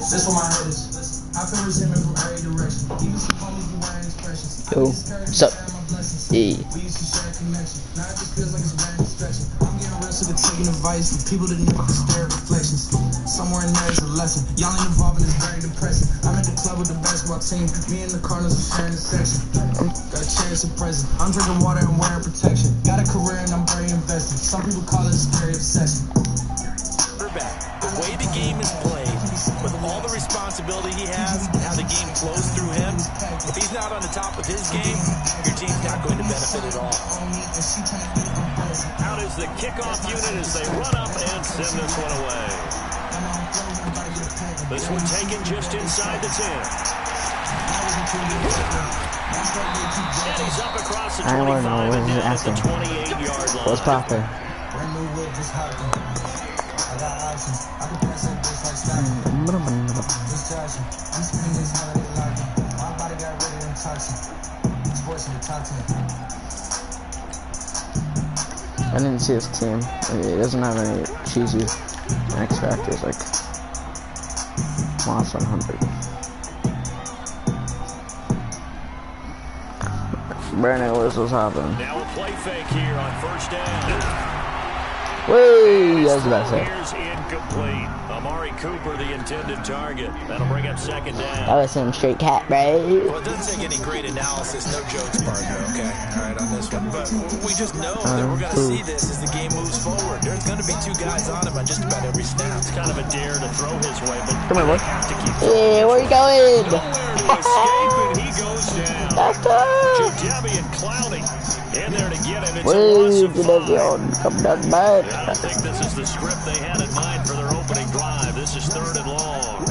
This for my haters. I feel resentment from every direction. Even some homies be wearing expressions. Yo, what's up? Hey. We used to share a connection. Now it just feels like it's random distraction. I'm getting arrested with taking advice from people that never can stare at reflections. Somewhere in there is a lesson. Y'all ain't involved in this very depressing. I'm at the club with the basketball team. Me and the Cardinals are sharing the section. Got a chance to present. I'm drinking water and wearing protection. Got a career and I'm very invested. Some people call it a scary obsession. The way the game is played, with all the responsibility he has and how the game flows through him, if he's not on the top of his game, your team's not going to benefit at all. Out is the kickoff unit as they run up and send this one away. This one taken just inside the 10. And he's up across the 25 and down at the 28-yard line. What's poppin'? I didn't see his team. It doesn't have any cheesy X factors like Monster 100. Brandon, what's happening? Now a play fake here on first down. Wait, I was about to say. Here's incomplete. Amari Cooper, the intended target. That'll bring up second down. That was some straight cat, right? Well, it doesn't take any great analysis, no jokes, partner, okay? All right, on this one. But we just know that we're going to see this as the game moves forward. There's going to be two guys on him on just about every snap. It's kind of a dare to throw his way, but come on, boy. Hey, where you going? Escape, and he goes down. That's tough. Jadeveon and Clowney in there to get him. It's a Wait, loss of 5. come down back. I don't think this is the script they had in mind for their opening drive. This is 3rd and long.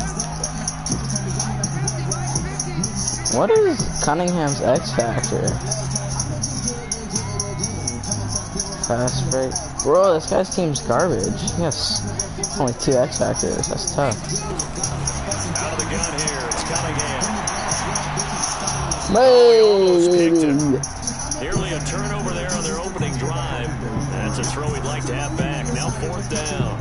What is Cunningham's X factor? Fast break. Bro, this guy's team's garbage. He has only 2 X factors. That's tough. Out of the gun here. It's Cunningham. Nearly a turnover there on their opening drive. That's a throw he'd like to have back. Now 4th down.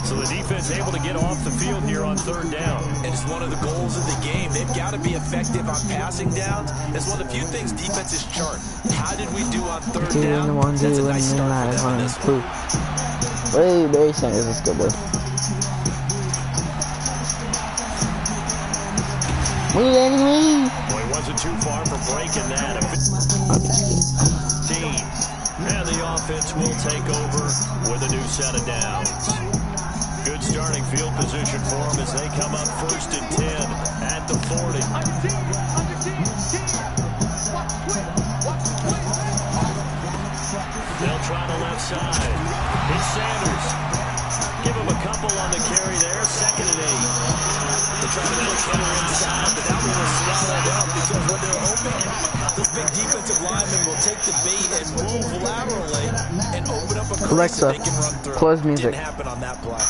So the defense able to get off the field here on 3rd down. And it's one of the goals of the game. They've got to be effective on passing downs. It's one of the few things defenses chart. How did we do on 3rd down? That's a nice start for them in this one. Wait, Barry Sanders is good, boy. Boy, he wasn't too far from breaking that. And the offense will take over with a new set of downs. Good starting field position for them as they come up 1st and 10 at the 40. They'll try the left side. It's Sanders. Give him a couple on the carry there. 2nd and 8. They try to push him inside, but that one was swallowed up because when they're open, this big defensive lineman will take the bait and move laterally and open up a place that they can run through. Close music. Didn't happen on that play.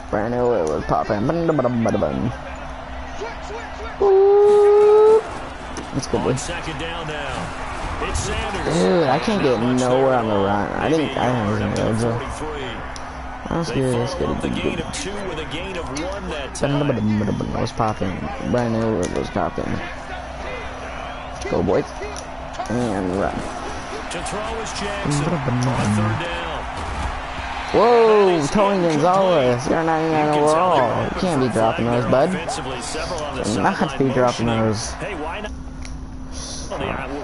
Brandon was popping. Let's go, boy. 2nd down now. It's Sanders. Dude, I can't get nowhere on the run. I didn't even know. Let's get it. The gain of 2 with a gain of 1 that time. I was popping. Brandon was popping. Go, boys. And run. To throw is Jackson on 3rd down. Whoa, Tony Gonzalez. You're 99 overall. You can't be dropping those, bud. You're not be dropping those. Hey, why not?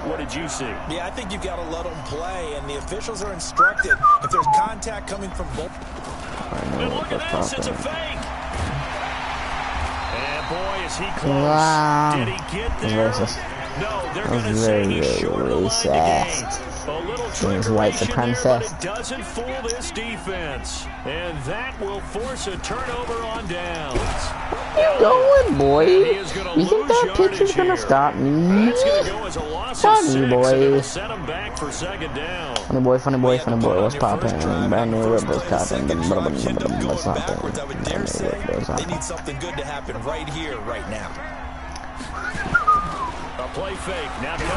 What did you see? Yeah, I think you've got to let them play, and the officials are instructed if there's contact coming from both. And look at this, it's a fake. And boy, is he close. Wow. Did he get there? No, they're That going to was say very, he's short of the line to gain. racist. A little Things white trickeration there, but supremacist. it doesn't fool this defense. And that will force a turnover on downs. You going, boy? And he is going to You think lose that pitcher's yardage gonna here. stop me? That's going to go as a loss of Funny 6, boy. and it'll set him back for second down. Funny boy, funny boy, funny boy. What's poppin'? Brand new First whip was play, poppin'. second drive, you end up going What's backwards. I would dare say they poppin'? need something good to happen right here, right now. A play fake. Now coming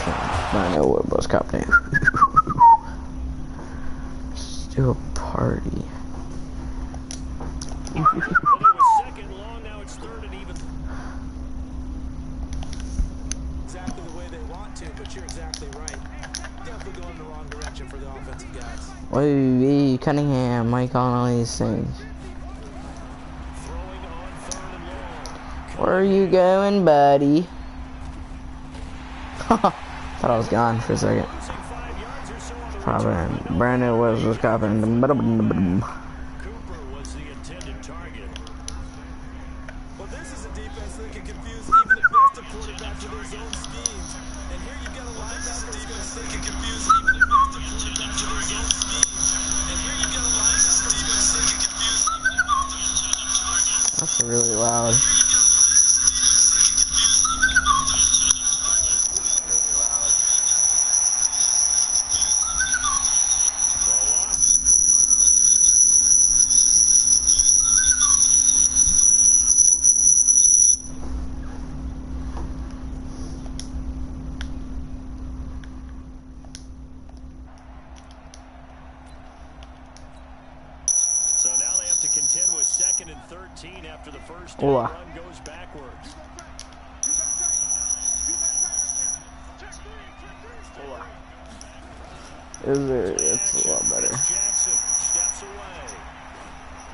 in. Brand new whip was poppin'. Let's do a party. Well, it was second long. Now it's third and even. Exactly the way they want to, but you're exactly right. Definitely going in the wrong direction for the offensive guys. Wait, Cunningham, Mike on all these things. Throwing on third and long. Where are you going, buddy? Thought I was gone for a second. Losing 5 yards or so on the Probably. Brandon was copping. Cooper was the intended target. Well, this is a defense that can confuse even the best of quarterbacks with their own schemes. And here you've got a linebacker that's going to stay confused even the best of quarterbacks with their own schemes. And here you've got a linebacker that's going to stay confused even the best of quarterbacks. That's really loud. So now they have to contend with 2nd and 13 after the first Hola. run goes backwards. It's a lot better. Jackson steps away.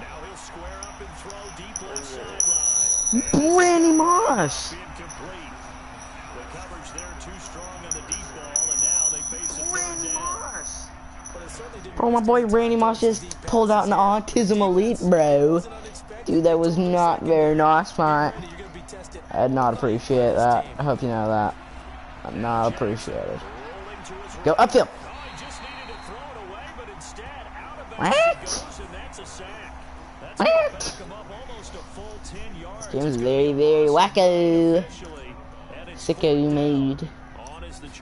Now he'll square up and throw deep left sideline. Randy Moss! Being complete. The coverage there too strong on the deep ball, and now they face a third down. But it certainly didn't Bro, my boy Randy Moss just pulled out an autism elite, bro. Dude, that was not very nice, mate. You're going to be tested. I did not appreciate that. I hope you know that. I'm not appreciated. Rolling to his Go right. upfield. Oh, he just needed to throw it away, but instead out of What? bounds he goes, and that's a sack. That's going to back him up almost a full 10 yards. This game is very, very wacko. Officially, and it's Sicko you made. on as the. And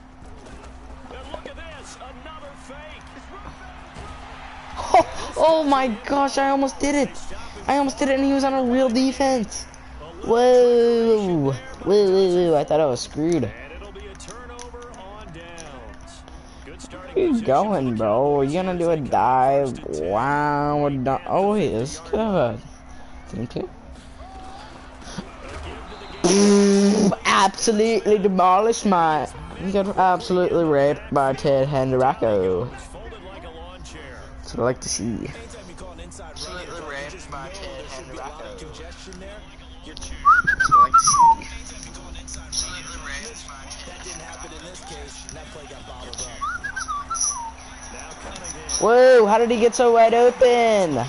look at this, another fake. Oh my gosh, I almost did it. I almost did it and he was on a real defense. Whoa. Whoa. I thought I was screwed. And it'll be a turnover on downs. Good starting Where you position going, for the bro? Are you gonna do a Cowboys. dive? First and 10. Wow, we're done. Oh, he is good. Thank you. Absolutely demolished, mate. He got absolutely raped by Ted Henderacco. It's folded like a lawn chair. That's what I like to see. Anytime you call an inside runner, Absolutely you just know raped by Ted there should be a lot of Henderacco. congestion there. That's what I like to see. Anytime you call an inside runner, that didn't happen in this case, and that play got bottled up. Now Cunningham. Whoa, how did he get so wide open?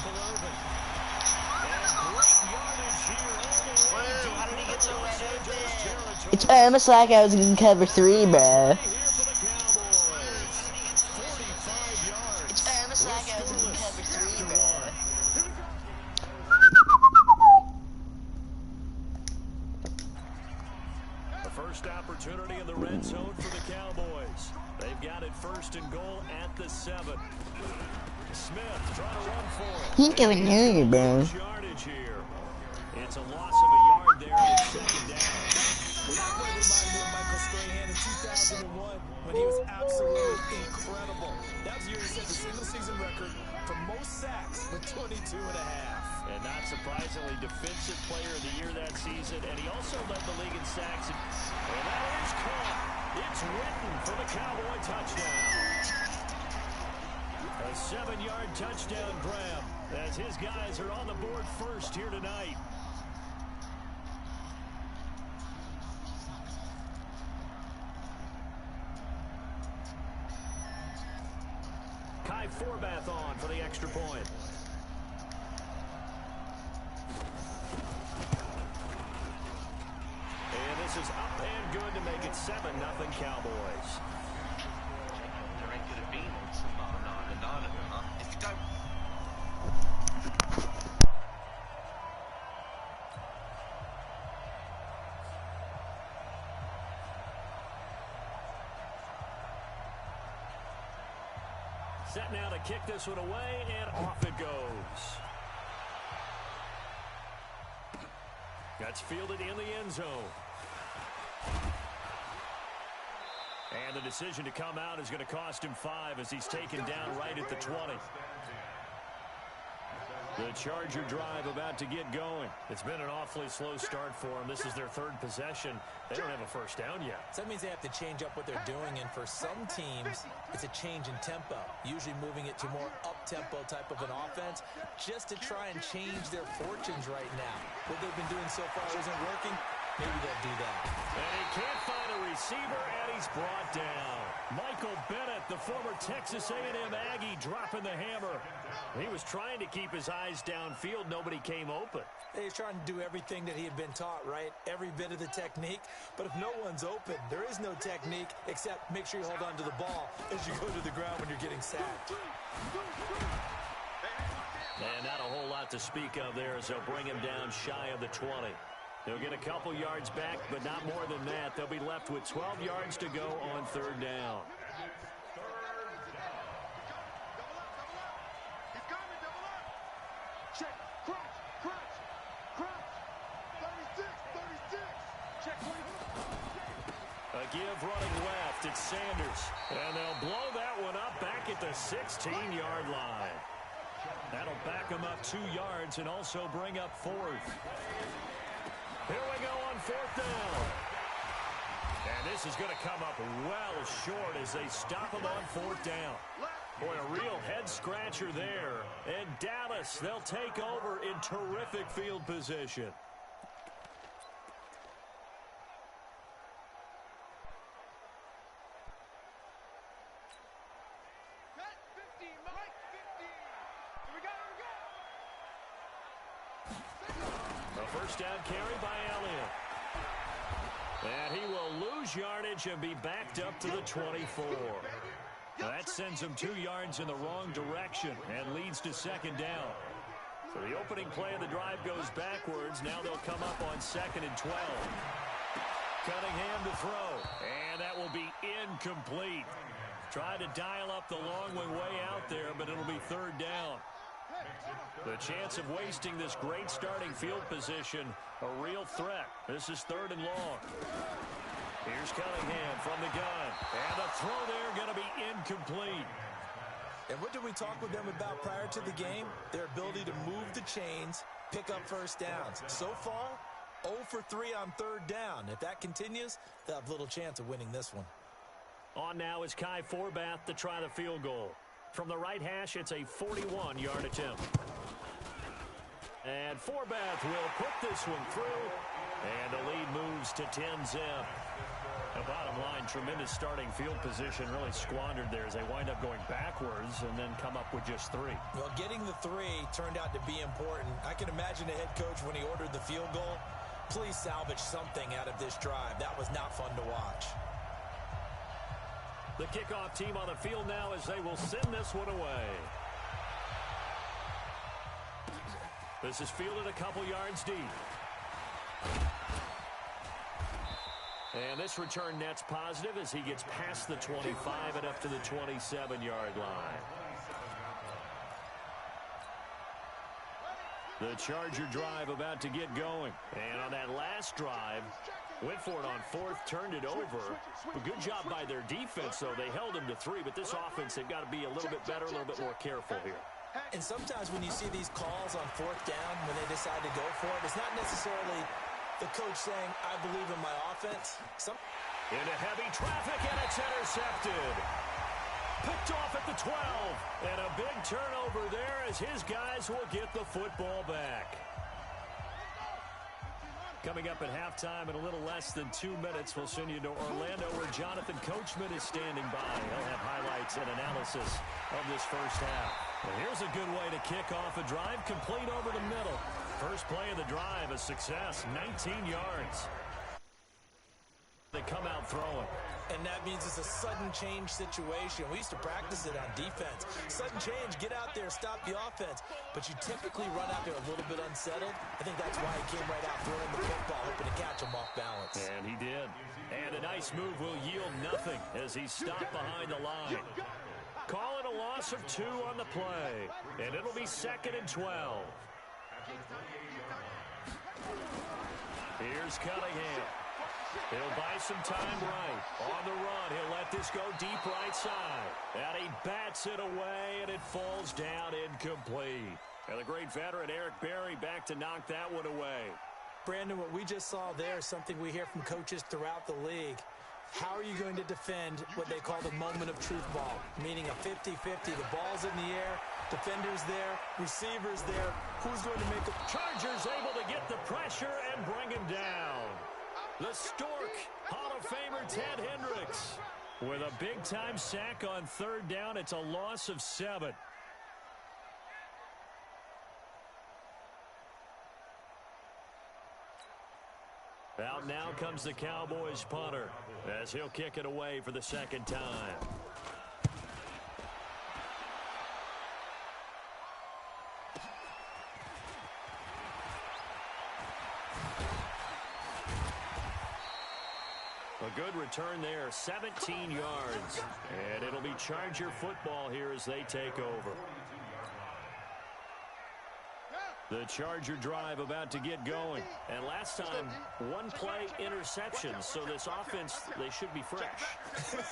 It's almost like I was in cover 3, bro. It's almost like I was in cover 3, bro. The first opportunity in the red zone for the Cowboys. They've got it 1st and goal at the 7. Smith trying to run for it. He going there, bro. Yardage here. It's a loss of a yard there. It's 2nd down. That play reminded me of Michael Strahan in 2001 when he was absolutely incredible. That was the year he set the single-season record for most sacks with 22 and a half. And not surprisingly, defensive player of the year that season. And he also led the league in sacks. And that is caught. It's Witten for the Cowboy touchdown. A 7-yard touchdown grab as his guys are on the board first here tonight. Kai Forbath on for the extra point. And this is is up and good to make it 7-0 Cowboys. There ain't gonna be no tomorrow, huh? If you don't. Set now to kick this one away, and off it goes. That's fielded in the end zone. And the decision to come out is going to cost him 5 as he's taken down right at the 20. The Charger drive about to get going. It's been an awfully slow start for them. This is their 3rd possession. They don't have a first down yet. So that means they have to change up what they're doing, and for some teams, it's a change in tempo, usually moving it to more up-tempo type of an offense just to try and change their fortunes right now. What they've been doing so far isn't working. Maybe they'll do that. And he can't find a receiver, and he's brought down. Michael Bennett, the former Texas A&M Aggie, dropping the hammer. He was trying to keep his eyes downfield. Nobody came open. He's trying to do everything that he had been taught, right? Every bit of the technique. But if no one's open, there is no technique except make sure you hold on to the ball as you go to the ground when you're getting sacked. And not a whole lot to speak of there as they'll bring him down shy of the 20. They'll get a couple yards back, but not more than that. They'll be left with 12 yards to go on 3rd down. A give running left. It's Sanders. And they'll blow that one up back at the 16-yard line. That'll back them up 2 yards and also bring up 4th. Here we go on 4th down. And this is going to come up well short as they stop him on 4th down. Boy, a real head-scratcher there. And Dallas, they'll take over in terrific field position. First down carry by Elliott. And he will lose yardage and be backed up to the 24. That sends him 2 yards in the wrong direction and leads to 2nd down. So the opening play of the drive goes backwards. Now they'll come up on 2nd and 12. Cunningham to throw. And that will be incomplete. Tried to dial up the long way out there, but it'll be 3rd down. The chance of wasting this great starting field position, a real threat. This is 3rd and long. Here's Cunningham from the gun. And the throw there going to be incomplete. And what did we talk with them about prior to the game? Their ability to move the chains, pick up first downs. So far, 0 for 3 on 3rd down. If that continues, they'll have little chance of winning this one. On now is Kai Forbath to try the field goal. From the right hash, it's a 41-yard attempt. And Forbath will put this one through. And the lead moves to 10-zip. The bottom line, tremendous starting field position, really squandered there as they wind up going backwards and then come up with just 3. Well, getting the 3 turned out to be important. I can imagine the head coach when he ordered the field goal. Please salvage something out of this drive. That was not fun to watch. The kickoff team on the field now as they will send this one away. This is fielded a couple yards deep. And this return net's positive as he gets past the 25 and up to the 27-yard line. The Charger drive about to get going. And on that last drive, went for it on 4th, turned it over. A good job by their defense, though. They held them to 3, but this offense, they've got to be a little bit better, a little bit more careful here. And sometimes when you see these calls on 4th down, when they decide to go for it, it's not necessarily the coach saying, I believe in my offense. Into heavy traffic, and it's intercepted. Picked off at the 12. And a big turnover there as his guys will get the football back. Coming up at halftime in a little less than 2 minutes, we'll send you to Orlando where Jonathan Coachman is standing by. He'll have highlights and analysis of this first half. And here's a good way to kick off a drive, complete over the middle. First play of the drive, a success, 19 yards. throwing. And that means it's a sudden change situation. We used to practice it on defense. Sudden change, get out there, stop the offense. But you typically run out there a little bit unsettled. I think that's why he came right out throwing the football, hoping to catch him off balance. And he did. And a nice move will yield nothing as he stopped behind the line. Call it a loss of 2 on the play. And it'll be 2nd and 12. Here's Cunningham. He'll buy some time right. On the run, he'll let this go deep right side. And he bats it away, and it falls down incomplete. And the great veteran Eric Berry back to knock that one away. Brandon, what we just saw there is something we hear from coaches throughout the league. How are you going to defend what they call the moment of truth ball, meaning a 50-50? The ball's in the air, defenders there, receivers there. Who's going to make a... Chargers able to get the pressure and bring him down. The Stork, Hall of Famer Ted Hendricks. With a big-time sack on 3rd down, it's a loss of 7. Out now comes the Cowboys punter as he'll kick it away for the 2nd time. A good return there, 17 yards. And it'll be Charger football here as they take over. The Charger drive about to get going. And last time, 1-play interception. So this offense, they should be fresh.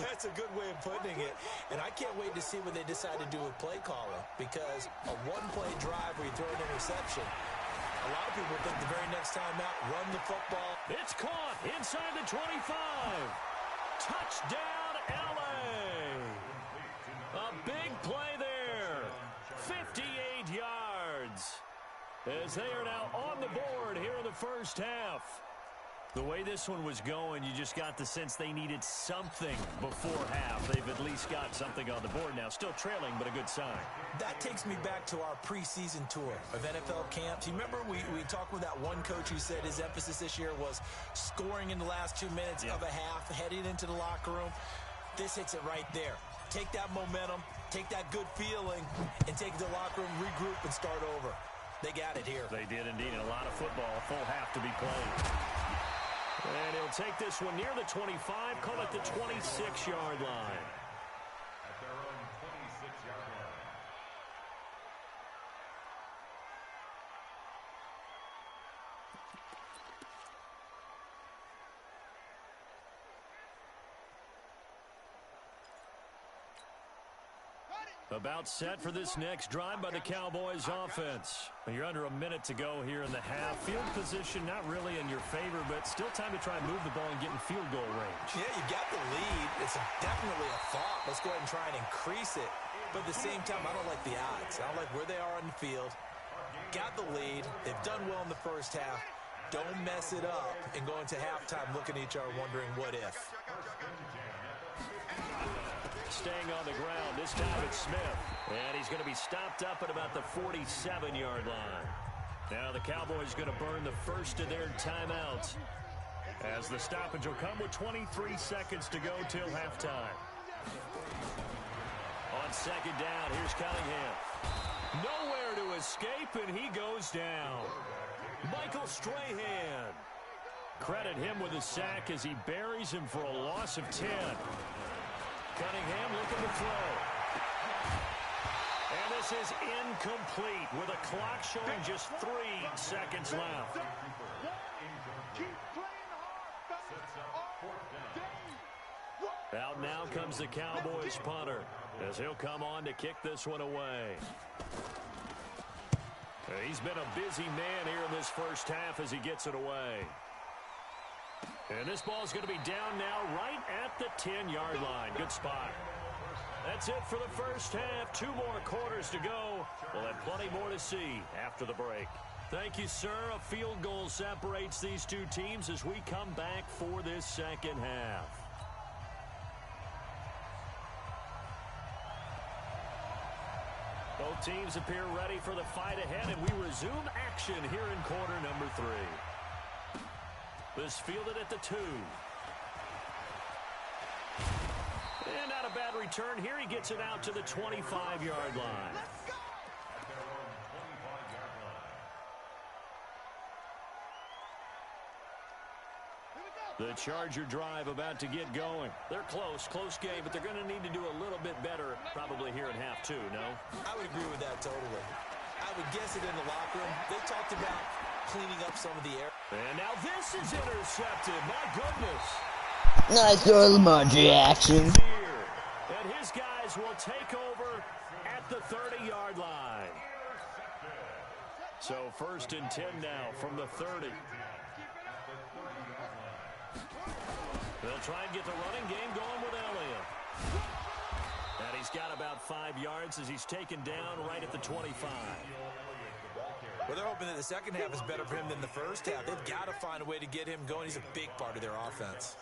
That's a good way of putting it. And I can't wait to see what they decide to do with play calling. Because a 1-play drive where you throw an interception, a lot of people think the very next time out, run the football. It's caught inside the 25. Touchdown, L.A. A big play there. 58 yards. As they are now on the board here in the first half. The way this one was going, you just got the sense they needed something before half. They've at least got something on the board now. Still trailing, but a good sign. That takes me back to our preseason tour of NFL camps. You remember we talked with that one coach who said his emphasis this year was scoring in the last 2 minutes of a half, heading into the locker room. This hits it right there. Take that momentum, take that good feeling, and take it to the locker room, regroup, and start over. They got it here. They did indeed. And a lot of football, a full half to be played. And he'll take this one near the 25, call it the 26-yard line. At their own 26-yard line. About set for this next drive by the Cowboys offense. You're under a minute to go here in the half. Field position not really in your favor, but still time to try and move the ball and get in field goal range. Yeah, you got the lead. It's definitely a thought. Let's go ahead and try and increase it. But at the same time, I don't like the odds. I don't like where they are on the field. Got the lead. They've done well in the first half. Don't mess it up and go into halftime looking at each other wondering what if. Staying on the ground, this time it's Smith. And he's going to be stopped up at about the 47-yard line. Now the Cowboys going to burn the first of their timeouts as the stoppage will come with 23 seconds to go till halftime. On 2nd down, here's Cunningham. Nowhere to escape, and he goes down. Michael Strahan. Credit him with a sack as he buries him for a loss of 10. Cunningham looking to throw. And this is incomplete with a clock showing just 3 seconds left. Out now comes the Cowboys punter as he'll come on to kick this one away. He's been a busy man here in this first half as he gets it away. And this ball's going to be down now right at the 10-yard line. Good spot. That's it for the first half. 2 more quarters to go. We'll have plenty more to see after the break. Thank you, sir. A field goal separates these two teams as we come back for this second half. Both teams appear ready for the fight ahead, and we resume action here in quarter number 3. This fielded at the 2. And not a bad return here. He gets it out to the 25-yard line. The Charger drive about to get going. They're close game, but they're going to need to do a little bit better probably here in half two, no? I would agree with that totally. I would guess it in the locker room. They talked about cleaning up some of the air. And now this is intercepted. My goodness. Nice throw, Lamar Jackson. And his guys will take over at the 30-yard line. So 1st and 10 now from the 30. They'll try and get the running game going with Elliott. And he's got about 5 yards as he's taken down right at the 25. Well, they're hoping that the second half is better for him than the first half. They've got to find a way to get him going. He's a big part of their offense.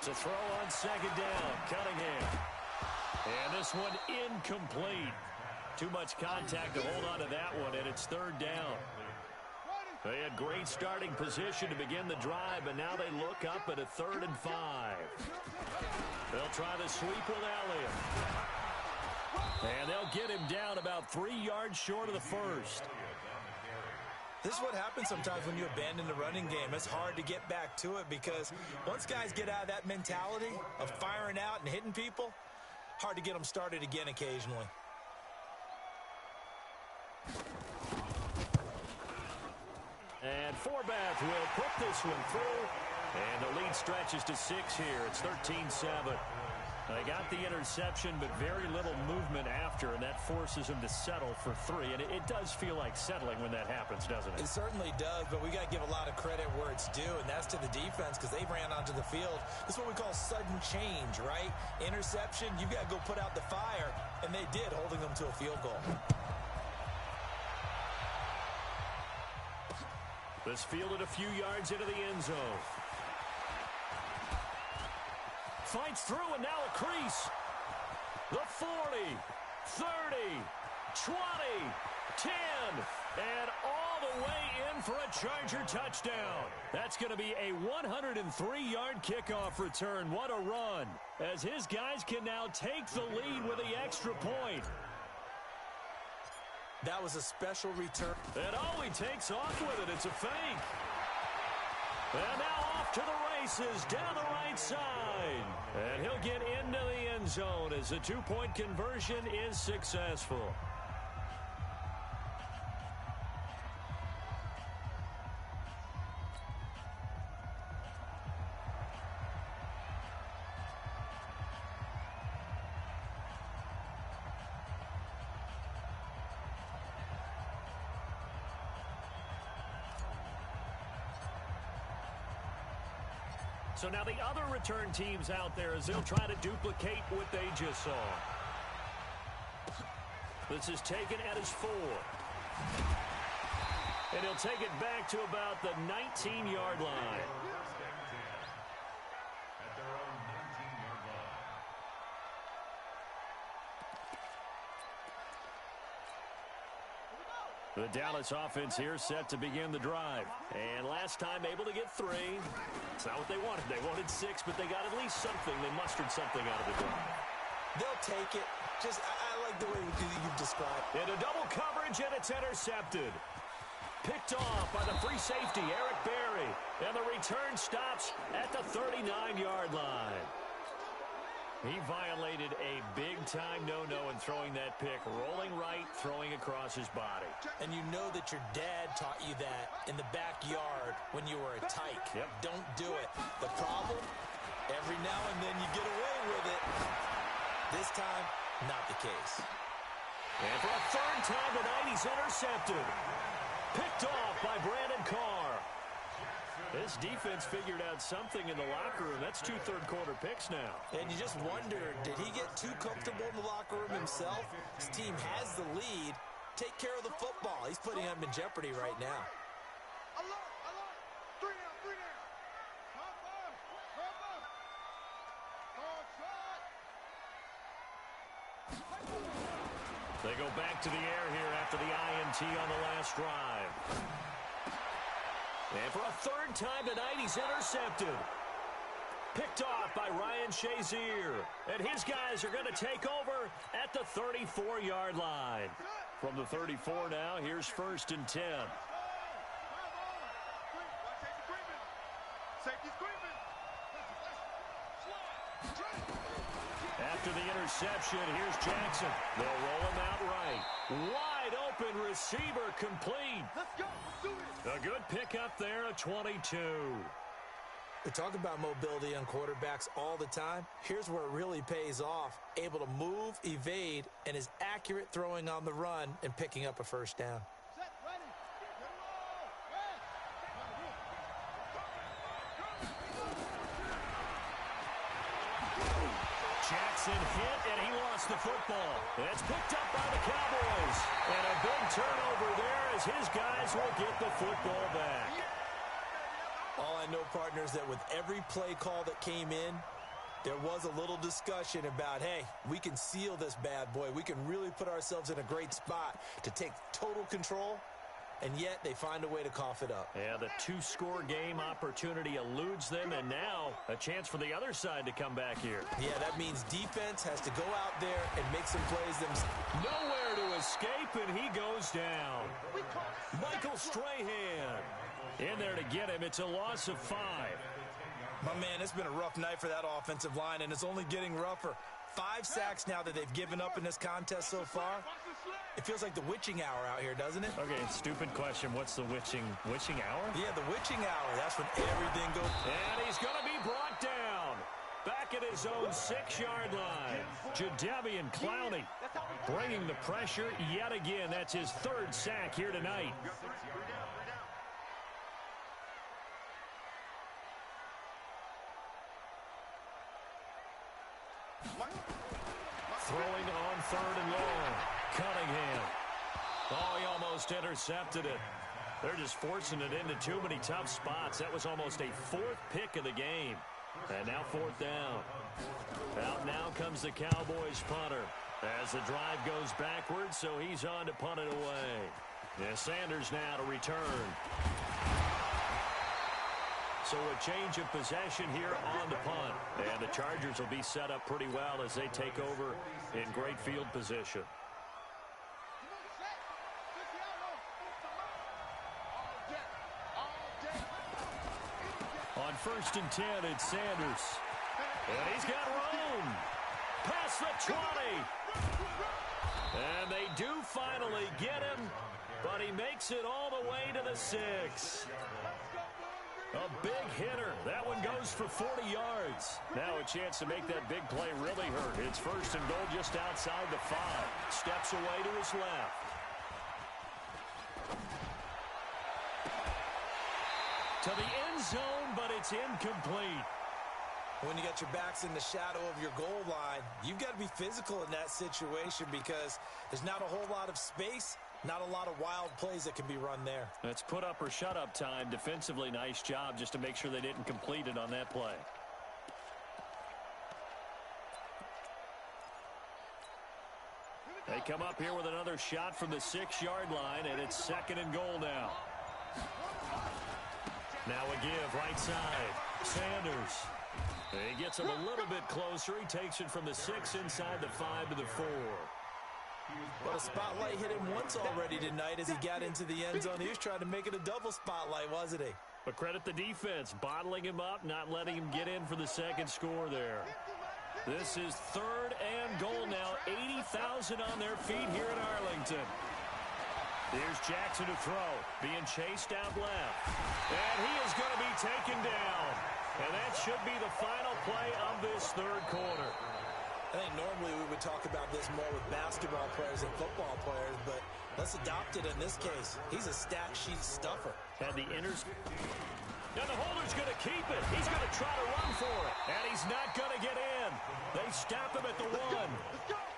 To throw on 2nd down, Cunningham. And this one incomplete. Too much contact to hold on to that one, and it's 3rd down. They had great starting position to begin the drive, but now they look up at a 3rd and 5. They'll try the sweep with Elliott. And they'll get him down about 3 yards short of the first. This is what happens sometimes when you abandon the running game. It's hard to get back to it because once guys get out of that mentality of firing out and hitting people, hard to get them started again occasionally. And Forbath will put this one through. And the lead stretches to 6 here. It's 13-7. They got the interception, but very little movement after, and that forces them to settle for 3. And it does feel like settling when that happens, doesn't it? It certainly does, but we got to give a lot of credit where it's due, and that's to the defense because they ran onto the field. This is what we call sudden change, right? Interception, you got to go put out the fire, and they did, holding them to a field goal. This fielded a few yards into the end zone. Fights through and now a crease. The 40, 30, 20, 10, and all the way in for a Charger touchdown. That's going to be a 103-yard kickoff return. What a run, as his guys can now take the lead with the extra point. That was a special return. And he takes off with it. It's a fake. And now off to the races down the right side. And he'll get into the end zone as the 2-point conversion is successful. So now the other return teams out there as they'll try to duplicate what they just saw. This is taken at his 4. And he'll take it back to about the 19-yard line. The Dallas offense here set to begin the drive. And last time able to get 3. It's not what they wanted. They wanted 6, but they got at least something. They mustered something out of the drive. They'll take it. I like the way you've described. Into double coverage, and it's intercepted. Picked off by the free safety, Eric Berry. And the return stops at the 39-yard line. He violated a big-time no-no in throwing that pick. Rolling right, throwing across his body. And you know that your dad taught you that in the backyard when you were a tyke. Yep. Don't do it. The problem, every now and then you get away with it. This time, not the case. And for a 3rd time tonight, he's intercepted. Picked off by Brandon Carr. This defense figured out something in the locker room. That's 2 third-quarter picks now. And you just wonder, did he get too comfortable in the locker room himself? His team has the lead. Take care of the football. He's putting them in jeopardy right now. They go back to the air here after the INT on the last drive. And for a third time tonight, he's intercepted. Picked off by Ryan Shazier. And his guys are going to take over at the 34-yard line. From the 34 now, here's 1st and 10. After the interception, here's Jackson. They'll roll him out right. Wide open receiver complete. Let's go. Do it. A good pickup there, a 22. We talk about mobility on quarterbacks all the time. Here's where it really pays off. Able to move, evade, and is accurate throwing on the run and picking up a first down. Set, ready. Jackson hit, and he lost the football. It's picked up by the Cowboys. And a big turnover there as his guys will get the football back. All I know, partner, is that with every play call that came in, there was a little discussion about, hey, we can seal this bad boy. We can really put ourselves in a great spot to take total control, and yet they find a way to cough it up. Yeah, the 2-score game opportunity eludes them, and now a chance for the other side to come back here. Yeah, that means defense has to go out there and make some plays themselves. Nowhere to escape, and he goes down. Michael Strahan in there to get him. It's a loss of 5. My man, it's been a rough night for that offensive line, and it's only getting rougher. 5 sacks now that they've given up in this contest so far. It feels like the witching hour out here, doesn't it? Okay, stupid question. What's the witching hour? Yeah, the witching hour. That's when everything goes. And he's going to be brought down. Back at his own 6-yard line. Jadeveon Clowney bringing the pressure yet again. That's his 3rd sack here tonight. Throwing on 3rd and long. Cunningham. Oh, he almost intercepted it. They're just forcing it into too many tough spots. That was almost a 4th pick of the game. And now 4th down. Out now comes the Cowboys punter. As the drive goes backwards, so he's on to punt it away. And Sanders now to return. So a change of possession here on the punt. And the Chargers will be set up pretty well as they take over in great field position. On 1st and 10, it's Sanders. And he's got room. Past the 20. And they do finally get him, but he makes it all the way to the 6. A big hitter. That one goes for 40 yards. Now a chance to make that big play really hurt. It's 1st and goal just outside the 5. Steps away to his left. To the end zone, but it's incomplete. When you got your backs in the shadow of your goal line, you've got to be physical in that situation because there's not a whole lot of space, not a lot of wild plays that can be run there. It's put up or shut up time. Defensively, nice job just to make sure they didn't complete it on that play. They come up here with another shot from the 6-yard line, and it's 2nd and goal now. Now a give right side. Sanders. He gets him a little bit closer. He takes it from the 6 inside the 5 to the 4. Well, the spotlight hit him once already tonight as he got into the end zone. He was trying to make it a double spotlight, wasn't he? But credit the defense, bottling him up, not letting him get in for the 2nd score there. This is 3rd and goal now. 80,000 on their feet here in Arlington. Here's Jackson to throw. Being chased out left. And he is going to be taken down. And that should be the final play of this 3rd quarter. I think normally we would talk about this more with basketball players than football players, but let's adopt it in this case. He's a stat sheet stuffer. Had the Now the holder's going to keep it. He's going to try to run for it. And he's not going to get in. They stop him at the 1.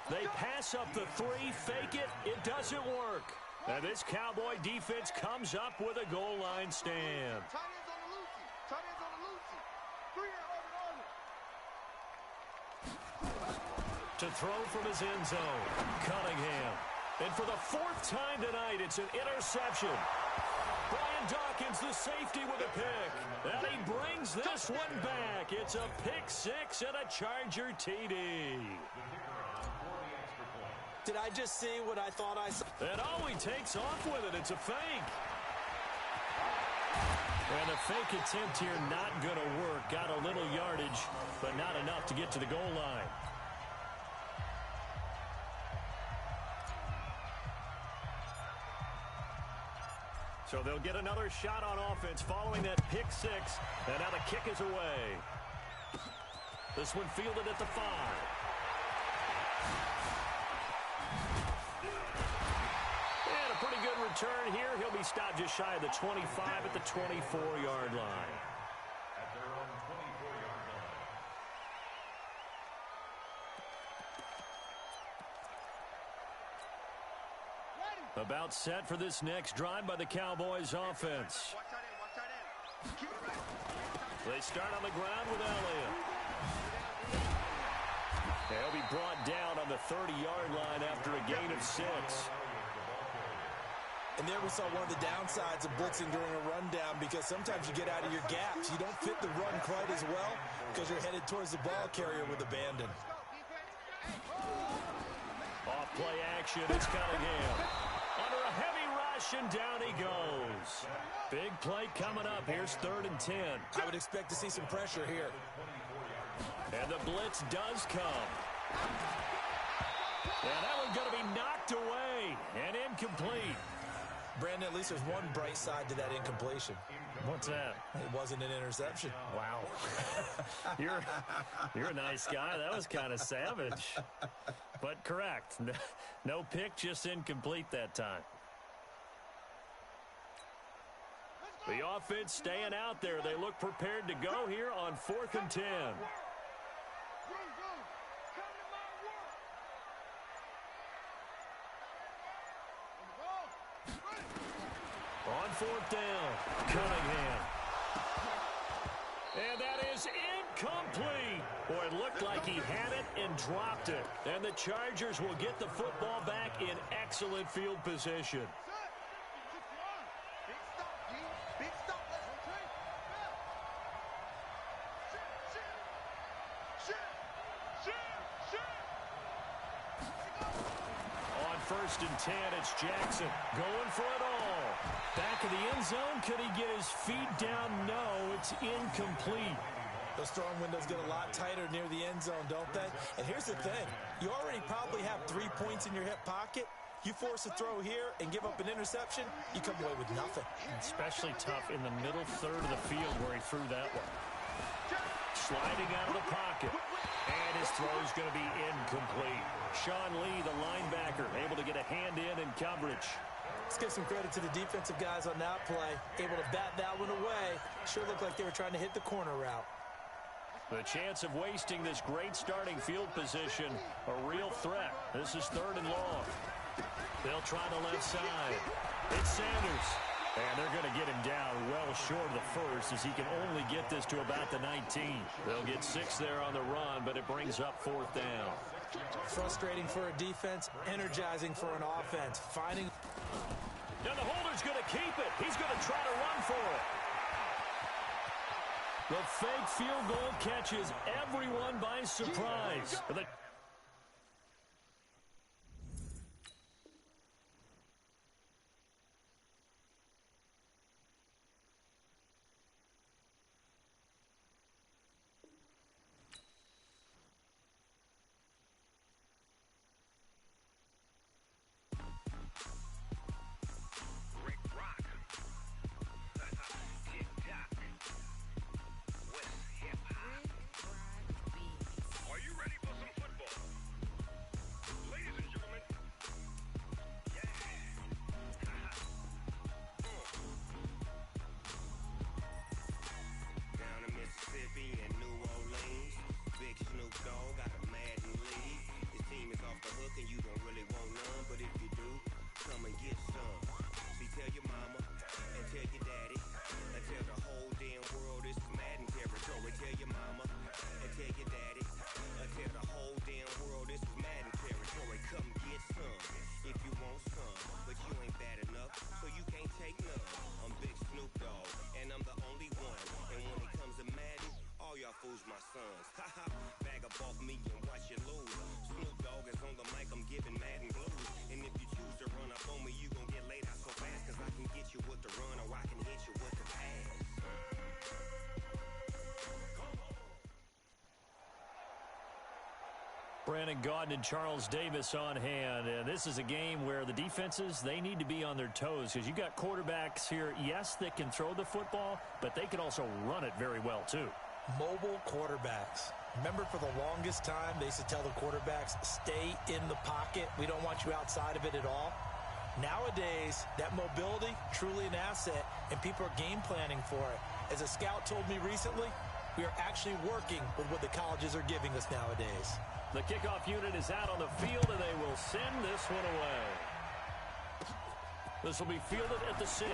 They pass up the 3, fake it. It doesn't work. And this Cowboy defense comes up with a goal line stand. Tight ends on the Lucy. Tight ends on the Lucy. 3 on it. To throw from his end zone. Cunningham. And for the fourth time tonight, it's an interception. Brian Dawkins, the safety, with a pick. And he brings this one back. It's a pick six and a Charger TD. Did I just see what I thought I saw? And oh, he takes off with it. It's a fake. And the fake attempt here not going to work. Got a little yardage, but not enough to get to the goal line. So they'll get another shot on offense following that pick six. And now the kick is away. This one fielded at the 5. And a pretty good return here. He'll be stopped just shy of the 25 at the 24-yard line. At their own 24-yard line. About set for this next drive by the Cowboys offense. Watch that in. Keep it right. They start on the ground with Elliott. They'll be brought down on the 30-yard line after a gain of 6. And there we saw one of the downsides of blitzing during a rundown, because sometimes you get out of your gaps. You don't fit the run quite as well because you're headed towards the ball carrier with abandon. Off play action, it's Cunningham. Under a heavy rush, and down he goes. Big play coming up. Here's 3rd and 10. I would expect to see some pressure here. And the blitz does come. And that one's going to be knocked away and incomplete. Brandon, at least there's one bright side to that incompletion. What's that? It wasn't an interception. Wow. You're a nice guy. That was kind of savage. But correct. No pick, just incomplete that time. The offense staying out there. They look prepared to go here on 4th and 10. On 4th down, Cunningham. And that is incomplete. Boy, it looked like he had it and dropped it. And the Chargers will get the football back in excellent field position. Big stop. On 1st and 10, it's Jackson going for it all. Back of the end zone. Could he get his feet down? No, it's incomplete. Those throwing windows get a lot tighter near the end zone, don't they? And here's the thing. You already probably have 3 points in your hip pocket. You force a throw here and give up an interception, you come away with nothing. Especially tough in the middle third of the field where he threw that one. Sliding out of the pocket. And his throw's going to be incomplete. Sean Lee, the linebacker, able to get a hand in coverage. Let's give some credit to the defensive guys on that play. Able to bat that one away. Sure looked like they were trying to hit the corner route. The chance of wasting this great starting field position, a real threat. This is 3rd and long. They'll try the left side. It's Sanders. And they're going to get him down well short of the 1st, as he can only get this to about the 19. They'll get 6 there on the run, but it brings up 4th down. Frustrating for a defense, energizing for an offense. Finding. And the holder's going to keep it. He's going to try to run for it. The fake field goal catches everyone by surprise. on me, you gon' get laid out so fast. Cause I can get you with the run or I can hit you with the pass. Brandon Gaudin and Charles Davis on hand. And this is a game where the defenses, they need to be on their toes because you got quarterbacks here, yes, that can throw the football, but they can also run it very well, too. Mobile quarterbacks. Remember, for the longest time, they used to tell the quarterbacks, stay in the pocket. We don't want you outside of it at all. Nowadays, that mobility, truly an asset, and people are game planning for it. As a scout told me recently, we are actually working with what the colleges are giving us nowadays. The kickoff unit is out on the field, and they will send this one away. This will be fielded at the 6.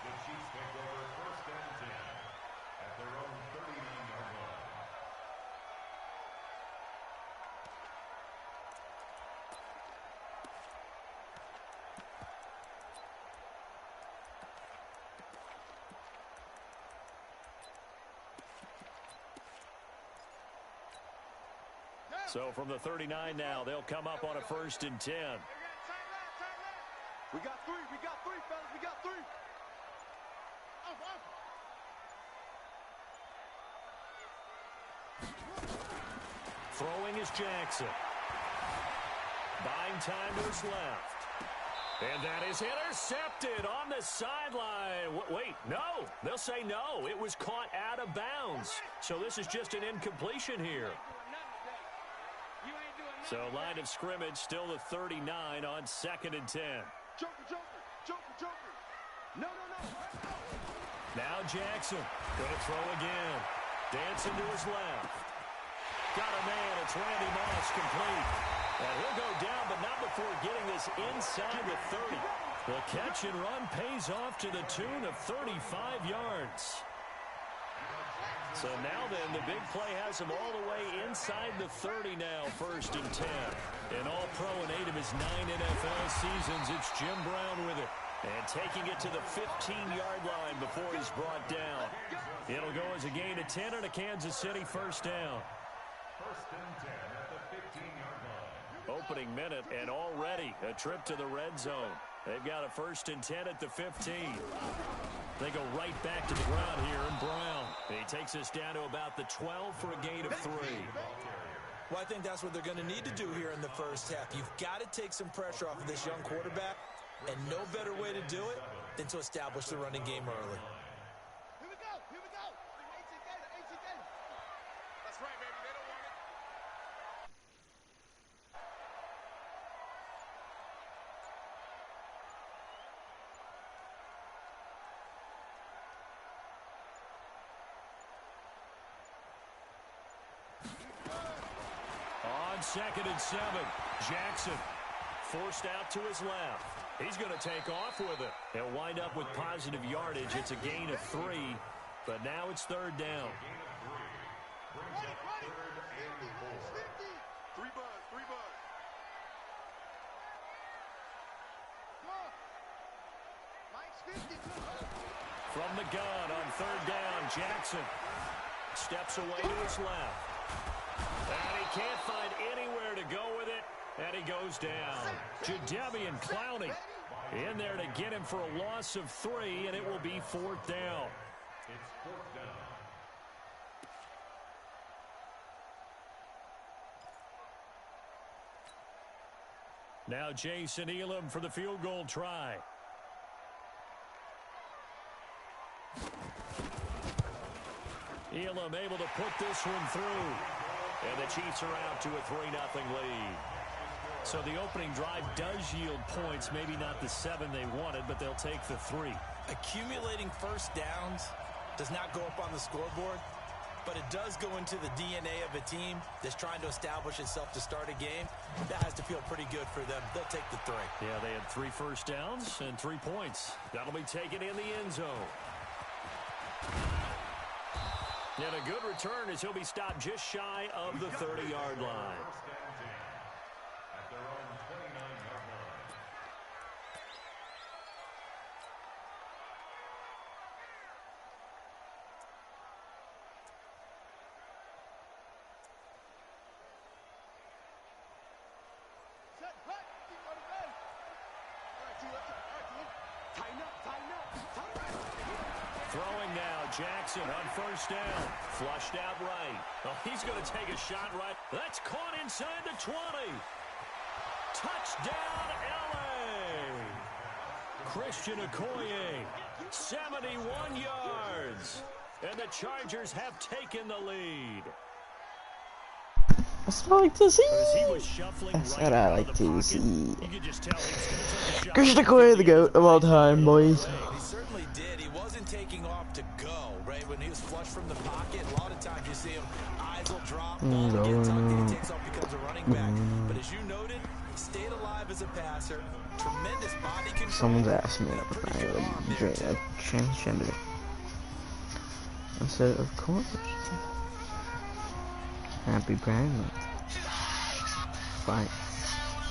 The Chiefs take over 1st and 10 at their own 39-yard line. So from the 39 now, they'll come up on a 1st and 10. We got three, fellas, we got 3. Throwing is Jackson. Buying time to his left. And that is intercepted on the sideline. Wait, no. They'll say no. It was caught out of bounds. So this is just an incompletion here. So line of scrimmage still the 39 on 2nd and 10. Joker. No. Now Jackson going to throw again. Dancing to his left. Got a man. It's Randy Moss complete. And he'll go down, but not before getting this inside the 30. The catch and run pays off to the tune of 35 yards. So now then, the big play has him all the way inside the 30 now, 1st and 10. An all-pro in 8 of his 9 NFL seasons, it's Jim Brown with it. And taking it to the 15-yard line before he's brought down. It'll go as a gain of 10 and a Kansas City 1st down. 1st and 10 at the 15-yard line. Opening minute, and already a trip to the red zone. They've got a 1st and 10 at the 15. They go right back to the ground here, and Brown. He takes us down to about the 12 for a gain of 3. Well, I think that's what they're going to need to do here in the first half. You've got to take some pressure off of this young quarterback, and no better way to do it than to establish the running game early. Here we go. 18 Gator. That's right, baby. They don't want it. On 2nd and 7, Jackson forced out to his left. He's going to take off with it. He'll wind up with positive yardage. It's a gain of 3, but now it's 3rd down. Gain of 3. Brings up 3rd and 4. 3 buds. Come on. Mike's 50. From the gun on 3rd down, Jackson steps away to his left. And he can't find anywhere to go with it, and he goes down. Jadeveon Clowney in there to get him for a loss of 3, and it will be 4th down. It's 4th down. Now Jason Elam for the field goal try. Elam able to put this one through. And the Chiefs are out to a 3-0 lead. So the opening drive does yield points, maybe not the 7 they wanted, but they'll take the 3. Accumulating first downs does not go up on the scoreboard, but it does go into the DNA of a team that's trying to establish itself to start a game. That has to feel pretty good for them. They'll take the 3. Yeah, they had 3 first downs and 3 points. That'll be taken in the end zone. And a good return as he'll be stopped just shy of the 30-yard line. 1st and 10 at their own 29-yard line. Throwing now, Jackson on first down. Flushed out right. Oh, he's going to take a shot right. That's caught inside the 20. Touchdown, L.A. Christian Okoye, 71 yards. And the Chargers have taken the lead. That's what I like to see. That's what I like to see. Christian Okoye, the GOAT of all time, boys. He certainly did. He wasn't taking off to go, right? When he was flushed from the pocket, a lot of times you see him, eyes will drop, ball will get tucked, and he takes off, becomes a running back. But as you noted, he stayed alive as a passer. Tremendous body control. Someone's asked me if I would drink a transgender. I said, of course. Happy Pride Month. Fine.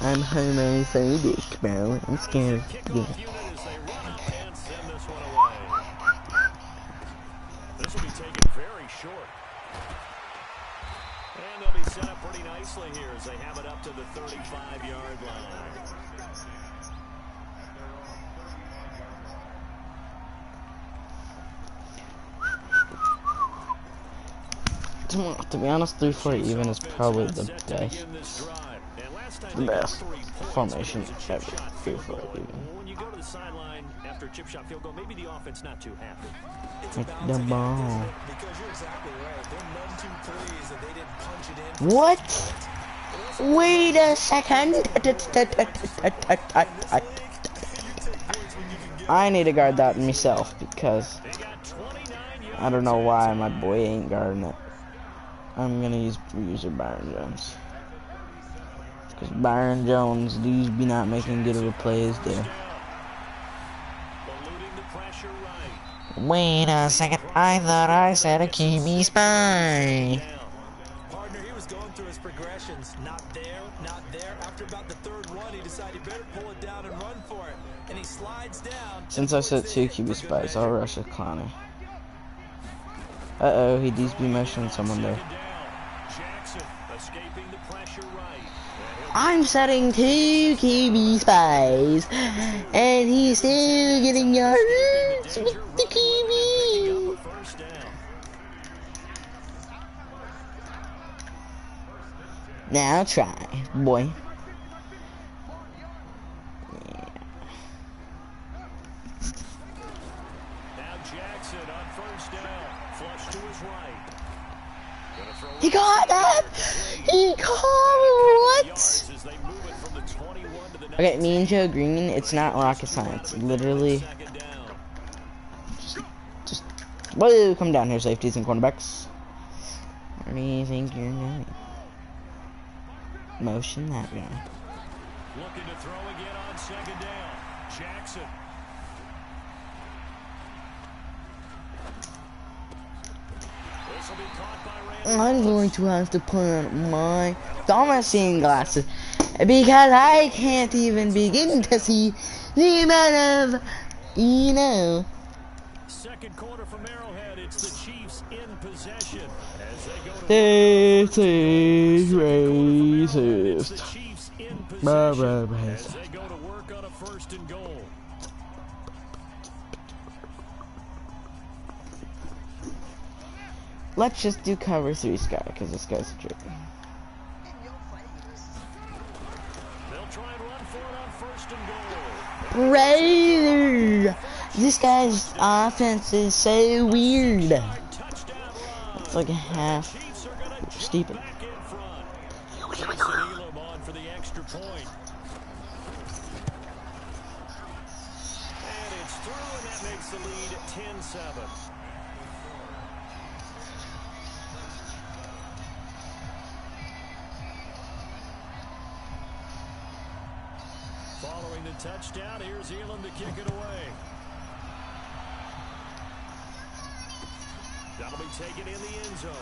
I'm homophobic, bro. I'm scared. Yeah. This will be taken very short. And they'll be set up pretty nicely here as they have it up to the 35-yard line. To be honest, 3-4 even is probably the best formation ever. 3-4 even. When you go to the sideline after a chip shot field goal, maybe the offense not too happy. Hit the ball. Because you're exactly right. They're 1-2-3s and they didn't punch it in. What? Wait a second. I need to guard that myself because I don't know why my boy ain't guarding it. I'm gonna use user Byron Jones. Because Byron Jones, these be not making good of a plays there. Wait a second, I thought I said a QB spy. Partner, he was going through his progressions. Not there, not there. After about the third one, he decided he better pull it down and run for it. And he slides down. Since I said 2 QB spies, I'll rush a Clowney. Uh-oh, he DB motioned someone there. I'm setting 2 QB spies, and he's still getting yards with the QB. Now try, boy. Yeah. Now Jackson on first down, flush to his right. He got that! He caught what? Okay, me and Joe Green, it's not rocket science. Literally. Just whoa, come down here, safeties and cornerbacks. Where do you think you're going? Motion that guy. Looking to throw again on second down. Jackson. This will be caught by Randy. I'm going to have to put on my Thomason glasses because I can't even begin to see the amount of, you know. Second quarter from Arrowhead, it's the Chiefs in possession as they go to This is racist. the Chiefs in possession as they go to work on a first and goal. Let's just do cover 3 Sky, because this guy's a jerk. They'll try and run for it on first and goal. Brother, this guy's offense is so weird. It's like a half stupid. On for the extra point. And it's through, and that makes the lead 10-7. Following the touchdown, here's Elam to kick it away. That'll be taken in the end zone.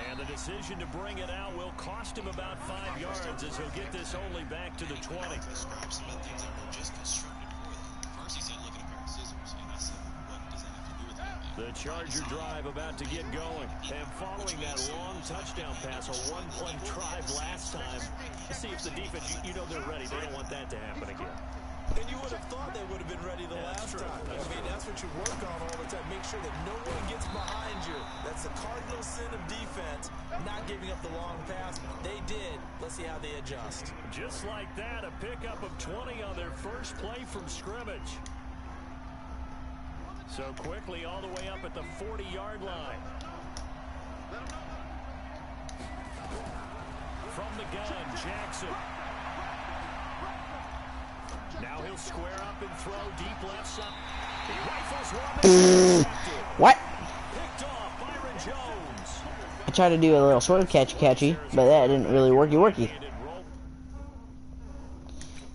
And the decision to bring it out will cost him about 5 yards as he'll get this only back to the 20. Describe some of the things that were just constructed poorly. First he said, look at a pair of scissors, and I said, what does that have to do with anything? The Charger drive about to get going. And following that long touchdown pass, a one-play drive last time, you see if the defense, you know they're ready. They don't want that to happen again. And you would have thought they would have been ready the last time. I mean, that's what you work on all the time. Make sure that no one gets behind you. That's the cardinal sin of defense, not giving up the long pass. They did. Let's see how they adjust. Just like that, a pickup of 20 on their first play from scrimmage. So quickly all the way up at the 40-yard line. From the gun, Jackson. Now he'll square up and throw deep left side. He rifles one. What? Picked off Byron Jones. I tried to do a little sort of catchy, but that didn't really worky.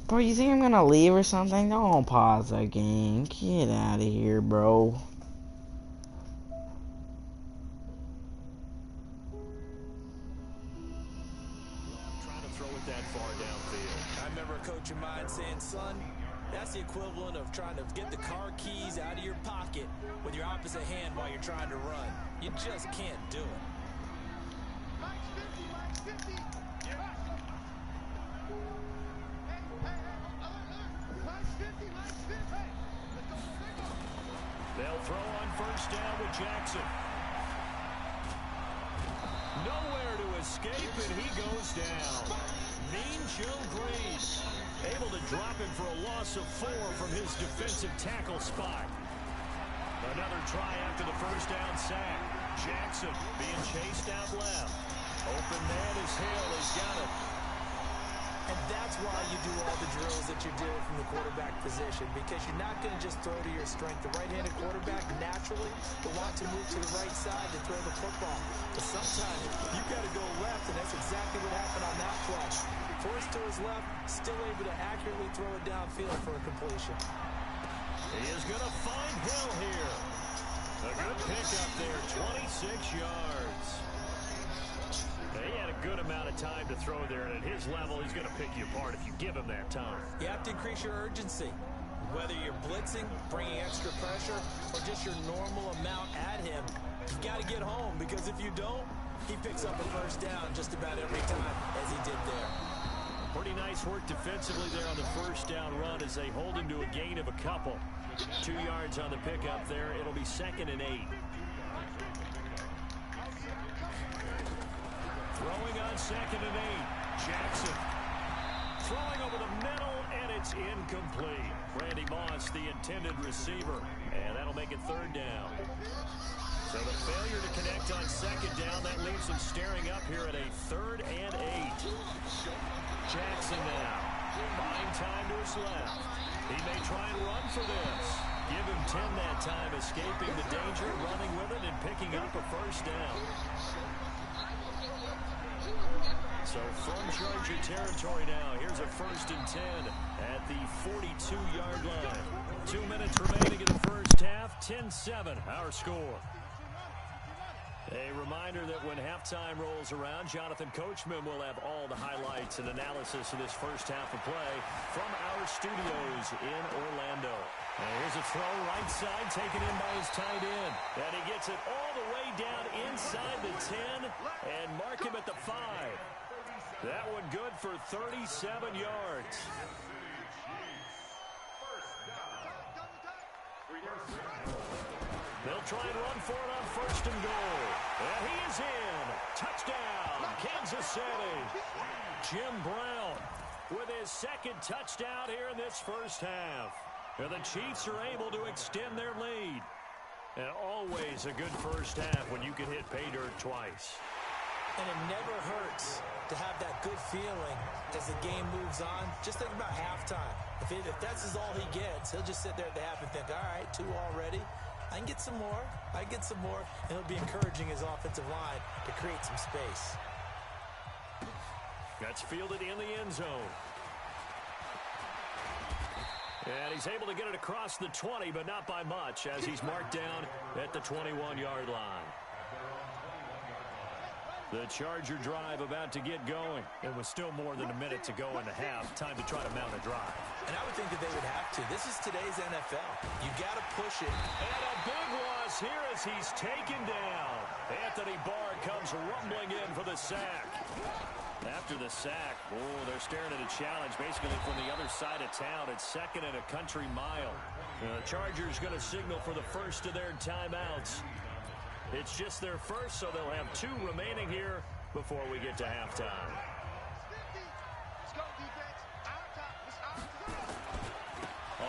Bro, you think I'm gonna leave or something? Don't pause the game. Get out of here, bro. Trying to throw it that far downfield. I remember a coach of mine saying, son, that's the equivalent of trying to get the car keys out of your pocket with your opposite hand while you're trying to run. You just can't do it. They'll throw on first down with Jackson. Nowhere to escape, and he goes down. Mean Joe Green able to drop him for a loss of 4 from his defensive tackle spot. Another try after the first down sack. Jackson being chased out left. Open man is Hill. He's got it. And that's why you do all the drills that you do from the quarterback position, because you're not going to just throw to your strength. The right-handed quarterback naturally will want to move to the right side to throw the football. But sometimes you've got to go left, and that's exactly what happened on that play. Forced to his left, still able to accurately throw it downfield for a completion. He is going to find Hill here. A good pickup there, 26 yards. He had a good amount of time to throw there, and at his level, he's going to pick you apart if you give him that time. You have to increase your urgency. Whether you're blitzing, bringing extra pressure, or just your normal amount at him, you've got to get home, because if you don't, he picks up a first down just about every time, as he did there. Pretty nice work defensively there on the first down run as they hold him to a gain of a couple. 2 yards on the pickup there. It'll be 2nd and 8. Throwing on 2nd and 8. Jackson throwing over the middle, and it's incomplete. Randy Moss, the intended receiver, and that'll make it 3rd down. So the failure to connect on 2nd down, that leaves them staring up here at a 3rd and 8. Jackson now, buying time to his left. He may try and run for this. Give him 10 that time, escaping the danger, running with it, and picking up a first down. So from Charger territory now, here's a 1st and 10 at the 42-yard line. 2 minutes remaining in the first half, 10-7 our score. A reminder that when halftime rolls around, Jonathan Coachman will have all the highlights and analysis of this first half of play from our studios in Orlando. And here's a throw right side, taken in by his tight end. And he gets it all the way down inside the 10 and mark him at the 5. That one good for 37 yards. They'll try and run for it on 1st and goal. And he is in. Touchdown, Kansas City. Jim Brown with his 2nd touchdown here in this first half. And the Chiefs are able to extend their lead. And always a good first half when you can hit pay dirt twice. And it never hurts to have that good feeling as the game moves on. Just think about halftime. If that's all he gets, he'll just sit there at the half and think, all right, 2 already. I can get some more. I get some more. And it'll be encouraging his offensive line to create some space. That's fielded in the end zone. And he's able to get it across the 20, but not by much, as he's marked down at the 21-yard line. The Charger drive about to get going. It was still more than a minute to go in the half. Time to try to mount a drive. And I would think that they would have to. unfortunately, this is today's NFL. You got to push it. And a big loss here as he's taken down. Anthony Barr comes rumbling in for the sack. After the sack, they're staring at a challenge basically from the other side of town. It's second and a country mile. The Chargers going to signal for the first of their timeouts. It's just their first, so they'll have 2 remaining here before we get to halftime. Let's go, defense. Our top. It's our time.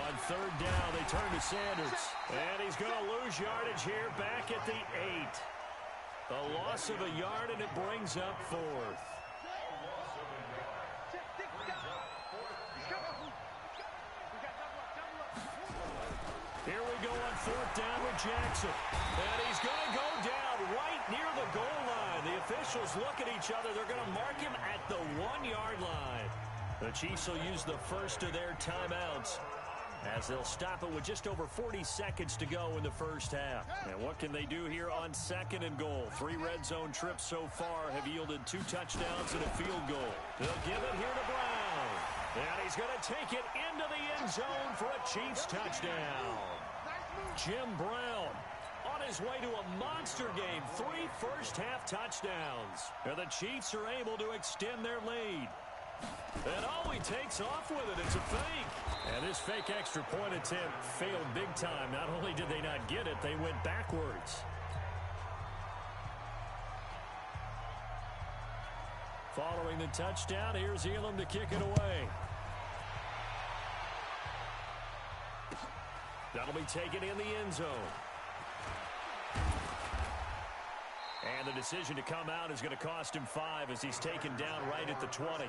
On third down, they turn to Sanders. And he's going to lose yardage here back at the 8. A loss of a yard, and it brings up 4th. Here we go on 4th down with Jackson. And he's going to go down right near the goal line. The officials look at each other. They're going to mark him at the 1-yard line. The Chiefs will use the first of their timeouts as they'll stop it with just over 40 seconds to go in the first half. And what can they do here on 2nd and goal? 3 red zone trips so far have yielded 2 touchdowns and a field goal. They'll give it here to Brown. And he's going to take it into the end zone for a Chiefs touchdown. Jim Brown on his way to a monster game. 3 first-half touchdowns. And the Chiefs are able to extend their lead. And he takes off with it. It's a fake. And this fake extra point attempt failed big time. Not only did they not get it, they went backwards. Following the touchdown, here's Elam to kick it away. That'll be taken in the end zone. And the decision to come out is going to cost him 5 as he's taken down right at the 20.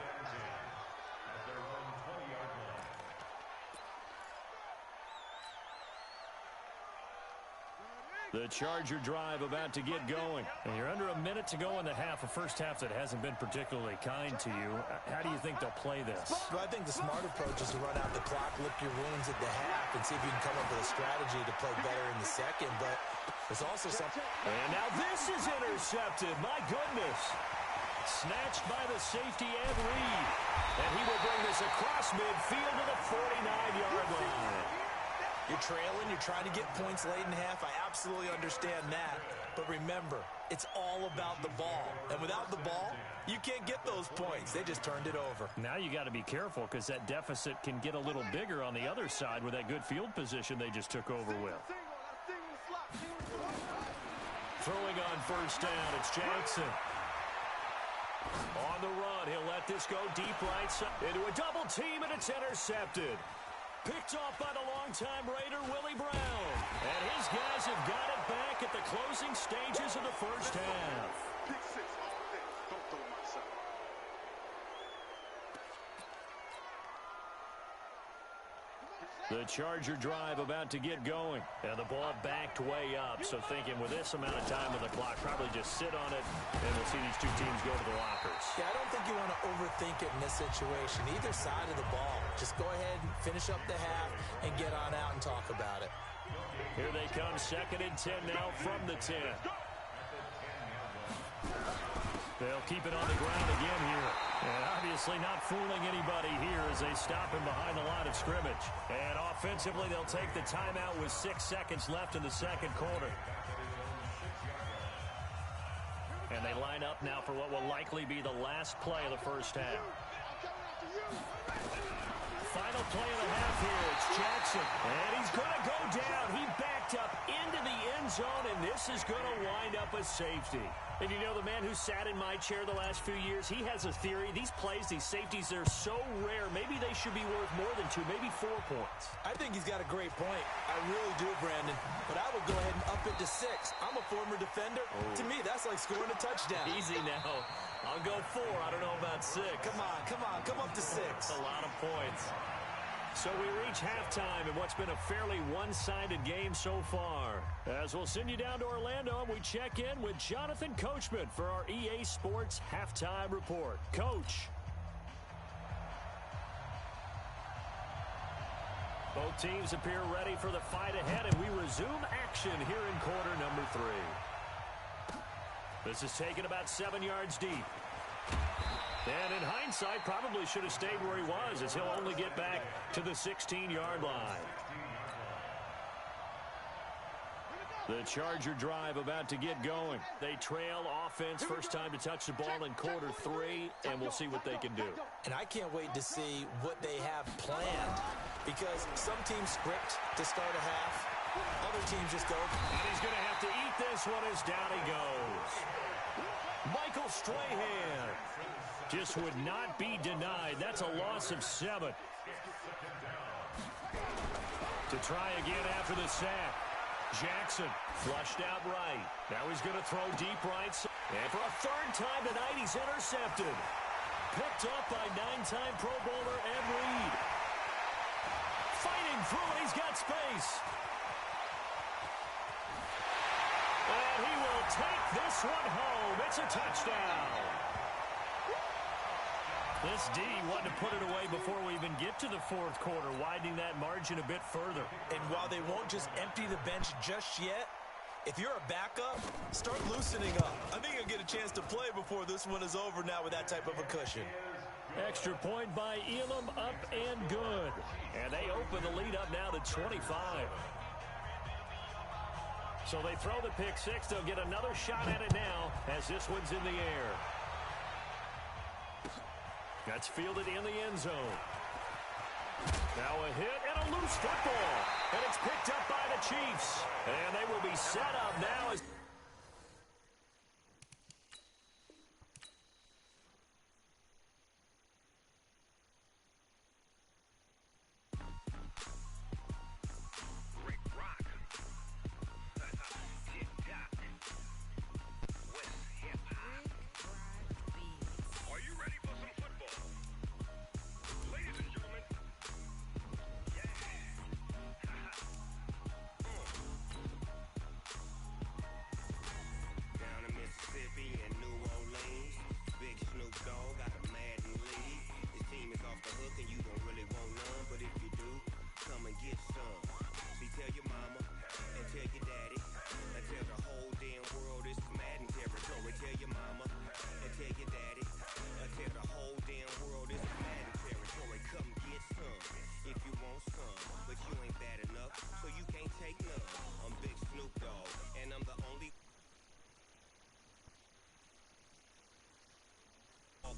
The Charger drive about to get going. And you're under a minute to go in the half, a first half that hasn't been particularly kind to you. How do you think they'll play this? Well, I think the smart approach is to run out the clock, lick your wounds at the half, and see if you can come up with a strategy to play better in the second. But there's also something. And now this is intercepted. My goodness. Snatched by the safety Ed Reed. And he will bring this across midfield to the 49-yard line. You're trailing, you're trying to get points late in half. I absolutely understand that. But remember, it's all about the ball. And without the ball, you can't get those points. They just turned it over. Now you got to be careful because that deficit can get a little bigger on the other side with that good field position they just took over with. Throwing on first down, it's Jackson. On the run, he'll let this go deep right side into a double team, and it's intercepted. Picked off by the longtime Raider, Willie Brown. And his guys have got it back at the closing stages of the first half. Pick 6 all day. Don't throw my side. The Charger drive about to get going. And the ball backed way up. So thinking with this amount of time on the clock, probably just sit on it, and we'll see these 2 teams go to the lockers. Yeah, I don't think you want to overthink it in this situation. Either side of the ball. Just go ahead and finish up the half and get on out and talk about it. Here they come, 2nd and 10 now from the 10. They'll keep it on the ground again here. And obviously not fooling anybody here as they stop him behind the line of scrimmage. And offensively, they'll take the timeout with 6 seconds left in the second quarter. And they line up now for what will likely be the last play of the first half. Final play of the half here. It's Jackson. And he's going to go down. He backed up into the end zone, and this is going to wind up a safety. And you know, the man who sat in my chair the last few years, he has a theory. These plays, these safeties, they're so rare. Maybe they should be worth more than 2, maybe 4 points. I think he's got a great point. I really do, Brandon. But I would go ahead and up it to 6. I'm a former defender. To me, that's like scoring a touchdown. Easy now. I'll go 4. I don't know about 6. Come on. Come up to 6. A lot of points. So we reach halftime in what's been a fairly one-sided game so far. As we'll send you down to Orlando, and we check in with Jonathan Coachman for our EA Sports Halftime Report. Coach. Both teams appear ready for the fight ahead, and we resume action here in quarter number 3. This is taken about 7 yards deep. And in hindsight, probably should have stayed where he was, as he'll only get back to the 16-yard line. The Charger drive about to get going. They trail offense, first time to touch the ball in quarter 3, and we'll see what they can do. And I can't wait to see what they have planned, because some teams script to start a half. Other teams just go. And he's going to have to eat this one as down he goes. Michael Strahan just would not be denied. That's a loss of 7. To try again after the sack. Jackson flushed out right. Now he's going to throw deep right. And for a third time tonight, he's intercepted. Picked up by 9-time Pro Bowler Ed Reed. Fighting through it. He's got space. And he will take this one home. It's a touchdown. This D wanted to put it away before we even get to the fourth quarter, widening that margin a bit further. And while they won't just empty the bench just yet, if you're a backup, start loosening up. I think you'll get a chance to play before this one is over now with that type of a cushion. Extra point by Elam, up and good. And they open the lead up now to 25. So they throw the pick six. They'll get another shot at it now as this one's in the air. That's fielded in the end zone. Now a hit and a loose football. And it's picked up by the Chiefs. And they will be set up now as...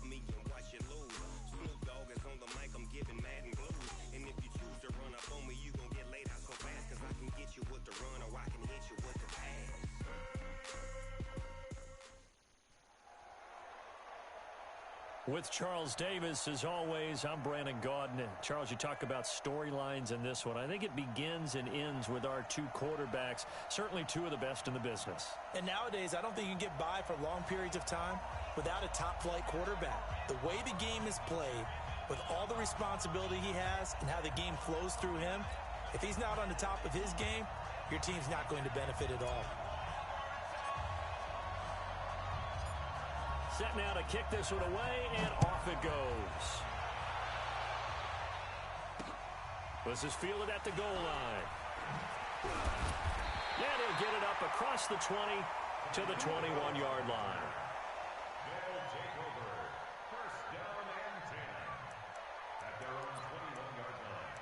me and watch you lose. Snoop Dogg is on the mic, I'm giving Madden blues. And if you choose to run up on me, you gon' get laid out so fast, cause I can get you with the run or I can hit you with the pass. With Charles Davis, as always, I'm Brandon Gaudin. And Charles, you talk about storylines in this one. I think it begins and ends with our two quarterbacks, certainly two of the best in the business. And nowadays, I don't think you can get by for long periods of time without a top-flight quarterback. The way the game is played, with all the responsibility he has and how the game flows through him, if he's not on the top of his game, your team's not going to benefit at all. Set now to kick this one away, and off it goes. This is fielded at the goal line. Yeah, they'll get it up across the 20 to the 21-yard line. They'll take over. First down and 10 at their own 21-yard line.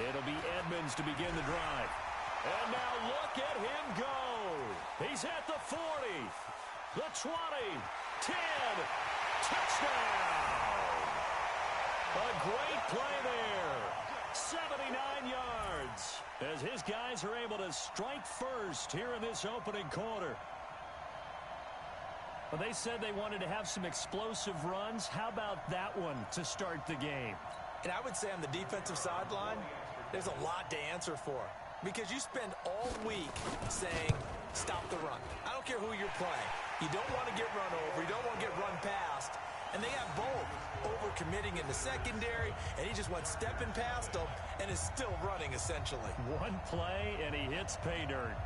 It'll be Edmonds to begin the drive. And now look at him go. He's at the 40, the 20, 10, touchdown. A great play there. 79 yards as his guys are able to strike first here in this opening quarter. Well, they said they wanted to have some explosive runs. How about that one to start the game? And I would say on the defensive sideline, there's a lot to answer for. Because you spend all week saying, stop the run. I don't care who you're playing. You don't want to get run over. You don't want to get run past. And they have both over-committing in the secondary, and he just went stepping past them and is still running, essentially. One play, and he hits pay dirt.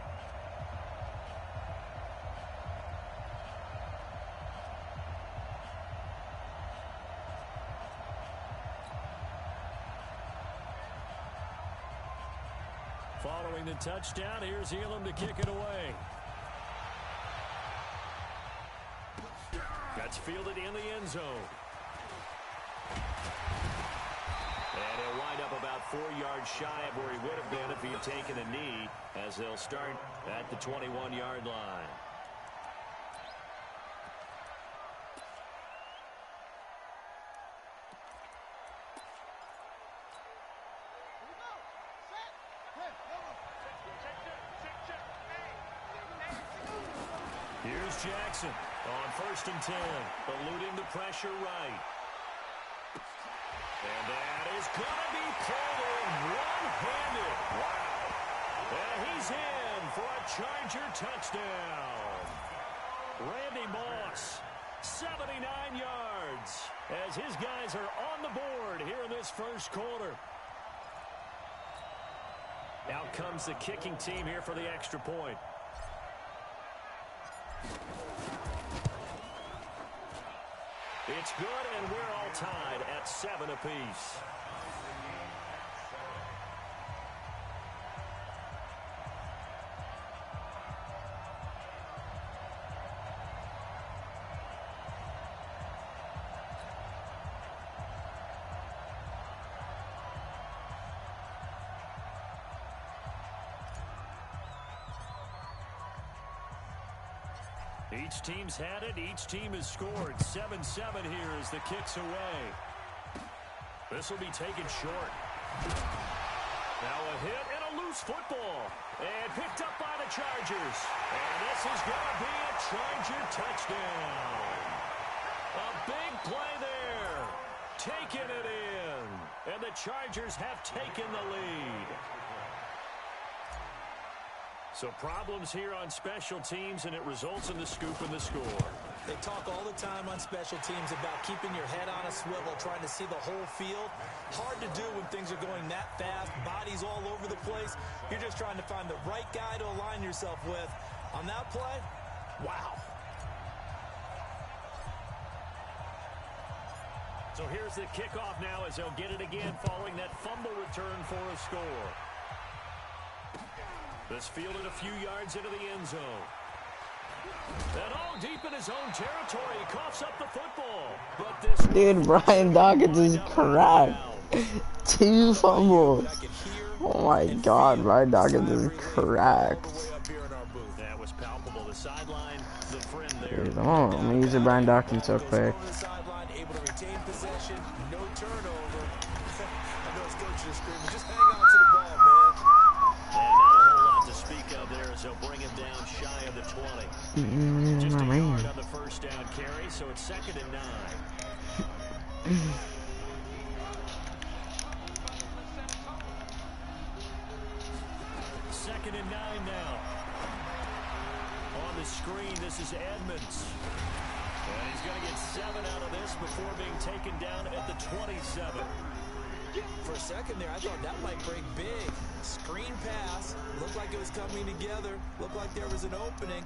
Following the touchdown, here's Elam to kick it away. That's fielded in the end zone. And he'll wind up about 4 yards shy of where he would have been if he had taken a knee, as they'll start at the 21-yard line. Here's Jackson on 1st and 10, eluding the pressure right. And that is going to be pulled in one-handed. Wow. And he's in for a Charger touchdown. Randy Moss, 79 yards, as his guys are on the board here in this first quarter. Out comes the kicking team here for the extra point. It's good, and we're all tied at 7 apiece. Each team's had it. Each team has scored. 7-7 here as the kick's away. This will be taken short. Now a hit and a loose football. And picked up by the Chargers. And this is going to be a Charger touchdown. A big play there. Taking it in. And the Chargers have taken the lead. So problems here on special teams, and it results in the scoop and the score. They talk all the time on special teams about keeping your head on a swivel, trying to see the whole field. Hard to do when things are going that fast, bodies all over the place. You're just trying to find the right guy to align yourself with. On that play, wow. So here's the kickoff now as they'll get it again following that fumble return for a score. This fielded a few yards into the end zone. And all deep in his own territory, he coughs up the football. But this Dude, Brian Dawkins is cracked. 2 fumbles. Oh my God, Brian Dawkins is cracked. That was palpable. The sideline, the friend there. Dude, oh, let me use the Brian Dawkins so quick. Able to retain possession, no turnover. I know his coach is screaming, just hang on to the ball, man. There as they'll bring him down shy of the 20. Just a yard on the first down carry, so it's 2nd and 9. Second and 9 now. On the screen, this is Edmonds. And he's going to get 7 out of this before being taken down at the 27. For a second there, I thought that might break big. Screen pass. Looked like it was coming together. Looked like there was an opening.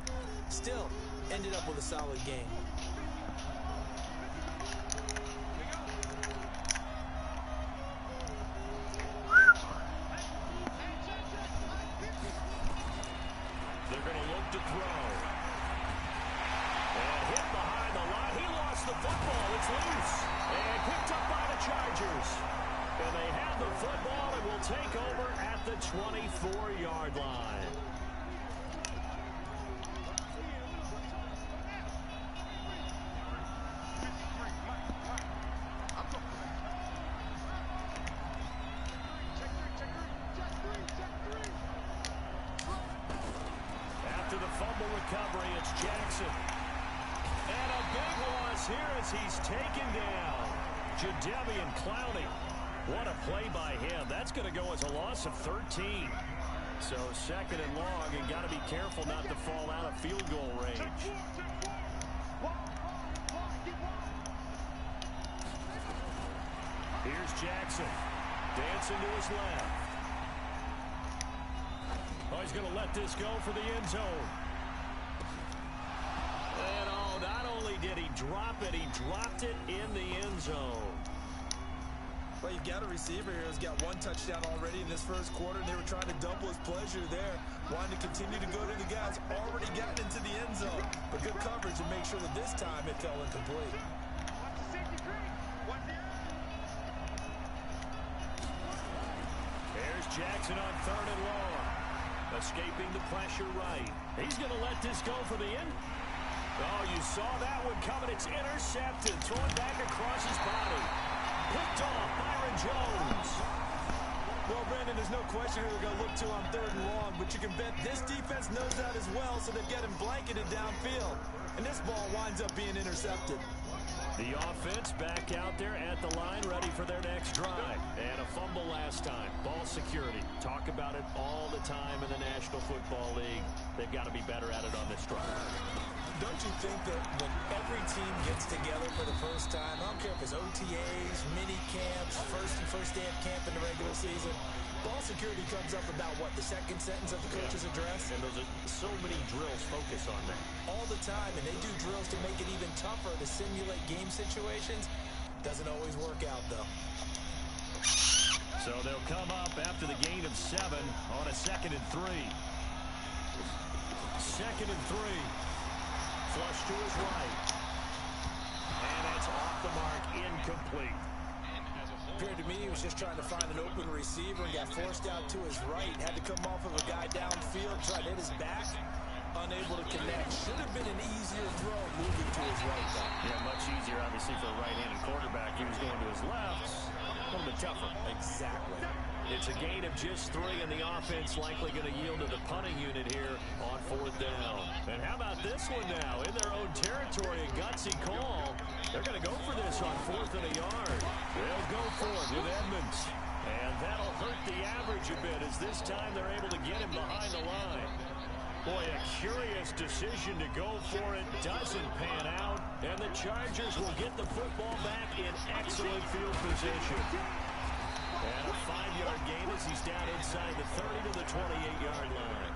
Still, ended up with a solid game. They're going to look to throw. And hit behind the line. He lost the football. It's loose. And picked up by the Chargers. And they have the football and will take over at the 24-yard line. After the fumble recovery, it's Jackson. And a big loss here as he's taken down. Jadeveon Clowney. What a play by him. That's going to go as a loss of 13. So 2nd and long, and got to be careful not to fall out of field goal range. Here's Jackson. Dancing to his left. Oh, he's going to let this go for the end zone. And oh, not only did he drop it, he dropped it in the end zone. Well, you've got a receiver here who's got one touchdown already in this first quarter, and they were trying to double his pleasure there, wanting to continue to go to the guys already gotten into the end zone. But good coverage and make sure that this time it fell incomplete. There's Jackson on 3rd and long. Escaping the pressure right. He's going to let this go for the end. Oh, you saw that one coming. It's intercepted. Thrown back across his body. Picked off Byron Jones. Well, Brandon, there's no question who they're going to look to on 3rd and long, but you can bet this defense knows that as well, so they've got him blanketed downfield. And this ball winds up being intercepted. The offense back out there at the line, ready for their next drive. And a fumble last time. Ball security. Talk about it all the time in the National Football League. They've got to be better at it on this drive. Don't you think that when every team gets together for the first time, I don't care if it's OTAs, mini camps, first day of camp in the regular season, ball security comes up about, what, the second sentence of the coach's address? And those are so many drills focus on that. All the time, and they do drills to make it even tougher to simulate game situations. Doesn't always work out, though. So they'll come up after the gain of 7 on a 2nd and 3. 2nd and 3. Flush to his right. And that's off the mark, incomplete. Appeared to me he was just trying to find an open receiver and got forced out to his right. Had to come off of a guy downfield, tried to hit his back. Unable to connect. Should have been an easier throw moving to his right, though. Yeah, much easier, obviously, for a right-handed quarterback. He was going to his left. A little bit tougher. Exactly. It's a gain of just 3, and the offense likely going to yield to the punting unit here on 4th down. And how about this one now? In their own territory, a gutsy call. They're going to go for this on 4th and a yard. They'll go for it with Edmonds. And that'll hurt the average a bit, as this time they're able to get him behind the line. Boy, a curious decision to go for it. Doesn't pan out. And the Chargers will get the football back in excellent field position. And a 5-yard gain as he's down inside the 30 to the 28-yard line.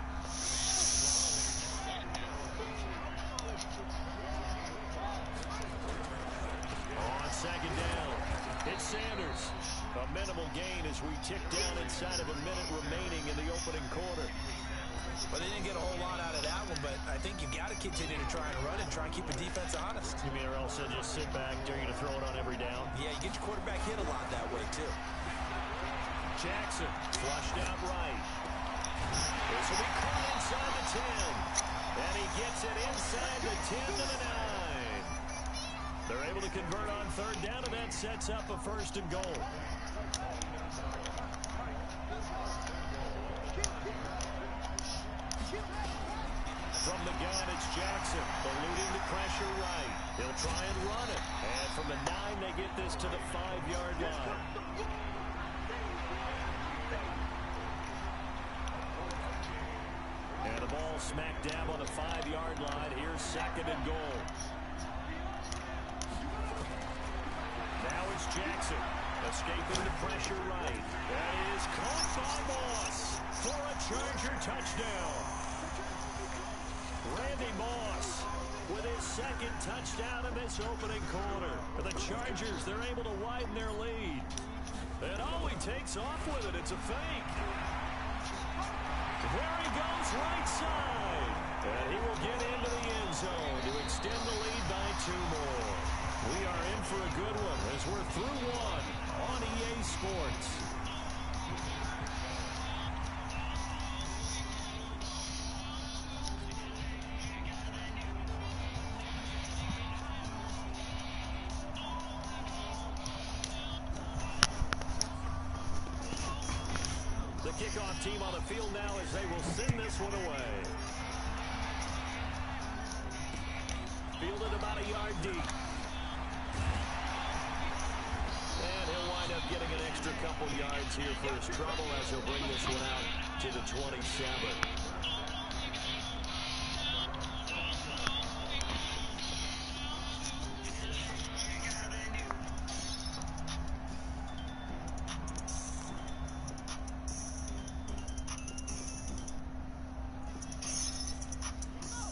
On 2nd down, it's Sanders. A minimal gain as we tick down inside of a minute remaining in the opening quarter. Well, they didn't get a whole lot out of that one, but I think you've got to continue to try and run and try and keep the defense honest. You mean or else they'll just sit back, dare you to throw it on every down? Yeah, you get your quarterback hit a lot that way, too. Jackson flushed out right. This will be caught inside the 10. And he gets it inside the 10 to the 9. They're able to convert on 3rd down, and that sets up a 1st and goal. From the gun, it's Jackson, eluding the pressure right. He'll try and run it. And from the 9, they get this to the 5-yard line. And the ball smack dab on the 5-yard line. Here's 2nd and goal. Now it's Jackson, escaping the pressure right. That is caught by Moss for a Charger touchdown. Randy Moss with his 2nd touchdown in this opening quarter. For the Chargers, they're able to widen their lead. And oh, he takes off with it. It's a fake. There he goes right side. And he will get into the end zone to extend the lead by 2 more. We are in for a good one as we're through 1 on EA Sports. The kickoff team on the field now as they will send this one away. Fielded about a yard deep. And he'll wind up getting an extra couple yards here for his trouble as he'll bring this one out to the 27.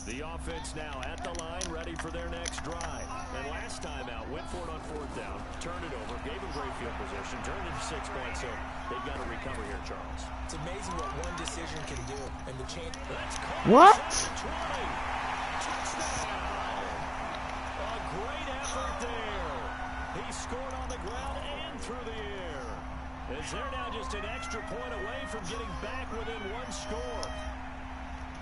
The offense now at the line, ready for their next drive. And last time out, went for it on 4th down, turned it over, gave them great field position, turned it to 6 points, so they've got to recover here, Charles. It's amazing what one decision can do. And the change. What? 20. Touchdown. A great effort there. He scored on the ground and through the air. As they're now just an extra point away from getting back within 1 score.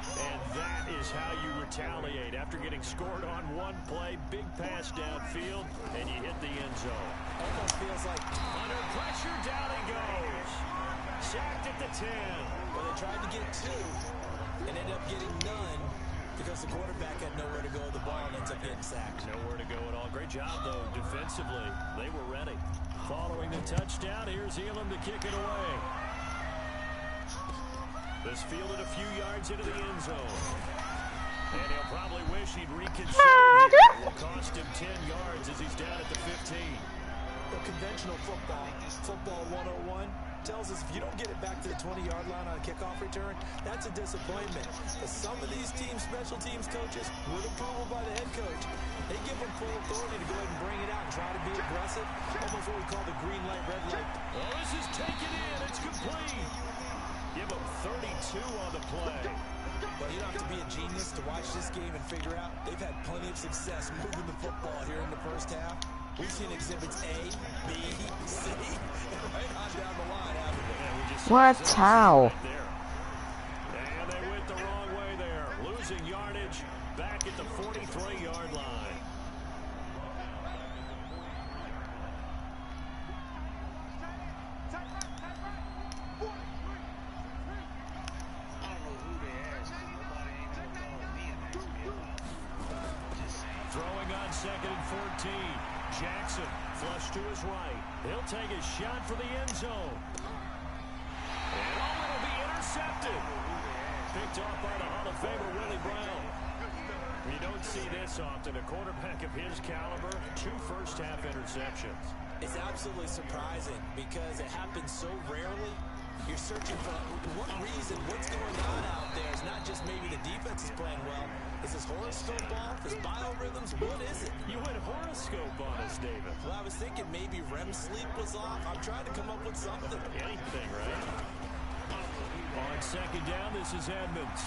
And that is how you retaliate after getting scored on 1 play. Big pass downfield, and you hit the end zone. Almost feels like under pressure, down he goes. Sacked at the 10. Well, they tried to get 2 and ended up getting none because the quarterback had nowhere to go with the ball and ends up getting sacked. Nowhere to go at all. Great job, though, defensively. They were ready. Following the touchdown, here's Elam to kick it away. This fielded a few yards into the end zone. And he'll probably wish he'd reconsidered it. It will cost him 10 yards as he's down at the 15. Well, conventional football 101, tells us if you don't get it back to the 20-yard line on a kickoff return, that's a disappointment. But some of these teams, special teams coaches, with approval by the head coach, they give them full authority to go ahead and bring it out and try to be aggressive. Almost what we call the green light, red light. Oh, this is taken in. It's complete. Give them 32 on the play. Well, you don't have to be a genius to watch this game and figure out they've had plenty of success moving the football here in the first half. We've seen exhibits A, B, C, and right on down the line, haven't we? What? How? And they went the wrong way there. Losing yardage back at the 43-yard line. Throwing on 2nd and 14. Jackson flush to his right. He'll take a shot for the end zone. And it'll be intercepted. Picked off by the Hall of Famer Willie Brown. You don't see this often. A quarterback of his caliber, 2 first-half interceptions. It's absolutely surprising because it happens so rarely. You're searching for what reason, what's going on out there. It's not just maybe the defense is playing well. Is this horoscope off? Is biorhythms? What is it? You went horoscope on us, David. Well, I was thinking maybe REM sleep was off. I'm trying to come up with something. Anything, right? On 2nd down, this is Edmonds.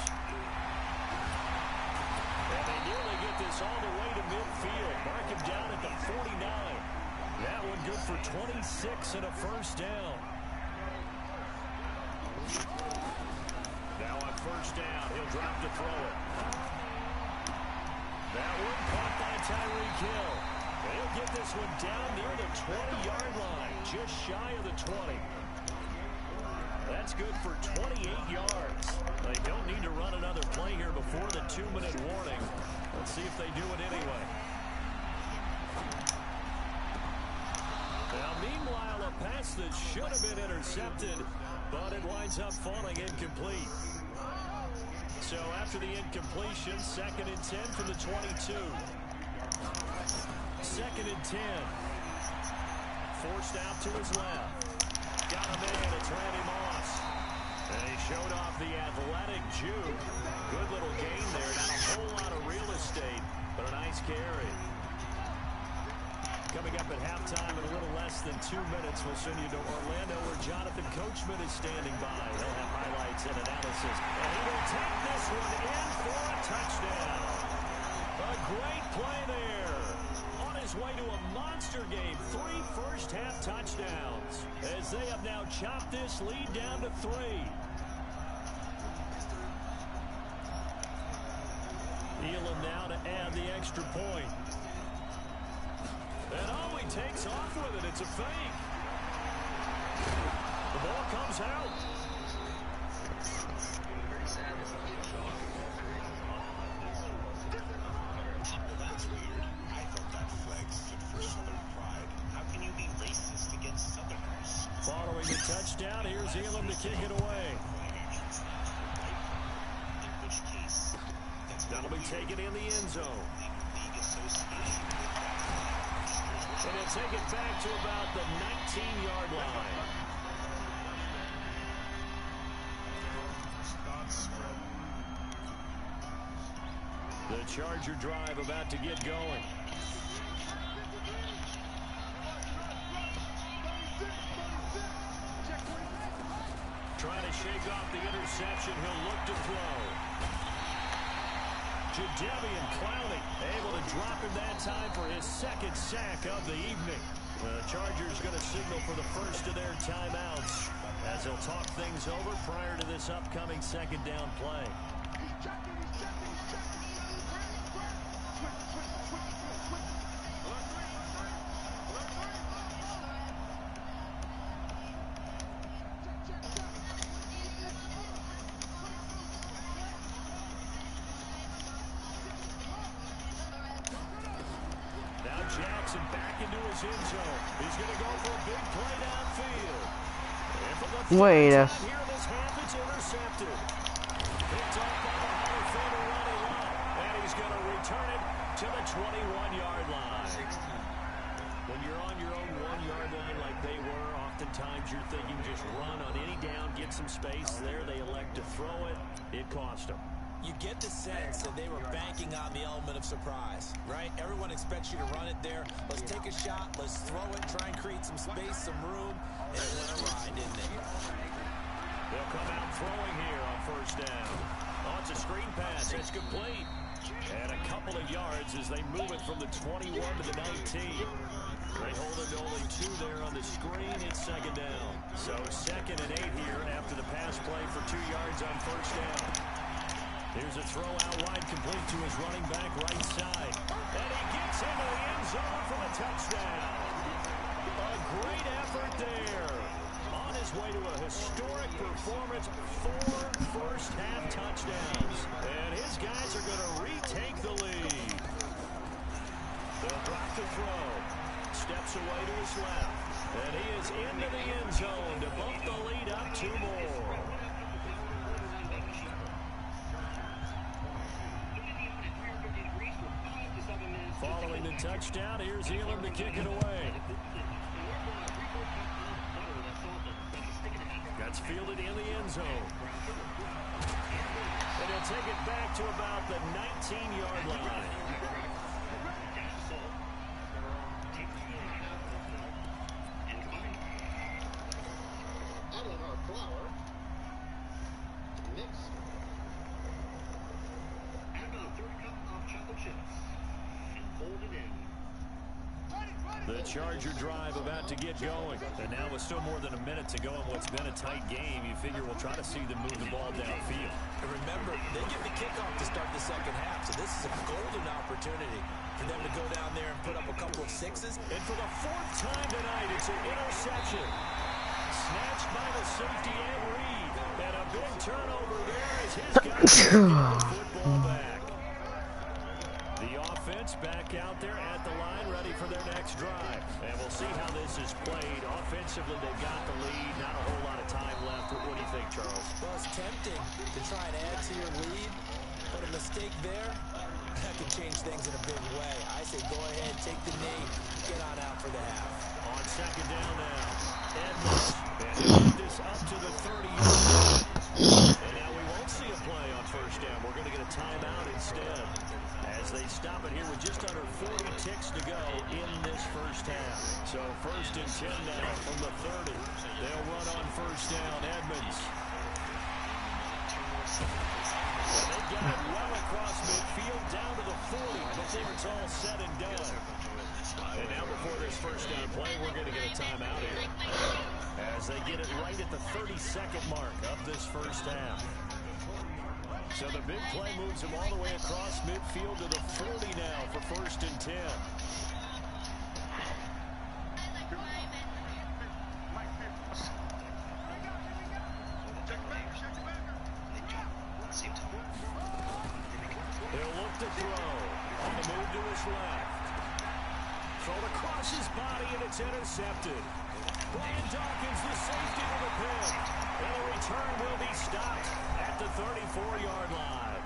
And they nearly get this all the way to midfield. Mark him down at the 49. That one good for 26 and a first down. Now on 1st down, he'll drop to throw it. That one caught by Tyreek Hill. He'll get this one down near the 20-yard line, just shy of the 20. That's good for 28 yards. They don't need to run another play here before the 2-minute warning. Let's see if they do it anyway. Now, meanwhile, a pass that should have been intercepted, but it winds up falling incomplete. So after the incompletion, 2nd and 10 from the 22. 2nd and 10. Forced out to his left. Got a man, it's Randy Moss. And he showed off the athletic juke. Good little gain there. Not a whole lot of real estate, but a nice carry. Coming up at halftime in a little less than 2 minutes, we'll send you to Orlando where Jonathan Coachman is standing by. He'll have highlights and analysis. And he will take this one in for a touchdown. A great play there. On his way to a monster game. 3 first-half touchdowns. As they have now chopped this lead down to 3. Elam now to add the extra point. And oh, he takes off with it. It's a fake. The ball comes out. That's weird. I thought that flag stood for Southern pride. How can you be racist against Southerners? Following the touchdown, here's Elam to kick it away. In which case, That'll be taken in the end zone. And he'll take it back to about the 19-yard line. The Charger drive about to get going. Trying to shake off the interception. He'll look to throw. Jadeveon Clowney able to drop him that time for his second sack of the evening. The Chargers going to signal for the first of their timeouts as they'll talk things over prior to this upcoming second down play. Jackson back into his end zone. He's going to go for a big play downfield. And for the Wait a time here in this half, it's intercepted. Picked off by the Hall of Famer running up. And he's going to return it to the 21-yard line. When you're on your own 1-yard line like they were, oftentimes you're thinking just run on any down, get some space. There they elect to throw it. It cost them. You get the sense that they were banking on the element of surprise, right? Everyone expects you to run it there. Let's take a shot. Let's throw it, try and create some space, some room. And it went awry, didn't it? They'll come out throwing here on first down. Oh, it's a screen pass. It's complete. And a couple of yards as they move it from the 21 to the 19. They hold it to only 2 there on the screen. It's second down. So 2nd and 8 here after the pass play for 2 yards on first down. Here's a throw out wide, complete to his running back right side. And he gets into the end zone for the touchdown. A great effort there. On his way to a historic performance, 4 first-half touchdowns. And his guys are going to retake the lead. They'll drop the throw. Steps away to his left. And he is into the end zone to bump the lead up 2 more. Following the touchdown, here's Elam to kick it away. That's fielded in the end zone. And he'll take it back to about the 19-yard line. Adding our flour, mix, add about a 1/3 cup of chocolate chips. Hold it in. The Charger drive about to get going. And now with still more than a minute to go in what's been a tight game, you figure we'll try to see them move the ball downfield. And remember, they get the kickoff to start the second half, so this is a golden opportunity for them to go down there and put up a couple of sixes. And for the 4th time tonight, it's an interception. Snatched by the safety and Reed. And a big turnover there as his guys get the football back. The offense back out there at the line, ready for their next drive. And we'll see how this is played. Offensively, they've got the lead. Not a whole lot of time left. What do you think, Charles? Well, it's tempting to try and add to your lead, but a mistake there, that can change things in a big way. I say go ahead, take the knee, get on out for the half. On second down now, Edmonds. And he moved this up to the 30-yard line. And now we won't see a play on first down. We're going to get a timeout instead. As they stop it here with just under 40 ticks to go in this first half. So 1st and 10 now from the 30. They'll run on first down. Edmonds. And they got it well across midfield down to the 40 before it's all said and done. And now before this first down play, we're going to get a timeout here. As they get it right at the 32nd mark of this first half. So the big play moves him all the way across midfield to the 40 now for 1st and 10. He'll look to throw. On the move to his left. Thrown across his body and it's intercepted. Brian Dawkins, the safety to the pick. And a return will be stopped at the 34-yard line.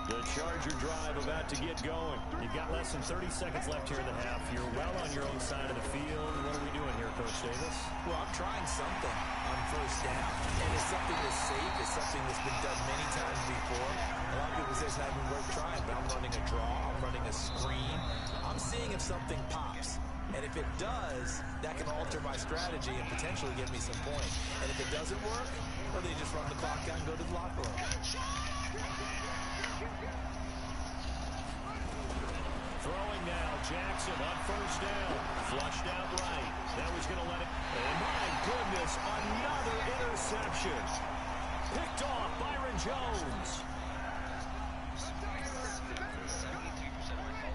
The Charger drive about to get going. You've got less than 30 seconds left here in the half. You're well on your own side of the field. What are we doing here, Coach Davis? Well, I'm trying something on first down. And it's something that's safe. It's something that's been done many times before. before. A lot of people say it's not even worth trying, but I'm running a draw, I'm running a screen. I'm seeing if something pops. And if it does, that can alter my strategy and potentially give me some points. And if it doesn't work, well, they just run the clock out and go to the locker room. Throwing now, Jackson on first down. Flushed out right. Now he's going to let it. And my goodness, another interception. Picked off Byron Jones.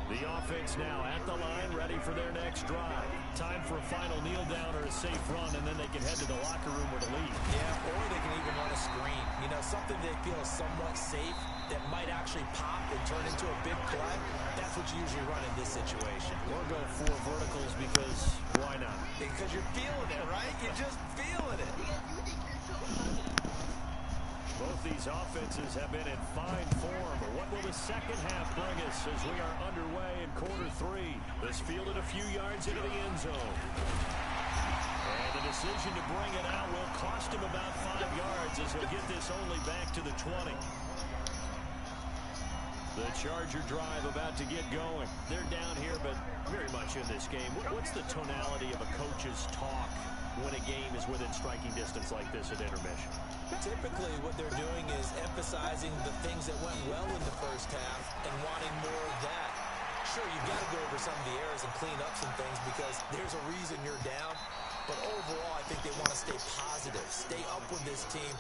The offense now at the line, ready for their next drive. Time for a final kneel down or a safe run, and then they can head to the locker room with a lead. Yeah, or they can even run a screen. You know, something they feel is somewhat safe that might actually pop and turn into a big play. That's what you usually run in this situation. Or go 4 verticals because why not? Because you're feeling it, right? You're just feeling it. Both these offenses have been in fine form. What will the second half bring us as we are underway in quarter 3? This fielded a few yards into the end zone. And the decision to bring it out will cost him about 5 yards as he'll get this only back to the 20. The Charger drive about to get going. They're down here, but very much in this game. What's the tonality of a coach's talk when a game is within striking distance like this at intermission? Typically, what they're doing is emphasizing the things that went well in the first half and wanting more of that. Sure, you've got to go over some of the errors and clean up some things because there's a reason you're down. But overall, I think they want to stay positive, stay up with this team.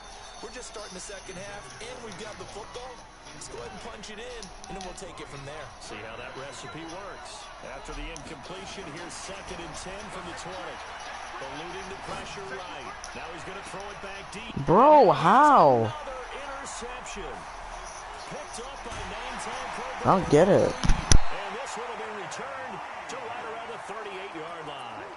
We're just starting the second half, and we've got the football. Let's go ahead and punch it in, and then we'll take it from there. See how that recipe works. After the incompletion, here's 2nd and 10 from the 20. Eluding the pressure right. Now he's going to throw it back deep. Bro, how? Another interception. Picked up by 9-10. I don't get it. And this one will be returned to right around the 38-yard line.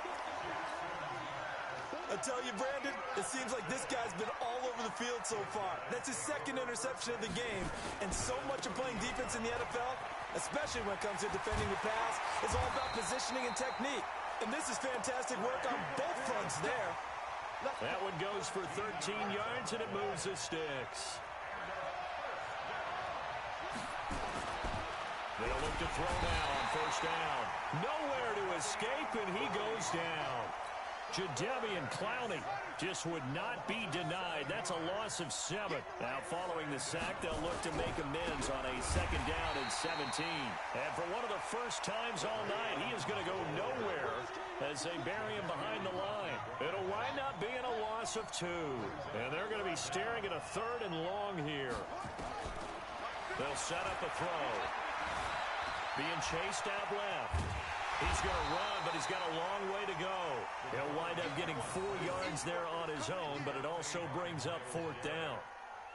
I tell you, Brandon, it seems like this guy's been all over the field so far. That's his 2nd interception of the game. And so much of playing defense in the NFL, especially when it comes to defending the pass, is all about positioning and technique. And this is fantastic work on both fronts there. That one goes for 13 yards, and it moves the sticks. They'll look to throw now on first down. Nowhere to escape, and he goes down. Jadeveon Clowney just would not be denied. That's a loss of 7. Now, following the sack, they'll look to make amends on a 2nd down and 17. And for one of the first times all night, he is going to go nowhere as they bury him behind the line. It'll wind up being a loss of 2. And they're going to be staring at a 3rd and long here. They'll set up a throw. Being chased out left. He's going to run, but he's got a long way to go. He'll wind up getting 4 yards there on his own, but it also brings up 4th down.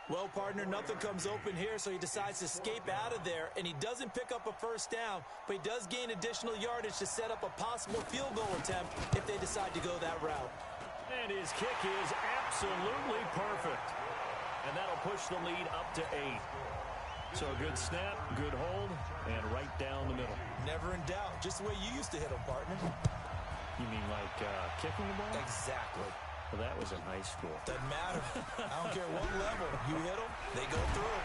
Well, partner, nothing comes open here, so he decides to escape out of there, and he doesn't pick up a first down, but he does gain additional yardage to set up a possible field goal attempt if they decide to go that route. And his kick is absolutely perfect. And that'll push the lead up to 8. So a good snap, good hold, and right down the middle. Never in doubt. Just the way you used to hit them, partner. You mean like kicking the ball? Exactly. Well, that was in high school. Doesn't matter. I don't care what level. You hit them, they go through.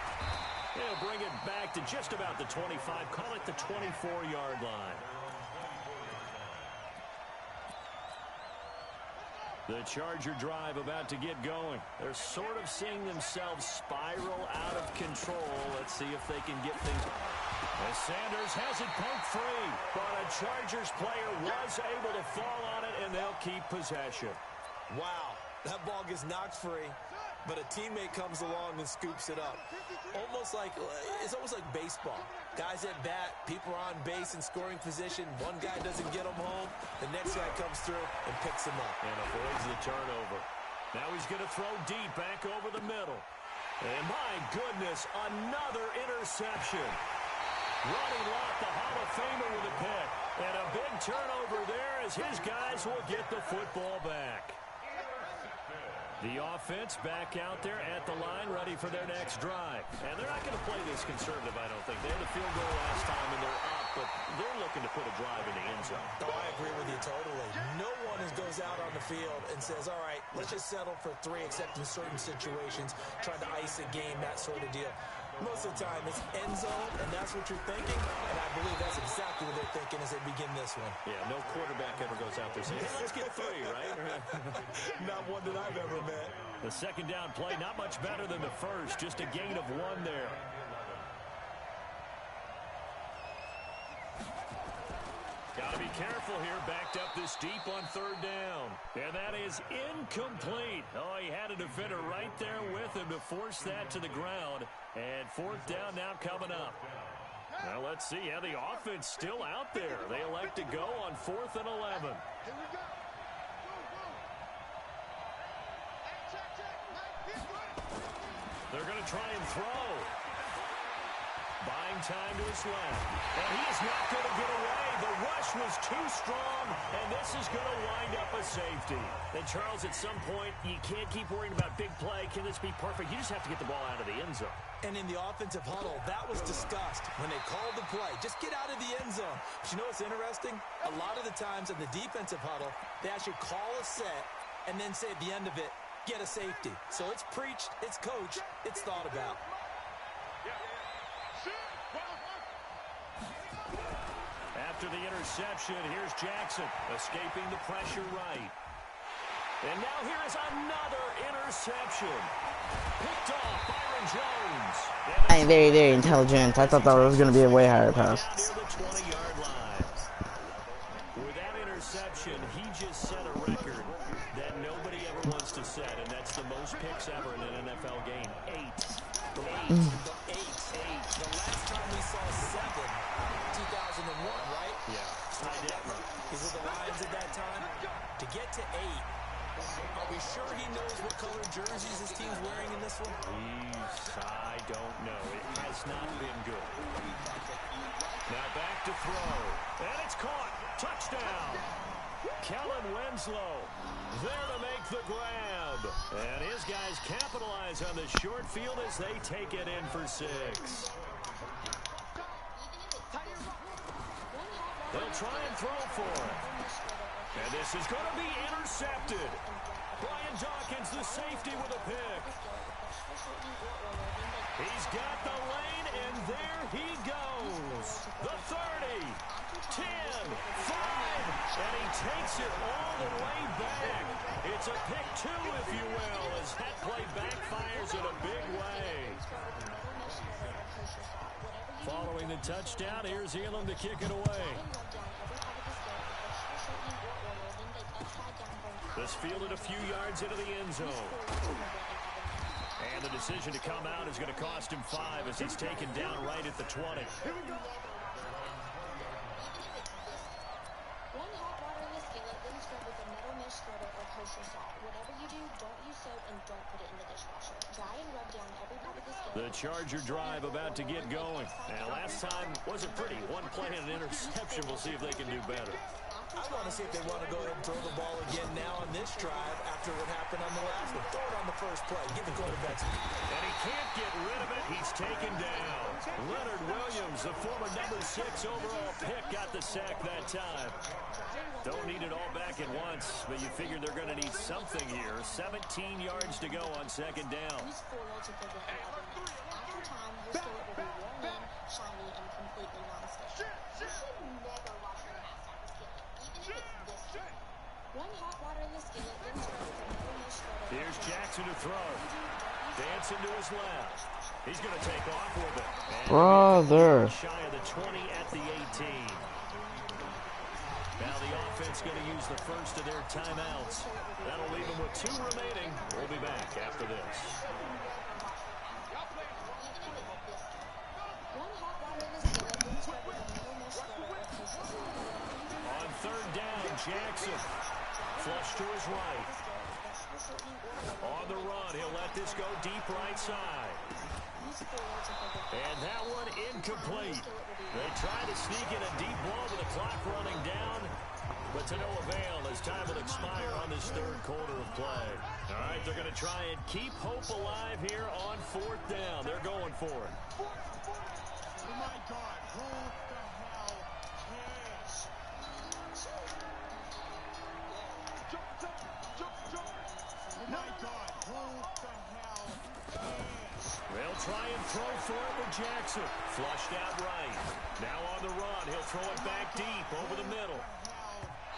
They'll bring it back to just about the 25. Call it the 24-yard line. The Charger drive about to get going. They're sort of seeing themselves spiral out of control. Let's see if they can get things. As Sanders has it poked free, but a Chargers player was able to fall on it, and they'll keep possession. Wow, that ball gets knocked free, but a teammate comes along and scoops it up. It's almost like baseball. Guys at bat, people are on base in scoring position. One guy doesn't get them home. The next guy comes through and picks them up. And avoids the turnover. Now he's going to throw deep back over the middle. And my goodness, another interception. Ronnie Lott, the Hall of Famer, with a pick. And a big turnover there as his guys will get the football back. The offense back out there at the line, ready for their next drive. And they're not going to play this conservative, I don't think. They had a field goal last time, and they're up, but they're looking to put a drive in the end zone. Oh, I agree with you totally. No one goes out on the field and says, all right, let's just settle for 3, except in certain situations, trying to ice a game, that sort of deal. Most of the time, it's end zone, and that's what you're thinking. And I believe that's exactly what they're thinking as they begin this one. Yeah, no quarterback ever goes out there saying, hey, let's get 3, right? Not one that I've ever met. The second down play, not much better than the first. Just a gain of 1 there. Got to be careful here. Backed up this deep on 3rd down. And that is incomplete. Oh, he had a defender right there with him to force that to the ground. And 4th down now coming up. Now let's see how the offense still out there. They elect to go on 4th and 11. They're going to try and throw. Buying time to his left. And he is not going to get away. The rush was too strong, and this is going to wind up a safety. And, Charles, at some point, you can't keep worrying about big play. Can this be perfect? You just have to get the ball out of the end zone. And in the offensive huddle, that was discussed when they called the play. Just get out of the end zone. But you know what's interesting? A lot of the times in the defensive huddle, they actually call a set and then say at the end of it, get a safety. So it's preached, it's coached, it's thought about. After the interception, here's Jackson escaping the pressure right. And now here is another interception. Picked off Byron Jones. I'm very, very intelligent. I thought that was going to be a way higher pass. Near the 20-yard line. With that interception, he just set a record that nobody ever wants to set, and that's the most picks ever in an NFL game. 8. 8. 8. 8. The last time we saw 7, 2001, right? Yeah. He was with the Lions at that time. To get to 8, are we sure he knows what color jerseys his team's wearing in this one? I don't know. It has not been good. Now back to throw. And it's caught. Touchdown. Kellen Winslow there to make the grab. And his guys capitalize on the short field as they take it in for 6. They'll try and throw for it. And this is going to be intercepted. Brian Dawkins, the safety, with a pick. He's got the lane, and there he goes. The 30, 10, 5, and he takes it all the way back. It's a pick 2, if you will, as that play backfires in a big way. Following the touchdown, here's Elam to kick it away. This fielded a few yards into the end zone. And the decision to come out is going to cost him 5 as he's taken down right at the 20. The Charger drive about to get going. And last time wasn't pretty. One play and an interception. We'll see if they can do better. I want to see if they want to go ahead and throw the ball again now on this drive after what happened on the last one. Throw it on the first play. Give the quarterback some. And he can't get rid of it. He's taken down. Leonard Williams, the former number 6 overall pick, got the sack that time. Don't need it all back at once, but you figure they're going to need something here. 17 yards to go on 2nd down. Here's Jackson to throw. Dancing to his left. He's going to take off with it. Brother. Shy of the 20 at the 18. Now the offense going to use the first of their timeouts. That'll leave them with 2 remaining. We'll be back after this. On 3rd down, Jackson. Flush to his right. On the run, he'll let this go deep right side. And that one incomplete. They try to sneak in a deep ball with the clock running down, but to no avail as time will expire on this 3rd quarter of play. All right, they're going to try and keep hope alive here on 4th down. They're going for it. Oh my God, who the hell cares? Oh my God, who the hell cares? They'll try and throw for it with Jackson. Flushed out right. Now on the run. He'll throw it back deep over the middle.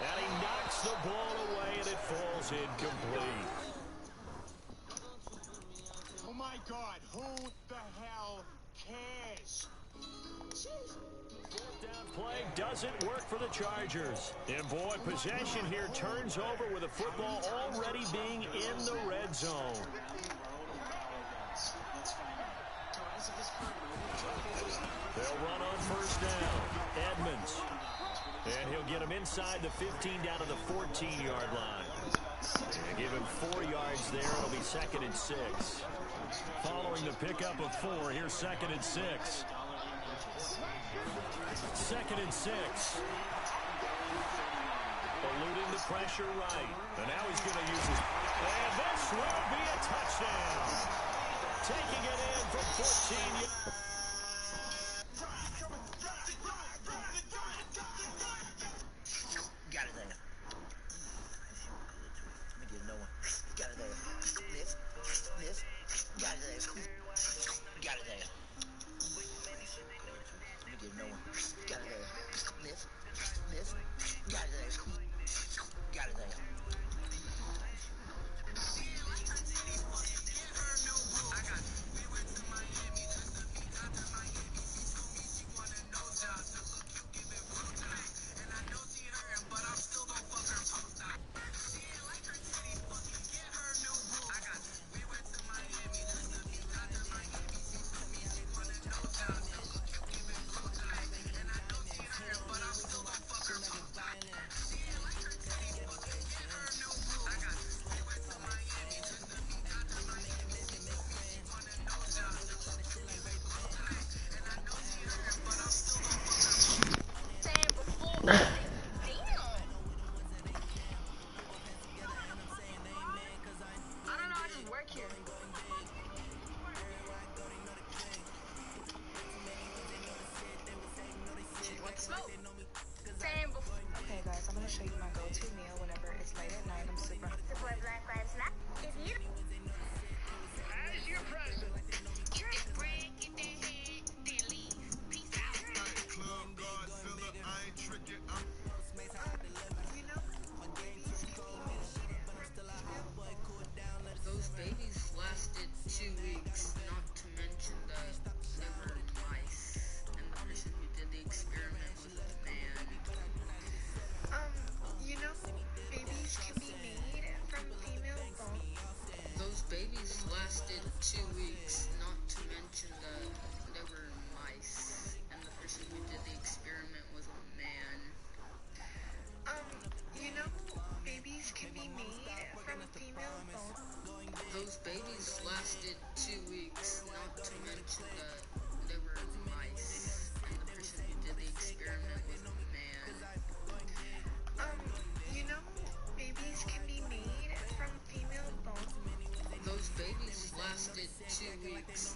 And he knocks the ball away, and it falls incomplete. Oh, my God. Who the hell cares? Fourth down play doesn't work for the Chargers. And, boy, possession here turns over with the football already being in the red zone. They'll run on first down. Edmonds. And he'll get him inside the 15 down to the 14-yard line. And give him 4 yards there. It'll be 2nd and 6. Following the pickup of 4, here's 2nd and 6. 2nd and 6. Eluding the pressure right. And now he's going to use his... And this will be a touchdown. Taking it in from 14 yards. Got it there. Let me get another one. Got it there. This. Got it there. Got it there. Let me get another one. Got it there. This. Got it there. Got it there. Okay guys, I'm gonna show you my go-to meal whenever it's late at night. I'm super Support Black Lives Matter. If you As your president. get bread, get that head, then leave. Peace out. Club Godzilla, I ain't tricking. Those babies lasted 2 weeks, not to mention that they were mice, and the person who did the experiment was a man. babies can be made from female bone. Those babies lasted 2 weeks, not to mention that they were mice, and the person who did the experiment was a man. Babies can be made from female bone. Those babies lasted 2 weeks, not to mention that they were mice, and the person who did the experiment was a man. Babies can be made from female bone. Those babies lasted 2 weeks.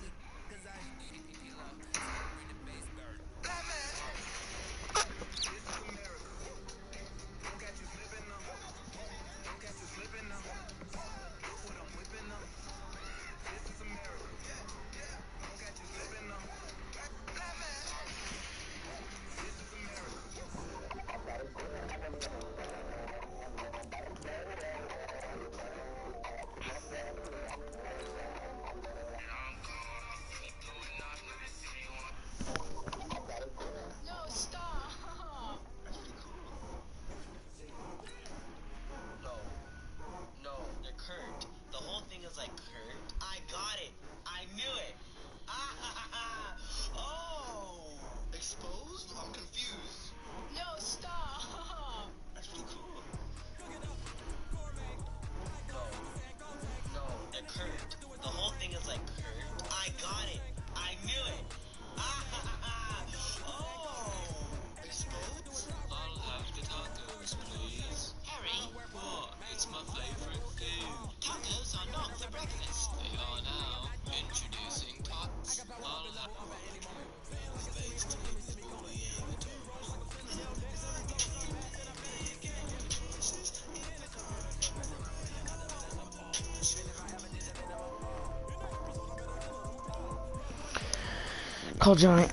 Call Johnny.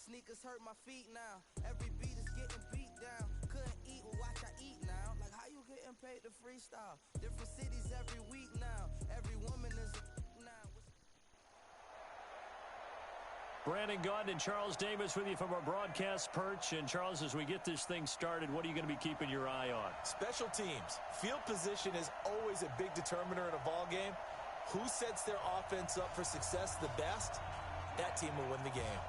Sneakers hurt my feet now. Every beat is getting beat down. Couldn't eat, well watch I eat now. Like how you getting paid to freestyle? Different cities every week now. Every woman is a now. Brandon Gaudin and Charles Davis with you from our broadcast perch. And Charles, as we get this thing started, what are you going to be keeping your eye on? Special teams. Field position is always a big determiner in a ball game. Who sets their offense up for success the best? That team will win the game.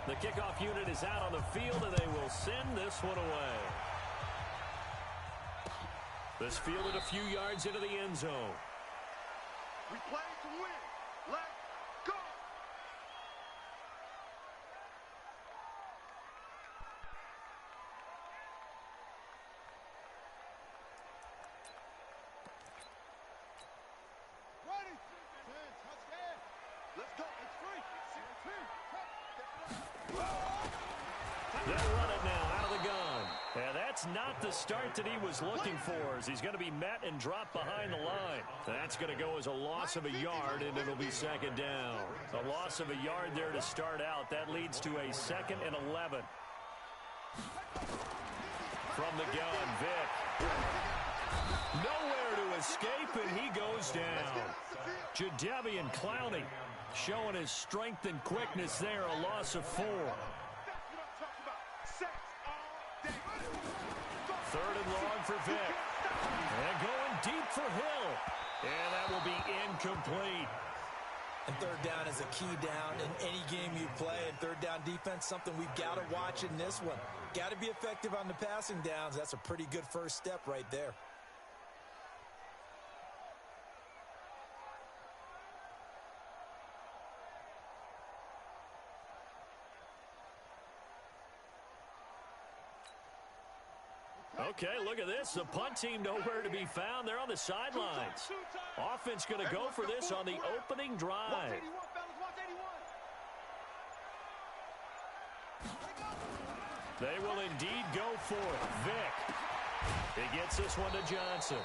The kickoff unit is out on the field, and they will send this one away. This fielded a few yards into the end zone. We play to win. Let's go. Ready. Touchdown. Let's go. It's free. They'll run it now out of the gun. And that's not the start that he was looking for, as he's going to be met and dropped behind the line. That's going to go as a loss of a yard, and it'll be second down. A loss of a yard there to start out. That leads to a 2nd and 11. From the gun, Vick. Nowhere to escape, and he goes down. Jadeveon Clowney showing his strength and quickness there. A loss of 4. 3rd and long for Vick. And going deep for Hill. And that will be incomplete. And third down is a key down in any game you play. And third down defense, something we've got to watch in this one. Got to be effective on the passing downs. That's a pretty good first step right there. Okay, look at this. The punt team nowhere to be found. They're on the sidelines. Offense going to go for this on the opening drive. They will indeed go for it. Vick. He gets this one to Johnson.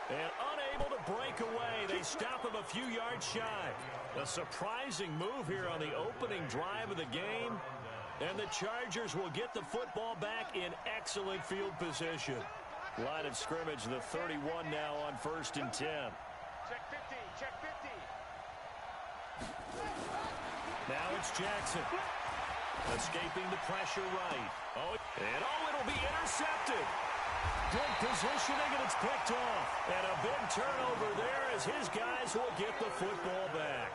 And unable to break away. They stop him a few yards shy. A surprising move here on the opening drive of the game. And the Chargers will get the football back in excellent field position. Line of scrimmage, the 31 now on 1st and 10. Check 50. Check 50. Now it's Jackson. Escaping the pressure right. It'll be intercepted. Good positioning, and it's picked off. And a big turnover there as his guys will get the football back.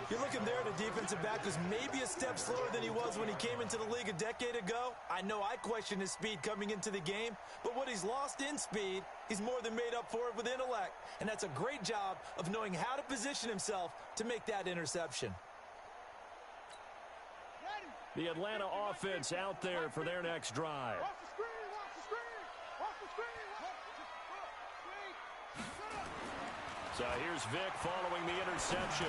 You're looking there, the defensive back was maybe a step slower than he was when he came into the league a decade ago. I know I questioned his speed coming into the game, but what he's lost in speed, he's more than made up for it with intellect. And that's a great job of knowing how to position himself to make that interception. The Atlanta offense out there for their next drive. So here's Vick following the interception.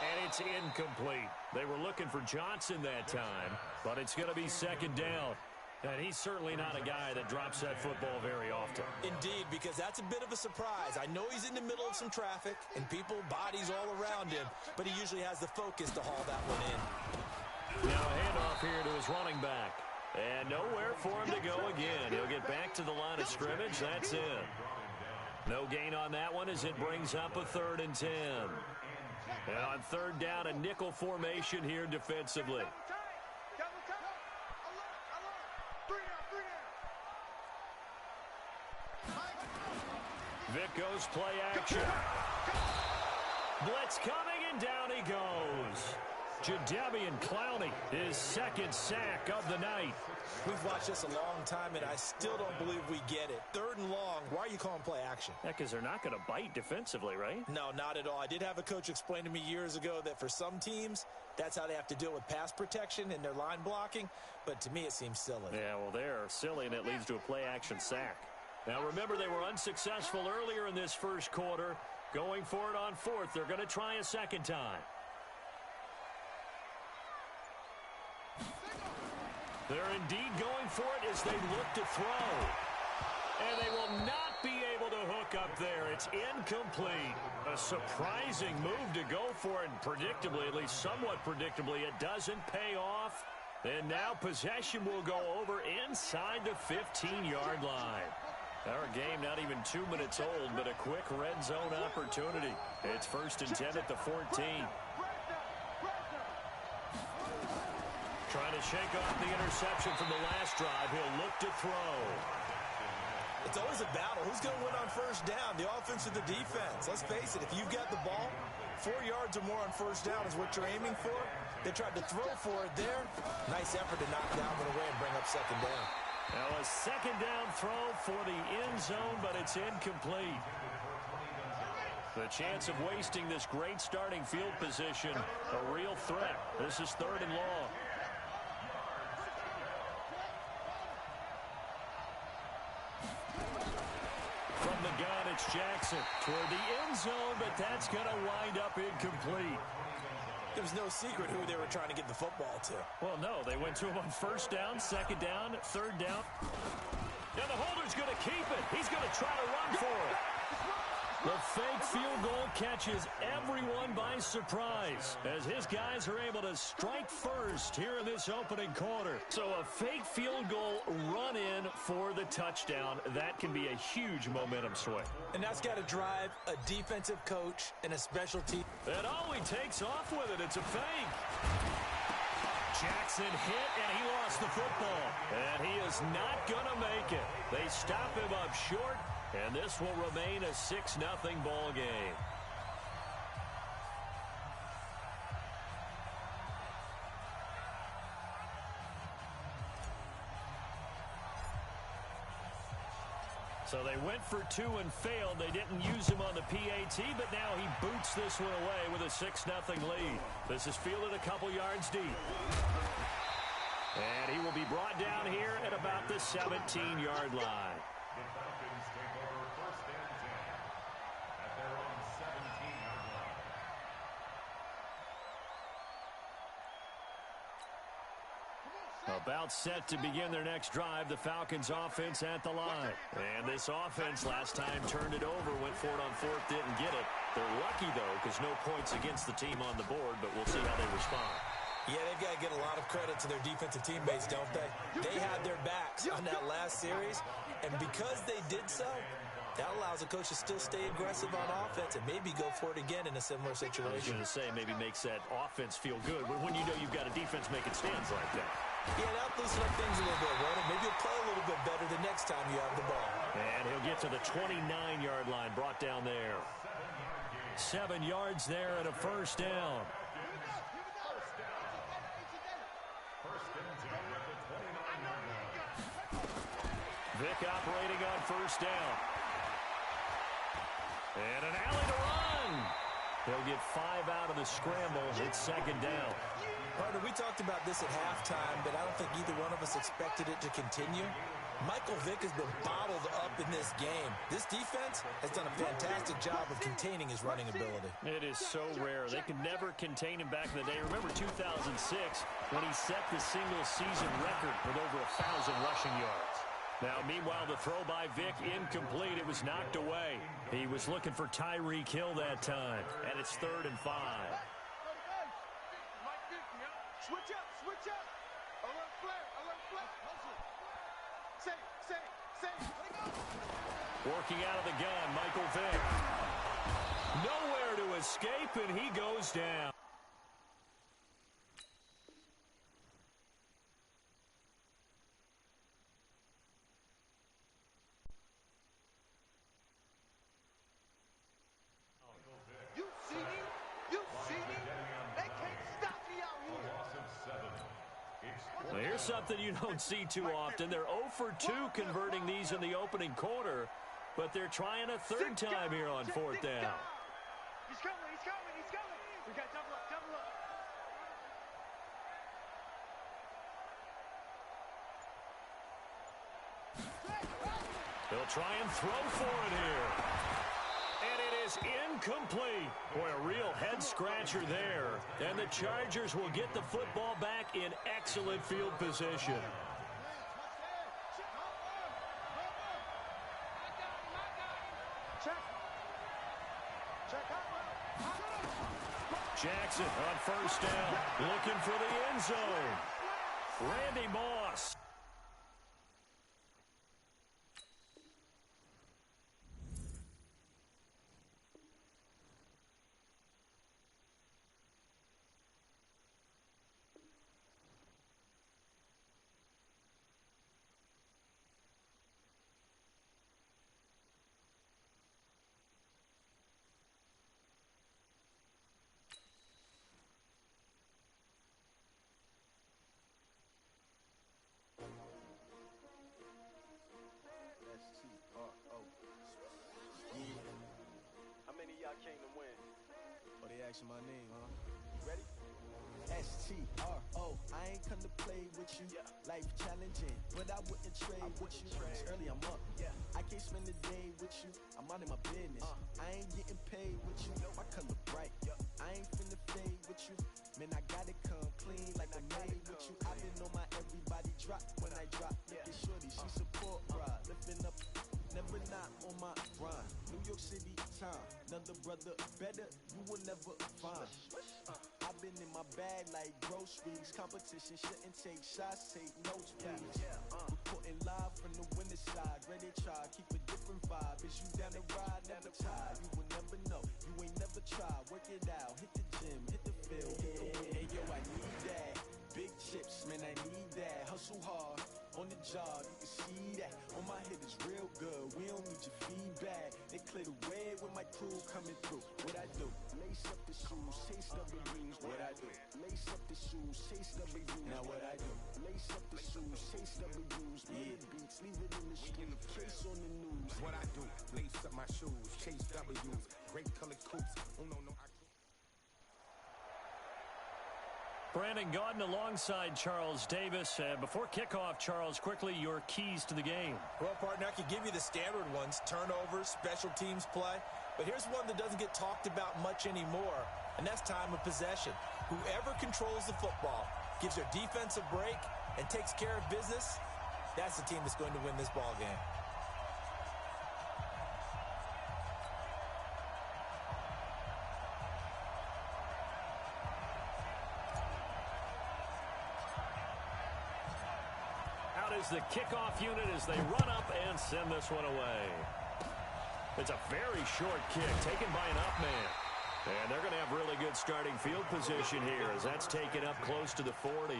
And it's incomplete. They were looking for Johnson that time, but it's going to be second down. And he's certainly not a guy that drops that football very often. Indeed, because that's a bit of a surprise. I know he's in the middle of some traffic and people, bodies all around him, but he usually has the focus to haul that one in. Now a handoff here to his running back. And nowhere for him to go again. He'll get back to the line of scrimmage. That's it. No gain on that one as it brings up a 3rd and 10. And on 3rd down, a nickel formation here defensively. Vick goes play action. Blitz coming, and down he goes. Jadeveon Clowney, his second sack of the night. We've watched this a long time, and I still don't believe we get it. 3rd and long, why are you calling play action? Yeah, because they're not going to bite defensively, right? No, not at all. I did have a coach explain to me years ago that for some teams, that's how they have to deal with pass protection and their line blocking. But to me, it seems silly. Yeah, well, they're silly, and it leads to a play-action sack. Now, remember, they were unsuccessful earlier in this first quarter. Going for it on 4th. They're going to try a second time. They're indeed going for it as they look to throw. And they will not be able to hook up there. It's incomplete. A surprising move to go for it, and predictably, at least somewhat predictably, it doesn't pay off. And now possession will go over inside the 15-yard line. Our game not even 2 minutes old, but a quick red zone opportunity. It's 1st and 10 at the 14. Trying to shake off the interception from the last drive. He'll look to throw. It's always a battle. Who's going to win on 1st down, the offense or the defense? Let's face it, if you've got the ball, 4 yards or more on 1st down is what you're aiming for. They tried to throw for it there. Nice effort to knock down one away and bring up 2nd down. Now a 2nd down throw for the end zone, but it's incomplete. The chance of wasting this great starting field position, a real threat. This is 3rd and long. From the gun, it's Jackson toward the end zone, but that's going to wind up incomplete. There's no secret who they were trying to get the football to. Well, no, they went to him on 1st down, 2nd down, 3rd down. Now the holder's going to keep it. He's going to try to run for it. The fake field goal catches everyone by surprise as his guys are able to strike first here in this opening quarter. So a fake field goal run in for the touchdown. That can be a huge momentum swing. And that's got to drive a defensive coach and a special team. And oh, he takes off with it. It's a fake. Jackson hit, and he lost the football. And he is not going to make it. They stop him up short, and this will remain a 6-0 ball game. So they went for 2 and failed. They didn't use him on the PAT, but now he boots this one away with a 6-0 lead. This is fielded a couple yards deep. And he will be brought down here at about the 17-yard line. The Falcons take over 1st and 10 at their own 17-yard line. About set to begin their next drive, the Falcons offense at the line. And this offense last time turned it over, went for it on 4th, didn't get it. They're lucky, though, because no points against the team on the board, but we'll see how they respond. Yeah, they've got to get a lot of credit to their defensive teammates, don't they? They had their backs on that last series, and because they did so, that allows a coach to still stay aggressive on offense and maybe go for it again in a similar situation. I was going to say, maybe makes that offense feel good when you know you've got a defense making stands like that. Yeah, that'll loosen up things a little bit, won't it? Maybe you'll play a little bit better the next time you have the ball. And he'll get to the 29-yard line, brought down there. 7 yards there and a 1st down. Vick operating on 1st down. And an alley to run. He'll get 5 out of the scramble. It's 2nd down. Partner, we talked about this at halftime, but I don't think either one of us expected it to continue. Michael Vick has been bottled up in this game. This defense has done a fantastic job of containing his running ability. It is so rare. They could never contain him back in the day. Remember 2006 when he set the single-season record with over 1,000 rushing yards. Now, meanwhile, the throw by Vick incomplete. It was knocked away. He was looking for Tyreek Hill that time, and it's 3rd and 5. Switch up. Alert flare. Say. Working out of the gun, Michael Vick. Nowhere to escape, and he goes down. You see me? They can't stop me out Well, here's something you don't see too often. They're 0 for 2 converting these in the opening quarter, but they're trying a third time here on fourth down. He's coming, he's coming, he's coming. We got double up, double up. They'll try and throw for it here. And it is incomplete. Boy, a real head-scratcher there. And the Chargers will get the football back in excellent field position. Jackson on first down, looking for the end zone. Randy Moss. How many of y'all came to win? Oh, they asking my name, huh? You ready? S-T-R-O. I ain't come to play with you. Life challenging, but I wouldn't trade with you. It's early, I'm up. I can't spend the day with you. I'm out in my business. I ain't getting paid with you. My color bright. I ain't finna fade with you. Man, I gotta come clean like I made with you. I've been on my everybody drop when I drop. Look at shorty, she support ride. Lifting up, never not on my grind. New York City time. Another brother better, you will never find. I've been in my bag like groceries. Competition shouldn't take shots, take notes, please. Reporting live from the winner side. Ready to try, keep a different vibe. Is you down the ride, never tired. You will never know, you ain't never tried. Work it out, hit the gym, hit the field, hit the win. Hey yo, I need that. Big chips, man, I need that. Hustle hard, on the job, you can see that. On my head is real good, we don't need your feedback. They clear the way with my crew coming through. What I do? Lace up the shoes, chase up the rings. What I do? Lace up the shoes, chase up the rings. Now what I do? Lace up the shoes, chase up the rings. Yeah, beats, leave it in the street, case on the news. What I do? Lace up my shoes, chase W's, great colored coops. Oh no, no, I Brandon Gaudin alongside Charles Davis. Before kickoff, Charles, quickly your keys to the game. Well, partner, I could give you the standard ones, turnovers, special teams play. But here's one that doesn't get talked about much anymore, and that's time of possession. Whoever controls the football, gives their defense a break, and takes care of business, that's the team that's going to win this ball game. Is the kickoff unit as they run up and send this one away. It's a very short kick taken by an up man. And they're going to have really good starting field position here as that's taken up close to the 40.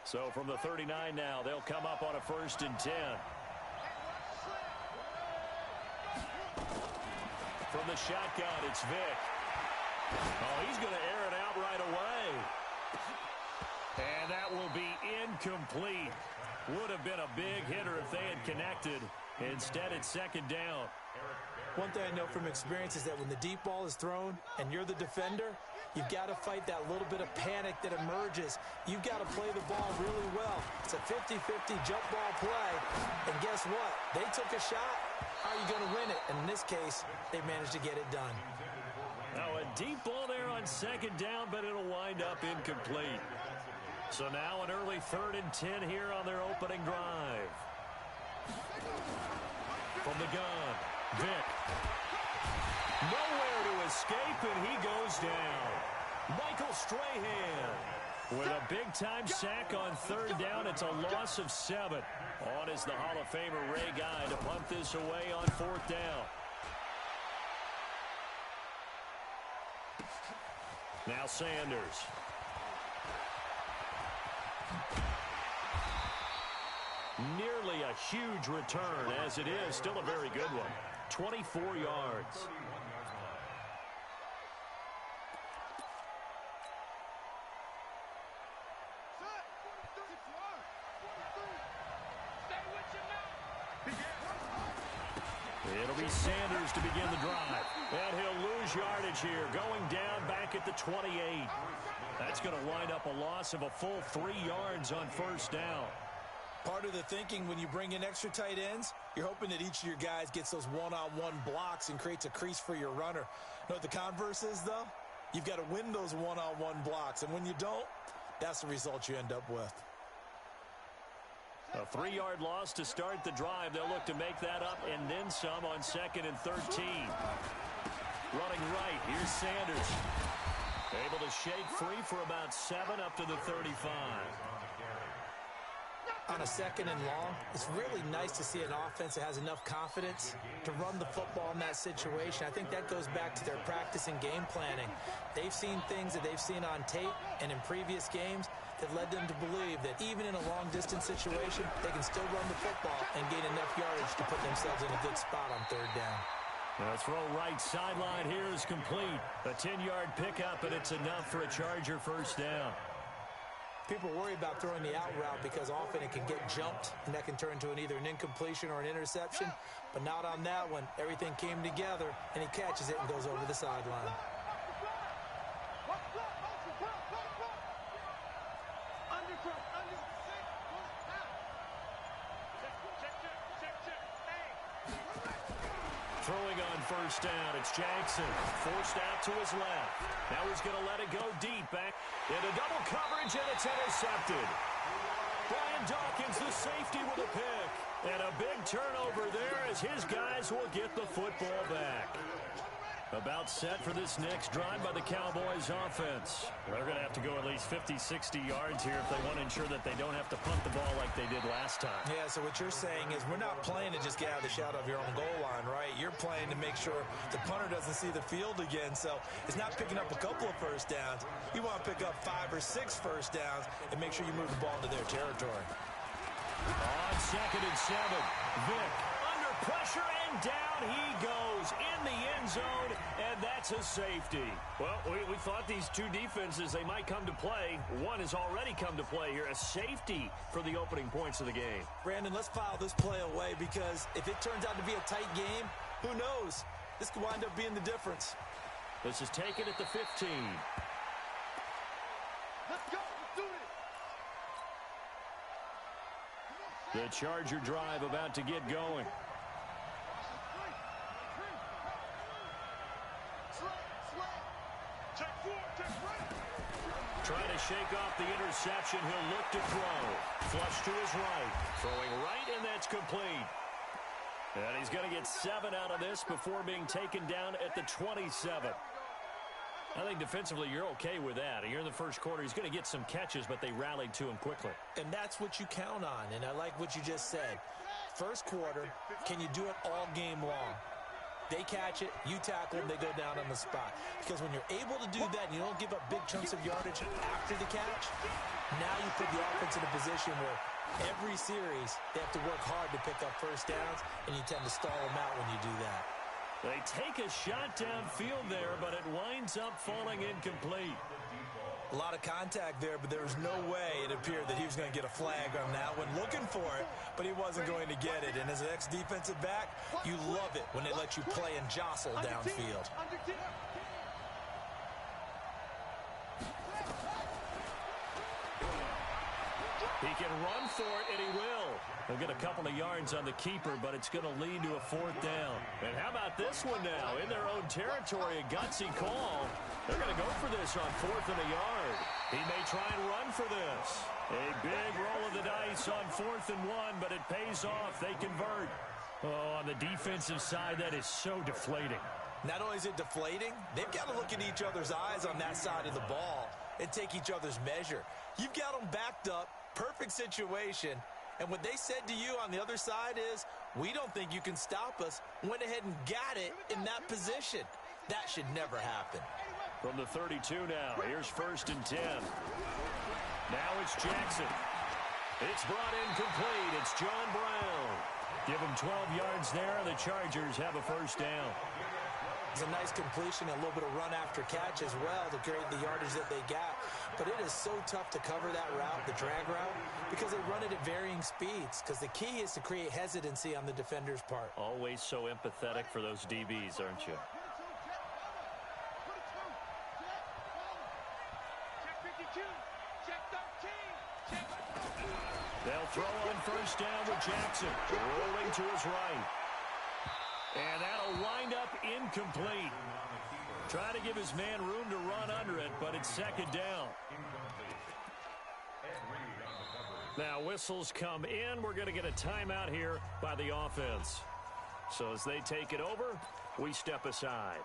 So from the 39 now, they'll come up on a 1st and 10. From the shotgun, it's Vick. Oh, he's going to air it out right away. And that will be incomplete. Would have been a big hitter if they had connected. Instead, it's 2nd down. One thing I know from experience is that when the deep ball is thrown and you're the defender, you've got to fight that little bit of panic that emerges. You've got to play the ball really well. It's a 50-50 jump ball play. And guess what? They took a shot. How are you going to win it? And in this case, they managed to get it done. Now a deep ball there on 2nd down, but it'll wind up incomplete. So now an early 3rd and 10 here on their opening drive. From the gun, Vick. Nowhere to escape, and he goes down. Michael Strahan with a big-time sack on 3rd down. It's a loss of 7. On is the Hall of Famer Ray Guy to punt this away on 4th down. Now Sanders. Nearly a huge return, as it is still a very good one. 24 yards. It'll be Sanders to begin the drive. And he'll lose yardage here, going down back at the 28. That's going to wind up a loss of a full 3 yards on first down. Part of the thinking when you bring in extra tight ends, you're hoping that each of your guys gets those one-on-one blocks and creates a crease for your runner. You know what the converse is, though? You've got to win those one-on-one blocks, and when you don't, that's the result you end up with. A 3-yard loss to start the drive. They'll look to make that up and then some on 2nd and 13. Running right, here's Sanders. Able to shake free for about 7 up to the 35. On a 2nd and long, it's really nice to see an offense that has enough confidence to run the football in that situation. I think that goes back to their practice and game planning. They've seen things that they've seen on tape and in previous games that led them to believe that even in a long-distance situation, they can still run the football and gain enough yardage to put themselves in a good spot on 3rd down. The throw right sideline here is complete. A 10-yard pickup, and it's enough for a Charger first down. People worry about throwing the out route because often it can get jumped, and that can turn into either an incompletion or an interception. But not on that one. Everything came together, and he catches it and goes over the sideline. Throwing on first down, it's Jackson. Forced out to his left. Now he's going to let it go deep back into double coverage, and it's intercepted. Brian Dawkins, the safety, with a pick. And a big turnover there as his guys will get the football back. About set for this next drive by the Cowboys offense. They're going to have to go at least 50, 60 yards here if they want to ensure that they don't have to punt the ball like they did last time. Yeah, so what you're saying is we're not playing to just get out of the shadow of your own goal line, right? You're playing to make sure the punter doesn't see the field again. So it's not picking up a couple of first downs. You want to pick up 5 or 6 first downs and make sure you move the ball into their territory. On 2nd and 7, Vick under pressure, and down he goes in the end zone, and that's a safety. Well, we thought these two defenses, they might come to play. One has already come to play here, a safety for the opening points of the game. Brandon, let's file this play away because if it turns out to be a tight game, who knows? This could wind up being the difference. This is taken at the 15. Let's go. Let's do it. The Charger drive about to get going. Trying to shake off the interception. He'll look to throw. Flush to his right. Throwing right, and that's complete. And he's going to get 7 out of this before being taken down at the 27. I think defensively you're okay with that. Here in the first quarter, he's going to get some catches, but they rallied to him quickly. And that's what you count on, and I like what you just said. First quarter, can you do it all game long? They catch it, you tackle them, they go down on the spot. Because when you're able to do that and you don't give up big chunks of yardage after the catch, now you put the offense in a position where every series they have to work hard to pick up first downs, and you tend to stall them out when you do that. They take a shot downfield there, but it winds up falling incomplete. A lot of contact there, but there was no way it appeared that he was going to get a flag on that one. Looking for it, but he wasn't going to get it. And as an ex-defensive back, you love it when they let you play and jostle downfield. He can run for it, and he will. He'll get a couple of yards on the keeper, but it's going to lead to a 4th down. And how about this one now? In their own territory, a gutsy call. They're going to go for this on 4th and a yard. He may try and run for this. A big roll of the dice on 4th and 1, but it pays off. They convert. Oh, on the defensive side, that is so deflating. Not only is it deflating, they've got to look in each other's eyes on that side of the ball and take each other's measure. You've got them backed up, perfect situation, and what they said to you on the other side is, we don't think you can stop us. Went ahead and got it in that position. That should never happen. From the 32 now, here's 1st and 10. Now it's Jackson. It's brought in complete. It's John Brown. Give him 12 yards there. The Chargers have a first down. It's a nice completion, a little bit of run after catch as well to create the yardage that they got. But it is so tough to cover that route, the drag route, because they run it at varying speeds. Because the key is to create hesitancy on the defender's part. Always so empathetic for those DBs, aren't you? They'll throw on first down with Jackson, rolling to his right. And that'll wind up incomplete. Try to give his man room to run under it, but it's second down. Now whistles come in. We're going to get a timeout here by the offense. So as they take it over, we step aside.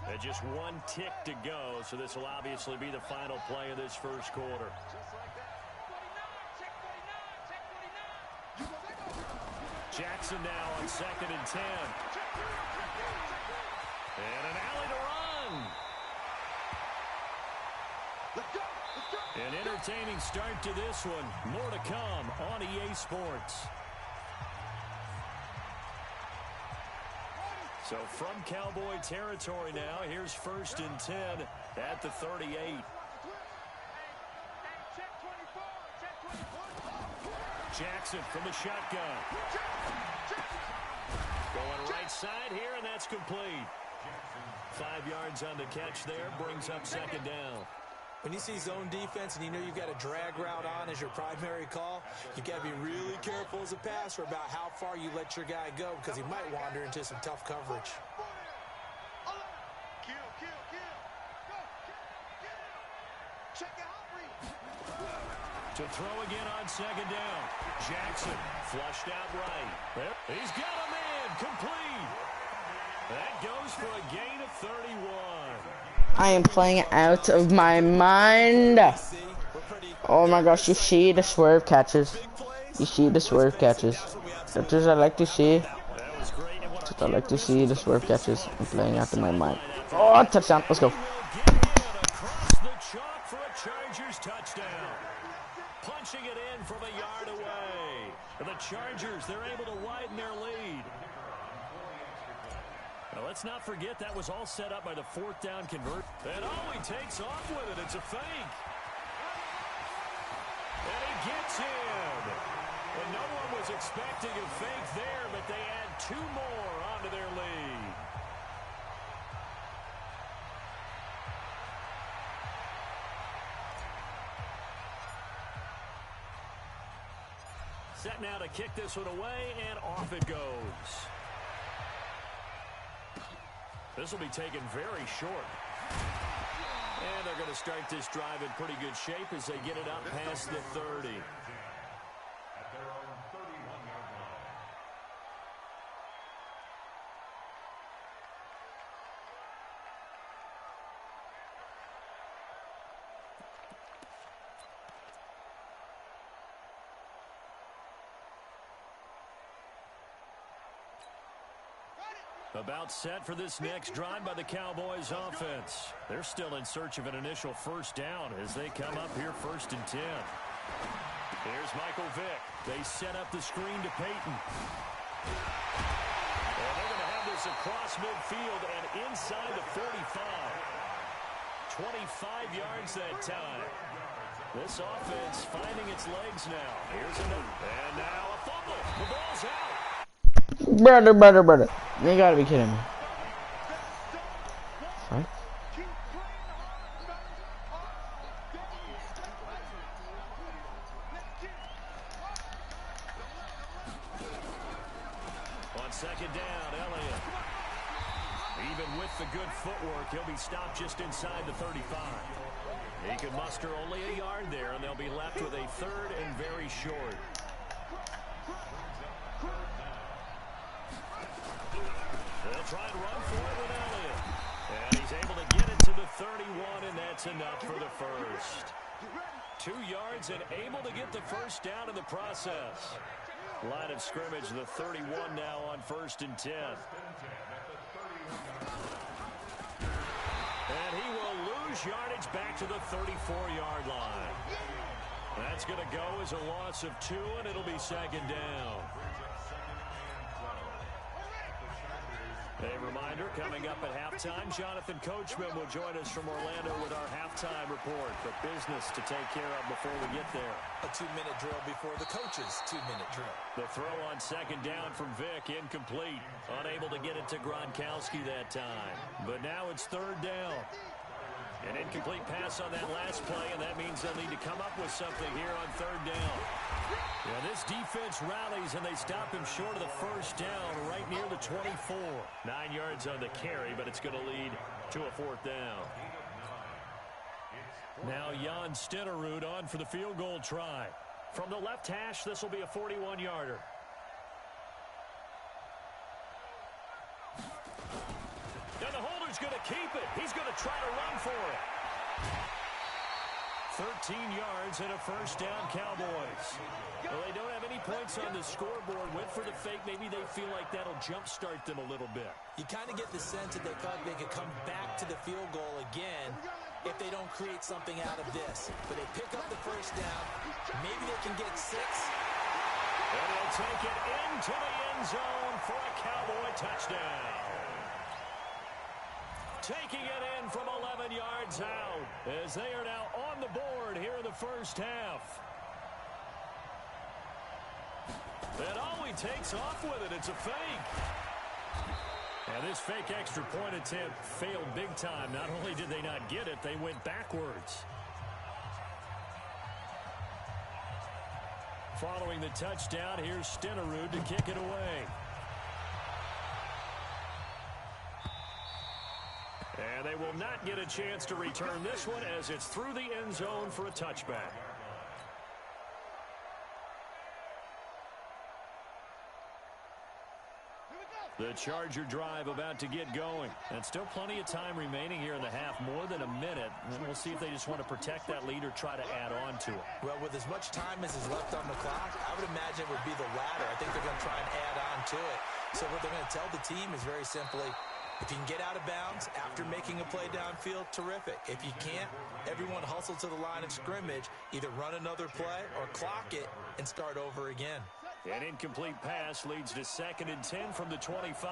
And just one tick to go, so this will obviously be the final play of this first quarter. Jackson now on 2nd and 10. And an alley to run. An entertaining start to this one. More to come on EA Sports. So from Cowboy territory now, here's 1st and 10 at the 38. Jackson from the shotgun. Going right side here, and that's complete. 5 yards on the catch there, brings up second down. When you see zone defense and you know you've got a drag route on as your primary call, you've got to be really careful as a passer about how far you let your guy go because he might wander into some tough coverage. To throw again on second down. Jackson flushed out right. There. He's got a man complete. That goes for a gain of 31. I am playing out of my mind. Oh my gosh, you see the swerve catches. You see the swerve catches. That's what I like to see. That's what I like to see, the swerve catches. I'm playing out of my mind. Oh, touchdown. Let's go. Across the chalk for a Chargers touchdown. Punching it in from a yard away. And the Chargers, they're able to widen their lead. Now, let's not forget that was all set up by the 4th down convert. And he takes off with it. It's a fake. And he gets in. And no one was expecting a fake there, but they add 2 more onto their lead. Set now to kick this one away, and off it goes. This will be taken very short. And they're going to start this drive in pretty good shape as they get it up past the 30. At their own 31-yard line. About set for this next drive by the Cowboys offense. They're still in search of an initial first down as they come up here 1st and 10. Here's Michael Vick. They set up the screen to Peyton. And they're going to have this across midfield and inside the 45. 25 yards that time. This offense finding its legs now. Here's another. And now a fumble. The ball's out. Brother. You gotta be kidding me. What? On 2nd down, Elliott. Even with the good footwork, he'll be stopped just inside the 35. He can muster only a yard there, and they'll be left with a 3rd and very short. They'll try and run for it with Elliott. And he's able to get it to the 31, and that's enough for the first. 2 yards and able to get the first down in the process. Line of scrimmage, the 31 now on 1st and 10. And he will lose gains yardage back to the 34-yard line. That's going to go as a loss of 2, and it'll be second down. A reminder, coming up at halftime, Jonathan Coachman will join us from Orlando with our halftime report. But business to take care of before we get there. A 2-minute drill before the coach's 2-minute drill. The throw on second down from Vick, incomplete. Unable to get it to Gronkowski that time. But now it's third down. An incomplete pass on that last play, and that means they'll need to come up with something here on third down. Yeah, this defense rallies, and they stop him short of the first down right near the 24. 9 yards on the carry, but it's going to lead to a fourth down. Now Jan Stenerud on for the field goal try. From the left hash, this will be a 41-yarder. And the holder's going to keep it. He's going to try to run for it. 13 yards and a first down, Cowboys. Well, they don't have any points on the scoreboard. Went for the fake. Maybe they feel like that'll jumpstart them a little bit. You kind of get the sense that they thought they could come back to the field goal again if they don't create something out of this. But they pick up the first down. Maybe they can get 6. And they'll take it into the end zone for a Cowboy touchdown. Taking it in from 11 yards out as they are now on the board here in the first half. And he takes off with it. It's a fake. And this fake extra point attempt failed big time. Not only did they not get it, they went backwards. Following the touchdown, here's Stenerud to kick it away. And they will not get a chance to return this one as it's through the end zone for a touchback. The Charger drive about to get going. And still plenty of time remaining here in the half, more than a minute. And we'll see if they just want to protect that lead or try to add on to it. Well, with as much time as is left on the clock, I would imagine it would be the latter. I think they're going to try and add on to it. So what they're going to tell the team is very simply, if you can get out of bounds after making a play downfield, terrific. If you can't, everyone hustle to the line of scrimmage, either run another play or clock it and start over again. An incomplete pass leads to 2nd and 10 from the 25.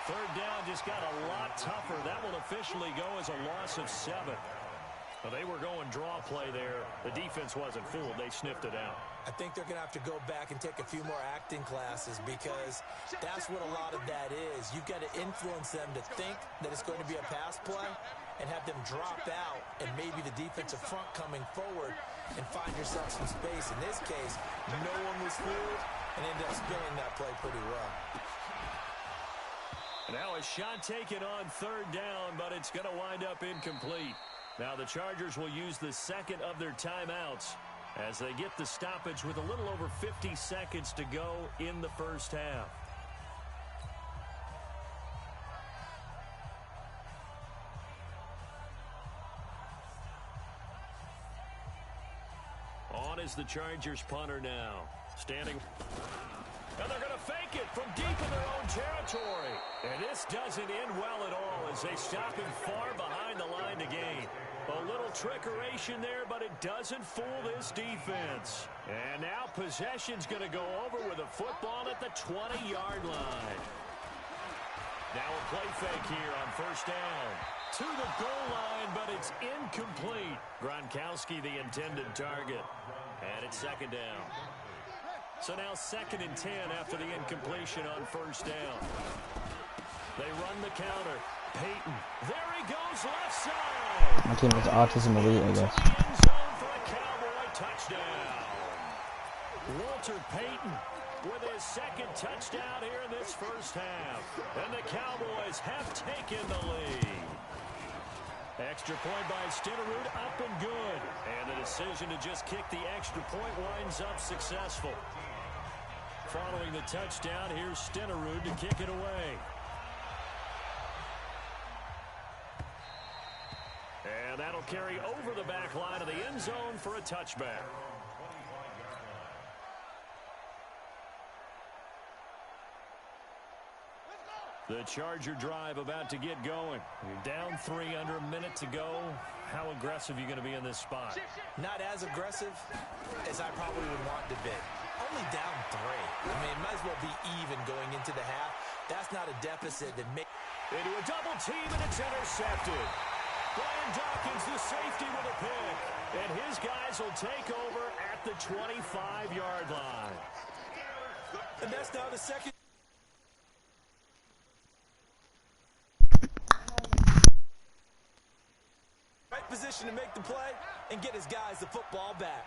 Third down just got a lot tougher. That will officially go as a loss of 7. Well, they were going draw play there. The defense wasn't fooled. They sniffed it out. I think they're going to have to go back and take a few more acting classes because that's what a lot of that is. You've got to influence them to think that it's going to be a pass play and have them drop out and maybe the defensive front coming forward and find yourself some space. In this case, no one was fooled and ended up spilling that play pretty well. Now a shot taken on third down, but it's going to wind up incomplete. Now the Chargers will use the second of their timeouts as they get the stoppage with a little over 50 seconds to go in the first half. On is the Chargers punter now. Standing. And they're going to fake it from deep in their own territory. And this doesn't end well at all as they stop him far behind the line to gain. A little trickeration there, but it doesn't fool this defense. And now possession's going to go over with a football at the 20-yard line. Now a play fake here on first down. To the goal line, but it's incomplete. Gronkowski, the intended target. And it's second down. So now 2nd and 10 after the incompletion on first down. They run the counter. Peyton. There he goes, left side. My team is autism elite, I guess. End zone for a Cowboy touchdown. Walter Payton with his 2nd touchdown here in this first half. And the Cowboys have taken the lead. Extra point by Stenerud, up and good. And the decision to just kick the extra point winds up successful. Following the touchdown, here's Stenerud to kick it away. And that'll carry over the back line of the end zone for a touchback. The Charger drive about to get going. You're down 3, under a minute to go. How aggressive are you going to be in this spot? Not as aggressive as I probably would want to be. Only down 3. I mean, it might as well be even going into the half. That's not a deficit that makes... Into a double team, and it's intercepted. Brian Dawkins, the safety, with a pick. And his guys will take over at the 25-yard line. And that's now the second... Right position to make the play and get his guys the football back.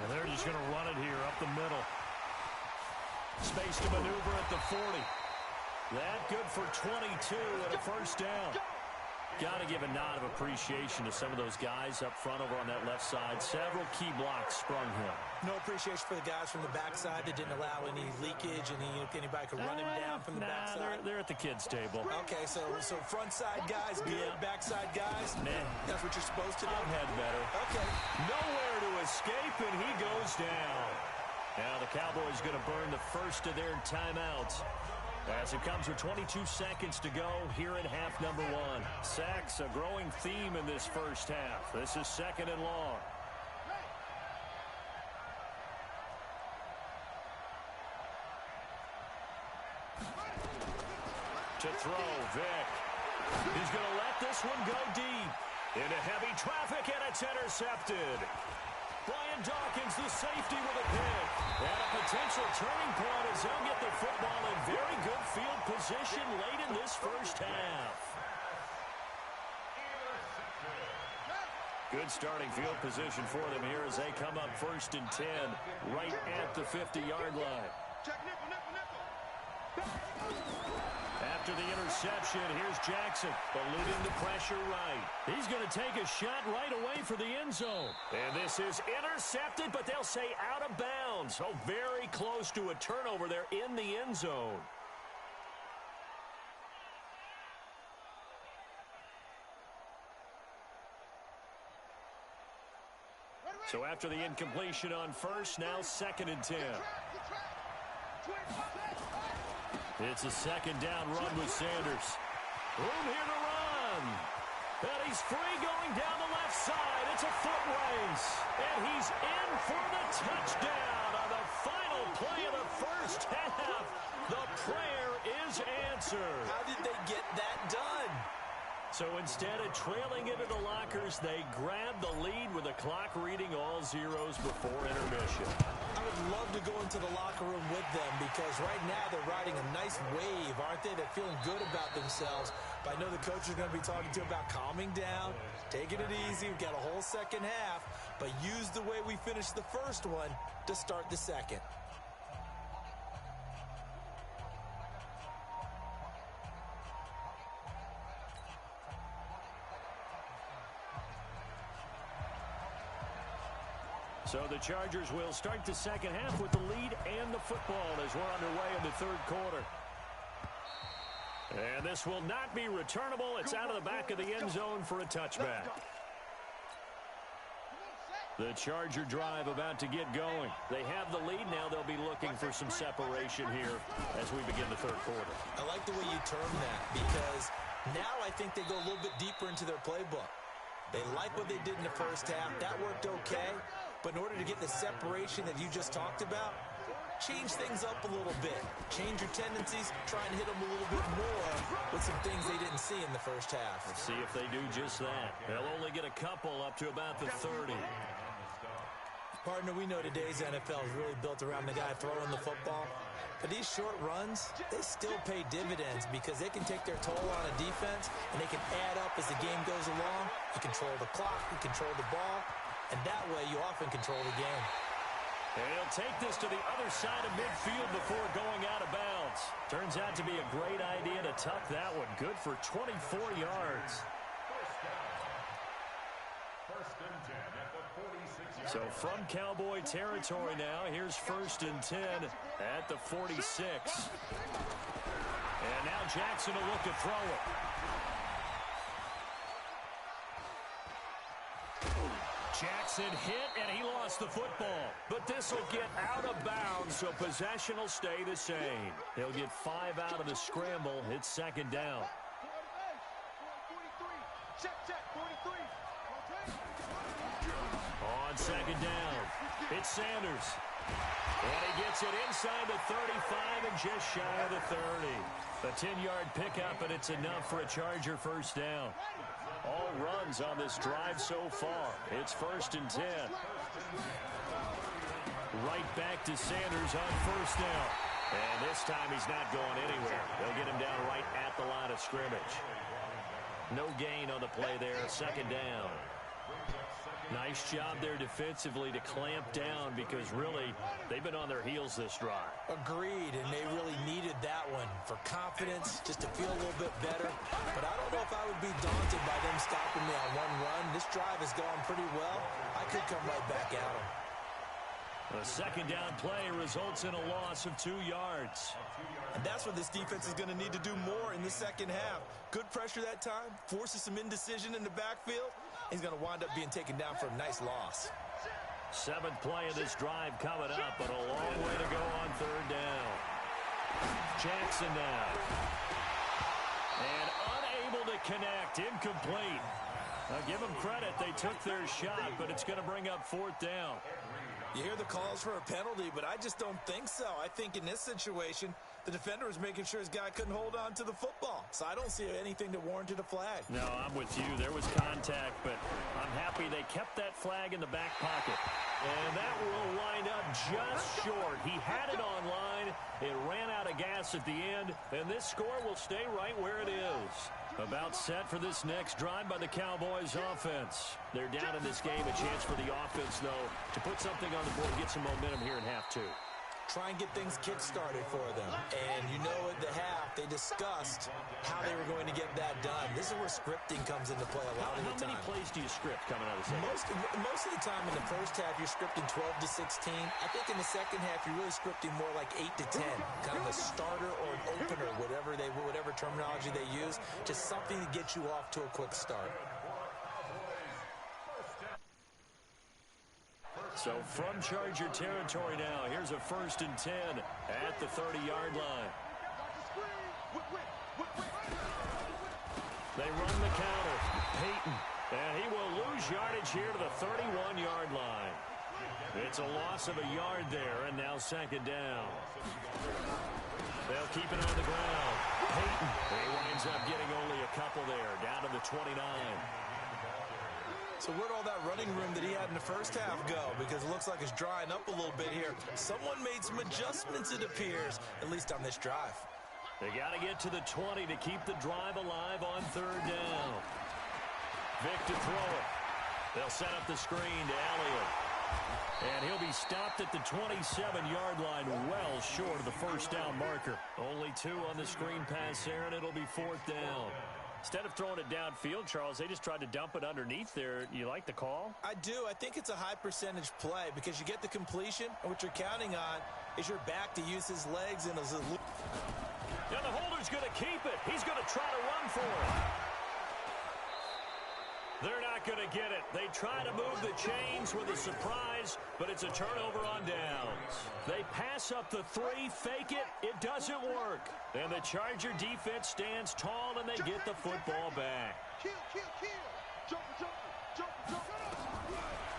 And they're just going to run it here up the middle. Space to maneuver at the 40. That good for 22 and a first down. Got to give a nod of appreciation to some of those guys up front over on that left side. Several key blocks sprung him. No appreciation for the guys from the backside that didn't allow any leakage and anybody could run him down from the backside. They're at the kids' table. Okay, so front side guys good, backside guys, that's what you're supposed to do. I've had better. Okay. Nowhere to escape, and he goes down. Now the Cowboys going to burn the first of their timeouts. As it comes with 22 seconds to go here in half number 1. Sacks, a growing theme in this first half. This is 2nd and long. To throw, Vic. He's going to let this one go deep. Into heavy traffic, and it's intercepted. Brian Dawkins, the safety, with a pick. And a potential turning point as they'll get the football in very good field position late in this first half. Good starting field position for them here as they come up 1st and 10 right at the 50-yard line. After the interception, here's Jackson, eluding the pressure right. He's going to take a shot right away for the end zone. And this is intercepted, but they'll say out of bounds. So very close to a turnover there in the end zone. So after the incompletion on first, now 2nd and 10. It's a 2nd down run with Sanders. Room here to run. And he's free going down the left side. It's a foot race. And he's in for the touchdown on the final play of the first half. The prayer is answered. How did they get that done? So instead of trailing into the lockers, they grab the lead with the clock reading all zeros before intermission. I would love to go into the locker room with them because right now they're riding a nice wave, aren't they? They're feeling good about themselves. But I know the coach is going to be talking to about calming down, taking it easy. We've got a whole second half, but use the way we finished the first one to start the second. So the Chargers will start the second half with the lead and the football as we're underway in the 3rd quarter. And this will not be returnable. It's out of the back of the end zone for a touchback. The Charger drive about to get going. They have the lead now. They'll be looking for some separation here as we begin the 3rd quarter. I like the way you term that because now I think they go a little bit deeper into their playbook. They like what they did in the first half. That worked okay. But in order to get the separation that you just talked about, change things up a little bit. Change your tendencies, try and hit them a little bit more with some things they didn't see in the first half. Let's see if they do just that. They'll only get a couple up to about the 30. Partner, we know today's NFL is really built around the guy throwing the football. But these short runs, they still pay dividends because they can take their toll on a defense and they can add up as the game goes along. You control the clock, you control the ball, and that way you often control the game. And he'll take this to the other side of midfield before going out of bounds. Turns out to be a great idea to tuck that one. Good for 24 yards. So from Cowboy territory now, here's 1st and 10 at the 46. And now Jackson will look to throw it. Jackson hit, and he lost the football. But this will get out of bounds, so possession will stay the same. He'll get 5 out of the scramble. It's second down. On second down, it's Sanders. And he gets it inside the 35 and just shy of the 30. A 10-yard pickup, and it's enough for a Charger first down. All runs on this drive so far. It's 1st and 10. Right back to Sanders on first down. And this time he's not going anywhere. They'll get him down right at the line of scrimmage. No gain on the play there. Second down. Nice job there defensively to clamp down because really they've been on their heels this drive. Agreed, and they really needed that one for confidence, just to feel a little bit better. But I don't know if I would be daunted by them stopping me on one run. This drive has gone pretty well. I could come right back at them. A second down play results in a loss of 2 yards. And that's what this defense is going to need to do more in the second half. Good pressure that time, forces some indecision in the backfield. He's going to wind up being taken down for a nice loss. 7th play of this drive coming up, but a long way to go on third down. Jackson now. And unable to connect, incomplete. Now give them credit, they took their shot, but it's going to bring up 4th down. You hear the calls for a penalty, but I just don't think so. I think in this situation, the defender was making sure his guy couldn't hold on to the football. So I don't see anything that warranted a flag. No, I'm with you. There was contact, but I'm happy they kept that flag in the back pocket. And that will wind up just short. He had it on line. It ran out of gas at the end, and this score will stay right where it is. About set for this next drive by the Cowboys offense. They're down in this game. A chance for the offense, though, to put something on the board, get some momentum here in half 2. Try and get things kick-started for them. And you know at the half, they discussed how they were going to get that done. This is where scripting comes into play a lot of the time. How many plays do you script coming out of the second? Most of the time in the first half, you're scripting 12 to 16. I think in the second half, you're really scripting more like 8 to 10. Kind of a starter or an opener, whatever terminology they use. Just something to get you off to a quick start. So from Charger territory now, here's a 1st and 10 at the 30-yard line. They run the counter. Peyton, and he will lose yardage here to the 31-yard line. It's a loss of a yard there, and now second down. They'll keep it on the ground. Peyton, he winds up getting only a couple there, down to the 29. So where'd all that running room that he had in the first half go? Because it looks like it's drying up a little bit here. Someone made some adjustments, it appears, at least on this drive. They got to get to the 20 to keep the drive alive on third down. Vic to throw it. They'll set up the screen to Elliott. And he'll be stopped at the 27-yard line, well short of the first down marker. Only 2 on the screen pass there, and it'll be 4th down. Instead of throwing it downfield, Charles, they just tried to dump it underneath there. You like the call? I do. I think it's a high percentage play because you get the completion, and what you're counting on is your back to use his legs and his... Now the holder's going to keep it. He's going to try to run for it. They're not going to get it. They try to move the chains with a surprise, but it's a turnover on downs. They pass up the 3, fake it. It doesn't work. And the Charger defense stands tall, and they get the football back.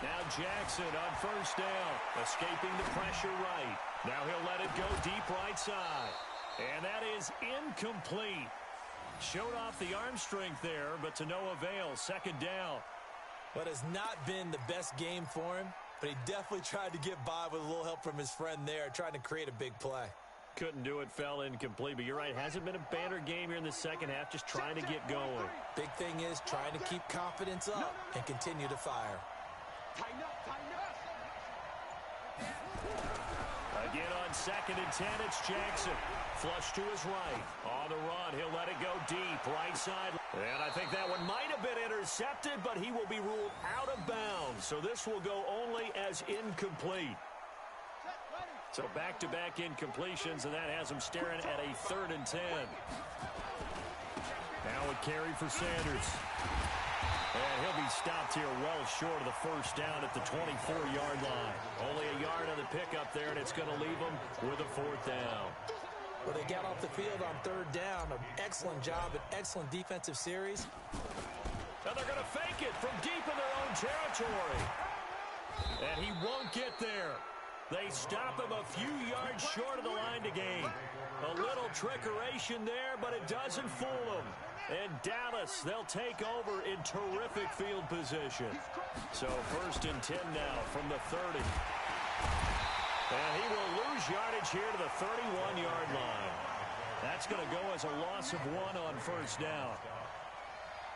Now Jackson on first down, escaping the pressure right. Now he'll let it go deep right side. And that is incomplete. Showed off the arm strength there, but to no avail. Second down. But has not been the best game for him, but he definitely tried to get by with a little help from his friend there, trying to create a big play. Couldn't do it, fell incomplete, but you're right. Hasn't been a banner game here in the second half, just trying to get going. Big thing is trying to keep confidence up and continue to fire. Again on 2nd and 10, it's Jackson. Flush to his right. On the run, he'll let it go deep, right side. And I think that one might have been intercepted, but he will be ruled out of bounds. So this will go only as incomplete. So back-to-back incompletions, and that has him staring at a 3rd and 10. Now a carry for Sanders. And he'll be stopped here well short of the first down at the 24-yard line. Only a yard on the pickup there, and it's going to leave them with a 4th down. Well, they got off the field on 3rd down. An excellent job, an excellent defensive series. And they're going to fake it from deep in their own territory. And he won't get there. They stop him a few yards short of the line to gain. A little trickeration there, but it doesn't fool them. And Dallas, they'll take over in terrific field position. So 1st and 10 now from the 30. And he will lose yardage here to the 31-yard line. That's going to go as a loss of 1 on 1st down.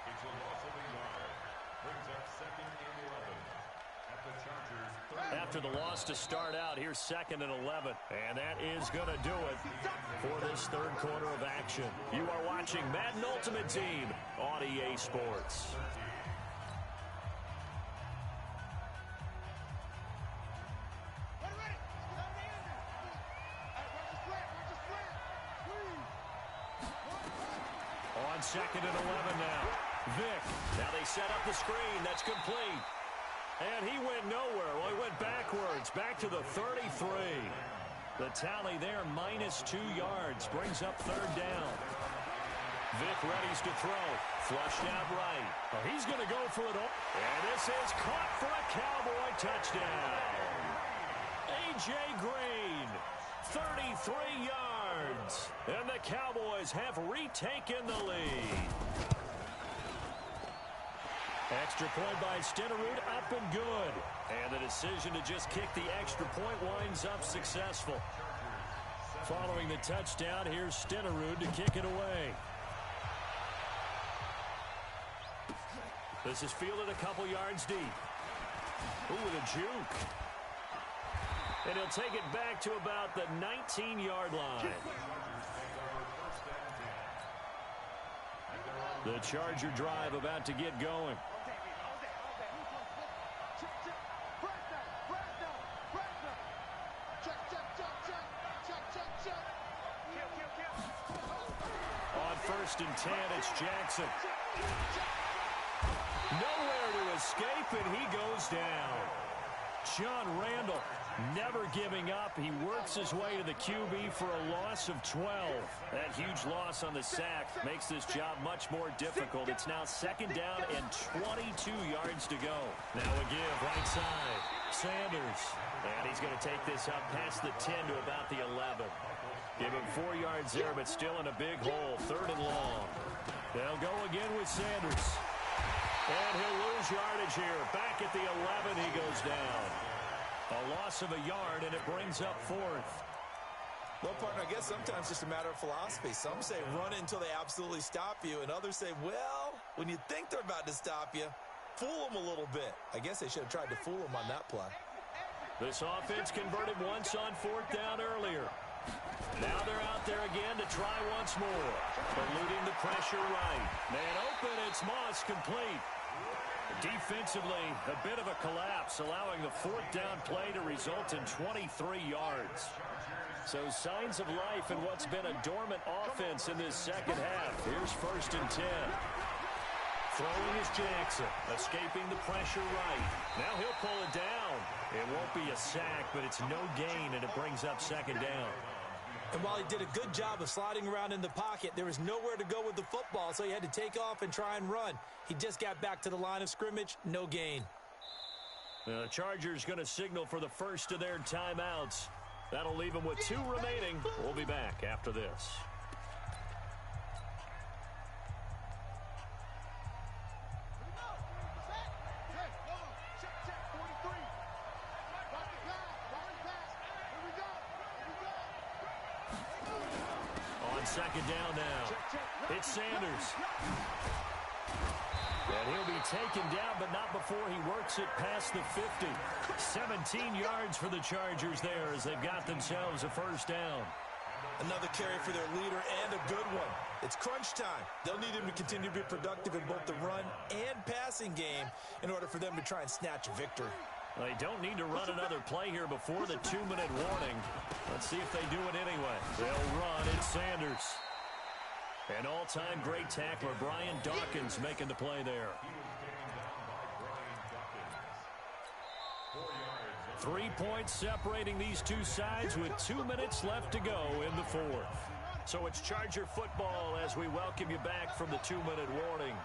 It's a loss of a yard. Brings up 2nd and 11 at the Chargers. After the loss to start out, here's 2nd and 11. And that is going to do it for this 3rd quarter of action. You are watching Madden Ultimate Team on EA Sports. On 2nd and 11 now. Vick. Now they set up the screen. That's complete. And he went nowhere. Well, he went backwards. Back to the 33. The tally there, -2 yards. Brings up 3rd down. Vick readies to throw. Flushed out right. Oh, he's going to go for it all. And this is caught for a Cowboy touchdown. A.J. Green. 33 yards. And the Cowboys have retaken the lead. Extra point by Stenerud, up and good. And the decision to just kick the extra point winds up successful. Following the touchdown, here's Stenerud to kick it away. This is fielded a couple yards deep. Ooh, with a juke. And he'll take it back to about the 19-yard line. The Charger drive about to get going. On 1st and 10, it's Jackson. Nowhere to escape, and he goes down. John Randall never giving up. He works his way to the QB for a loss of 12. That huge loss on the sack makes this job much more difficult. It's now 2nd down and 22 yards to go. Now a give right side. Sanders. And he's going to take this up past the 10 to about the 11. Give him 4 yards there, but still in a big hole. 3rd and long. They'll go again with Sanders. And he'll lose yardage here. Back at the 11, he goes down. A loss of a yard, and it brings up 4th. Well, partner, I guess sometimes it's just a matter of philosophy. Some say run it until they absolutely stop you, and others say, well, when you think they're about to stop you, fool them a little bit. I guess they should have tried to fool them on that play. This offense converted once on 4th down earlier. Now they're out there again to try once more. Eluding the pressure right. Man open, it's Moss complete. Defensively, a bit of a collapse, allowing the 4th down play to result in 23 yards. So signs of life in what's been a dormant offense in this 2nd half. Here's 1st and 10. Throwing is Jackson, escaping the pressure right. Now he'll pull it down. It won't be a sack, but it's no gain, and it brings up 2nd down. And while he did a good job of sliding around in the pocket, there was nowhere to go with the football, so he had to take off and try and run. He just got back to the line of scrimmage, no gain. The Chargers going to signal for the first of their timeouts. That'll leave them with 2 remaining. We'll be back after this. On 2nd down now, it's Sanders. And he'll be taken down, but not before he works it past the 50. 17 yards for the Chargers there as they've got themselves a 1st down. Another carry for their leader and a good one. It's crunch time. They'll need him to continue to be productive in both the run and passing game in order for them to try and snatch a victory. They don't need to run another play here before the 2-minute warning. Let's see if they do it anyway. They'll run. It's Sanders. An all-time great tackler, Brian Dawkins, making the play there. 3 points separating these two sides with 2 minutes left to go in the fourth. So it's Charger football as we welcome you back from the 2-minute warning.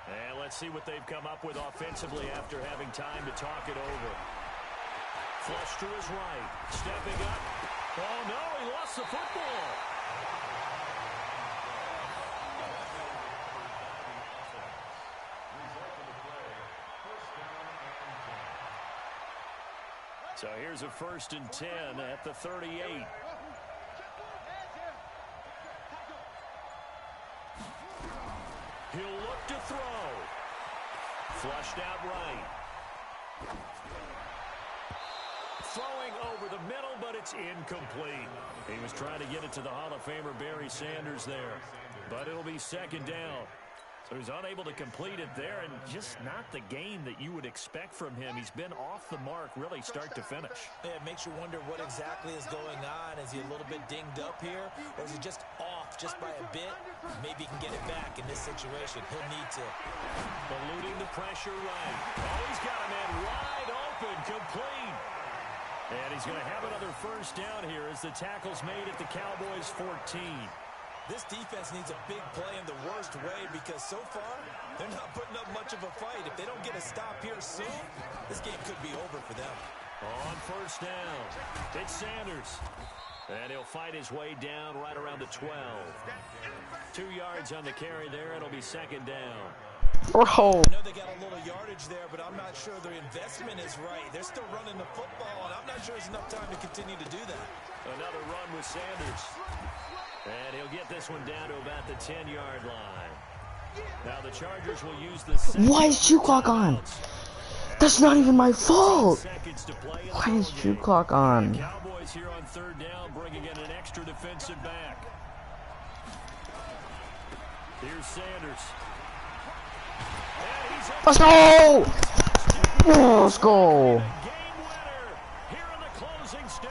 And let's see what they've come up with offensively after having time to talk it over. Flush to his right. Stepping up. Oh, no, he lost the football. So here's a 1st and 10 at the 38. He'll look to throw. Flushed out right. Throwing over the middle, but it's incomplete. He was trying to get it to the Hall of Famer Barry Sanders there, but it'll be 2nd down. So he's unable to complete it there, and just not the game that you would expect from him. He's been off the mark really start to finish. Yeah, it makes you wonder what exactly is going on. Is he a little bit dinged up here, or is he just off just by a bit? Maybe he can get it back in this situation. He'll need to. Eluding the pressure right. Oh, he's got a man wide open, complete. And he's going to have another 1st down here as the tackle's made at the Cowboys' 14. This defense needs a big play in the worst way because so far, they're not putting up much of a fight. If they don't get a stop here soon, this game could be over for them. On 1st down, it's Sanders. And he'll fight his way down right around the 12. 2 yards on the carry there. It'll be 2nd down. Bro. I know they got a little yardage there, but I'm not sure their investment is right. They're still running the football, and I'm not sure there's enough time to continue to do that. Another run with Sanders. And he'll get this one down to about the 10-yard line. Now the Chargers will use the... Why is shoe clock on? That's not even my fault. Why is shoe clock on? Cowboys here on 3rd down, bringing in an extra defensive back. Here's Sanders. Let's go! Let's go!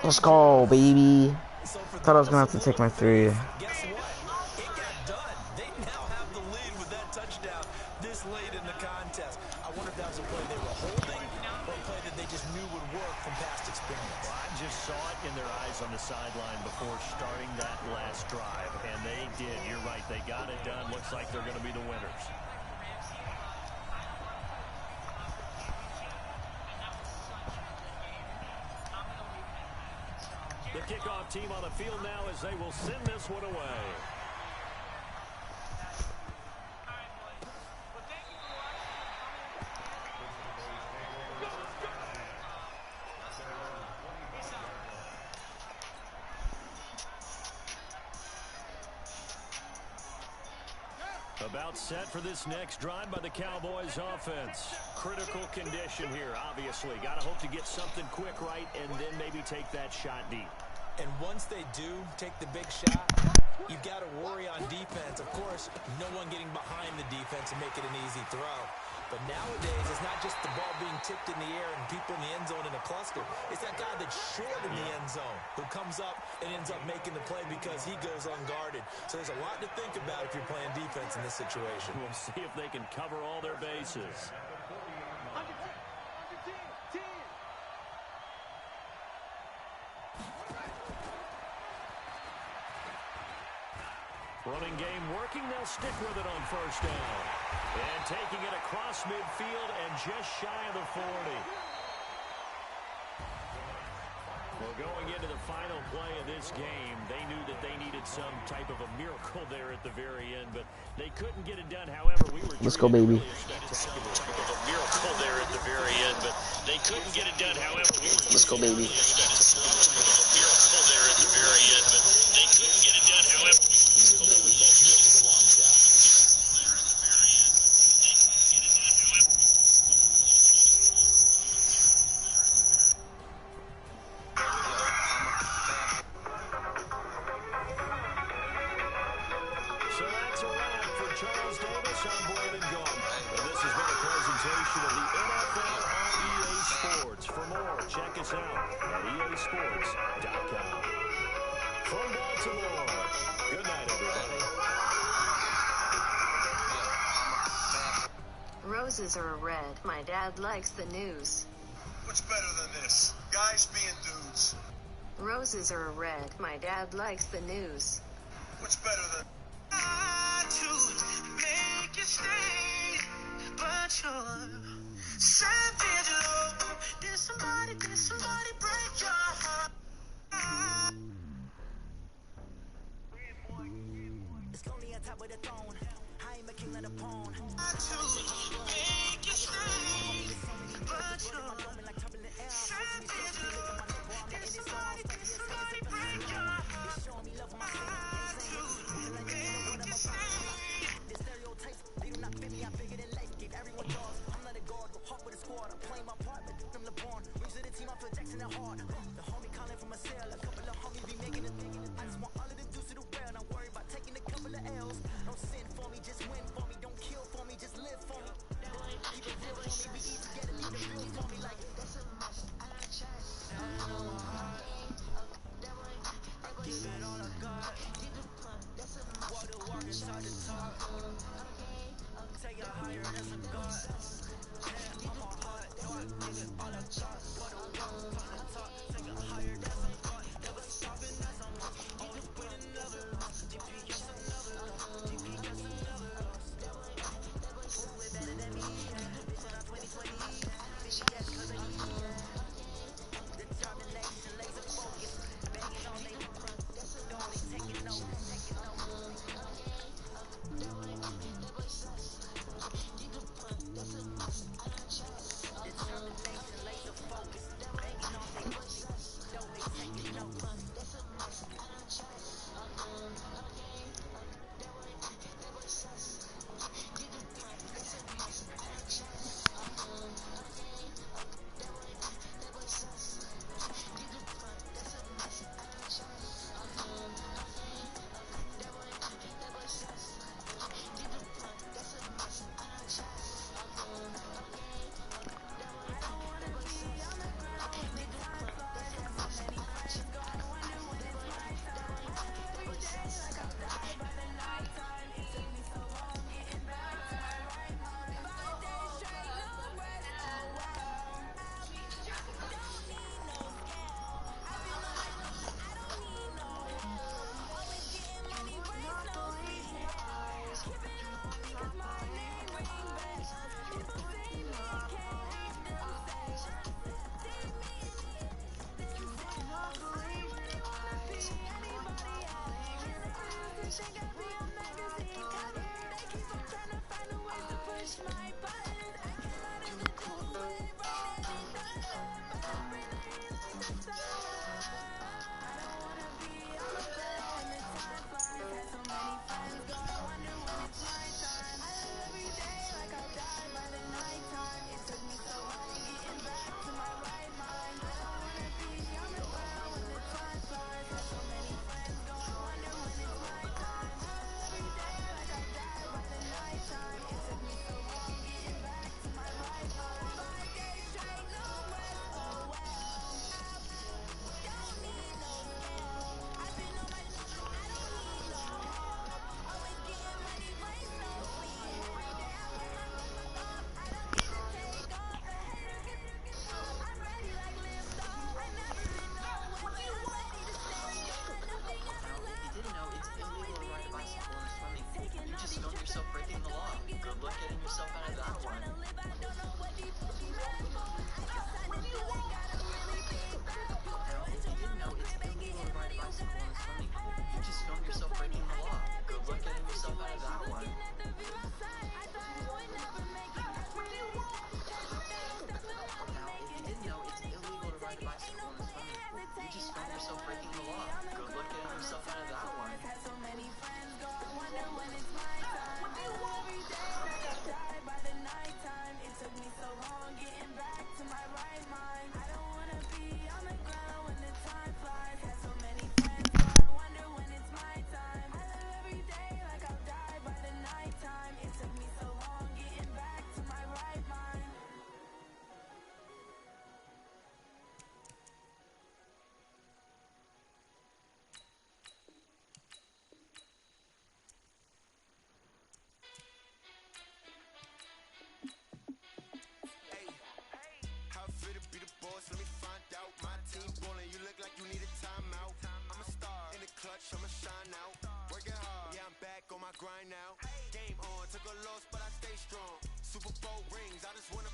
Let's go, baby. Thought I was gonna have to take my 3. Guess what? It got done. They now have the lead with that touchdown this late in the contest. I wonder if that was a play they were holding or a play that they just knew would work from past experience. Well, I just saw it in their eyes on the sideline before starting that last drive, and they did. You're right. They got it done. Looks like they're going to be the winners. The kickoff team on the field now as they will send this one away. About set for this next drive by the Cowboys offense. Critical condition here, obviously. Got to hope to get something quick right and then maybe take that shot deep. And once they do take the big shot, you've got to worry on defense. Of course, no one getting behind the defense and make it an easy throw. But nowadays, it's not just the ball being tipped in the air and people in the end zone in a cluster. It's that guy that's short in the end zone who comes up and ends up making the play because he goes unguarded. So there's a lot to think about if you're playing defense in this situation. We'll see if they can cover all their bases. Running game working. They'll stick with it on 1st down. And taking it across midfield and just shy of the 40. Well, going into the final play of this game, they knew that they needed some type of a miracle there at the very end, but they couldn't get it done. However, we were let's go, baby. some type of a miracle there at the very end, but they couldn't get it done. However, we were let's go, baby. miracle there at the very end, but they couldn't get it done. However, check us out at easports.com. From Baltimore, good night, everybody. Roses are red. My dad likes the news. What's better than this? Guys being dudes. Roses are red. My dad likes the news. What's better than... To make you stay, but you're savage low. Did somebody break your heart? It's lonely on top of the throne. I am a king of the pawn. To make you stay, but you're savage low. Did somebody break your heart? Showing me love on my To make you stay. The stereotypes, they do not fit me. I'm bigger than life. Gave everyone dogs. I'm not a guard. Go hard with a squad. I'm playing my part, but I'm LeBron. Rings of the team, I feel Jackson and hard. The homie calling from a cell. A couple of homies be making a thing. I just want all of the dudes to the well. Not worry about taking a couple of L's. Don't sin for me, just win for me. Don't kill for me, just live for me. Ballin', you look like you need a timeout. I'm a star in the clutch, I'ma shine out. Working hard, yeah, I'm back on my grind now. Game on, took a loss, but I stay strong. Super Bowl rings, I just wanna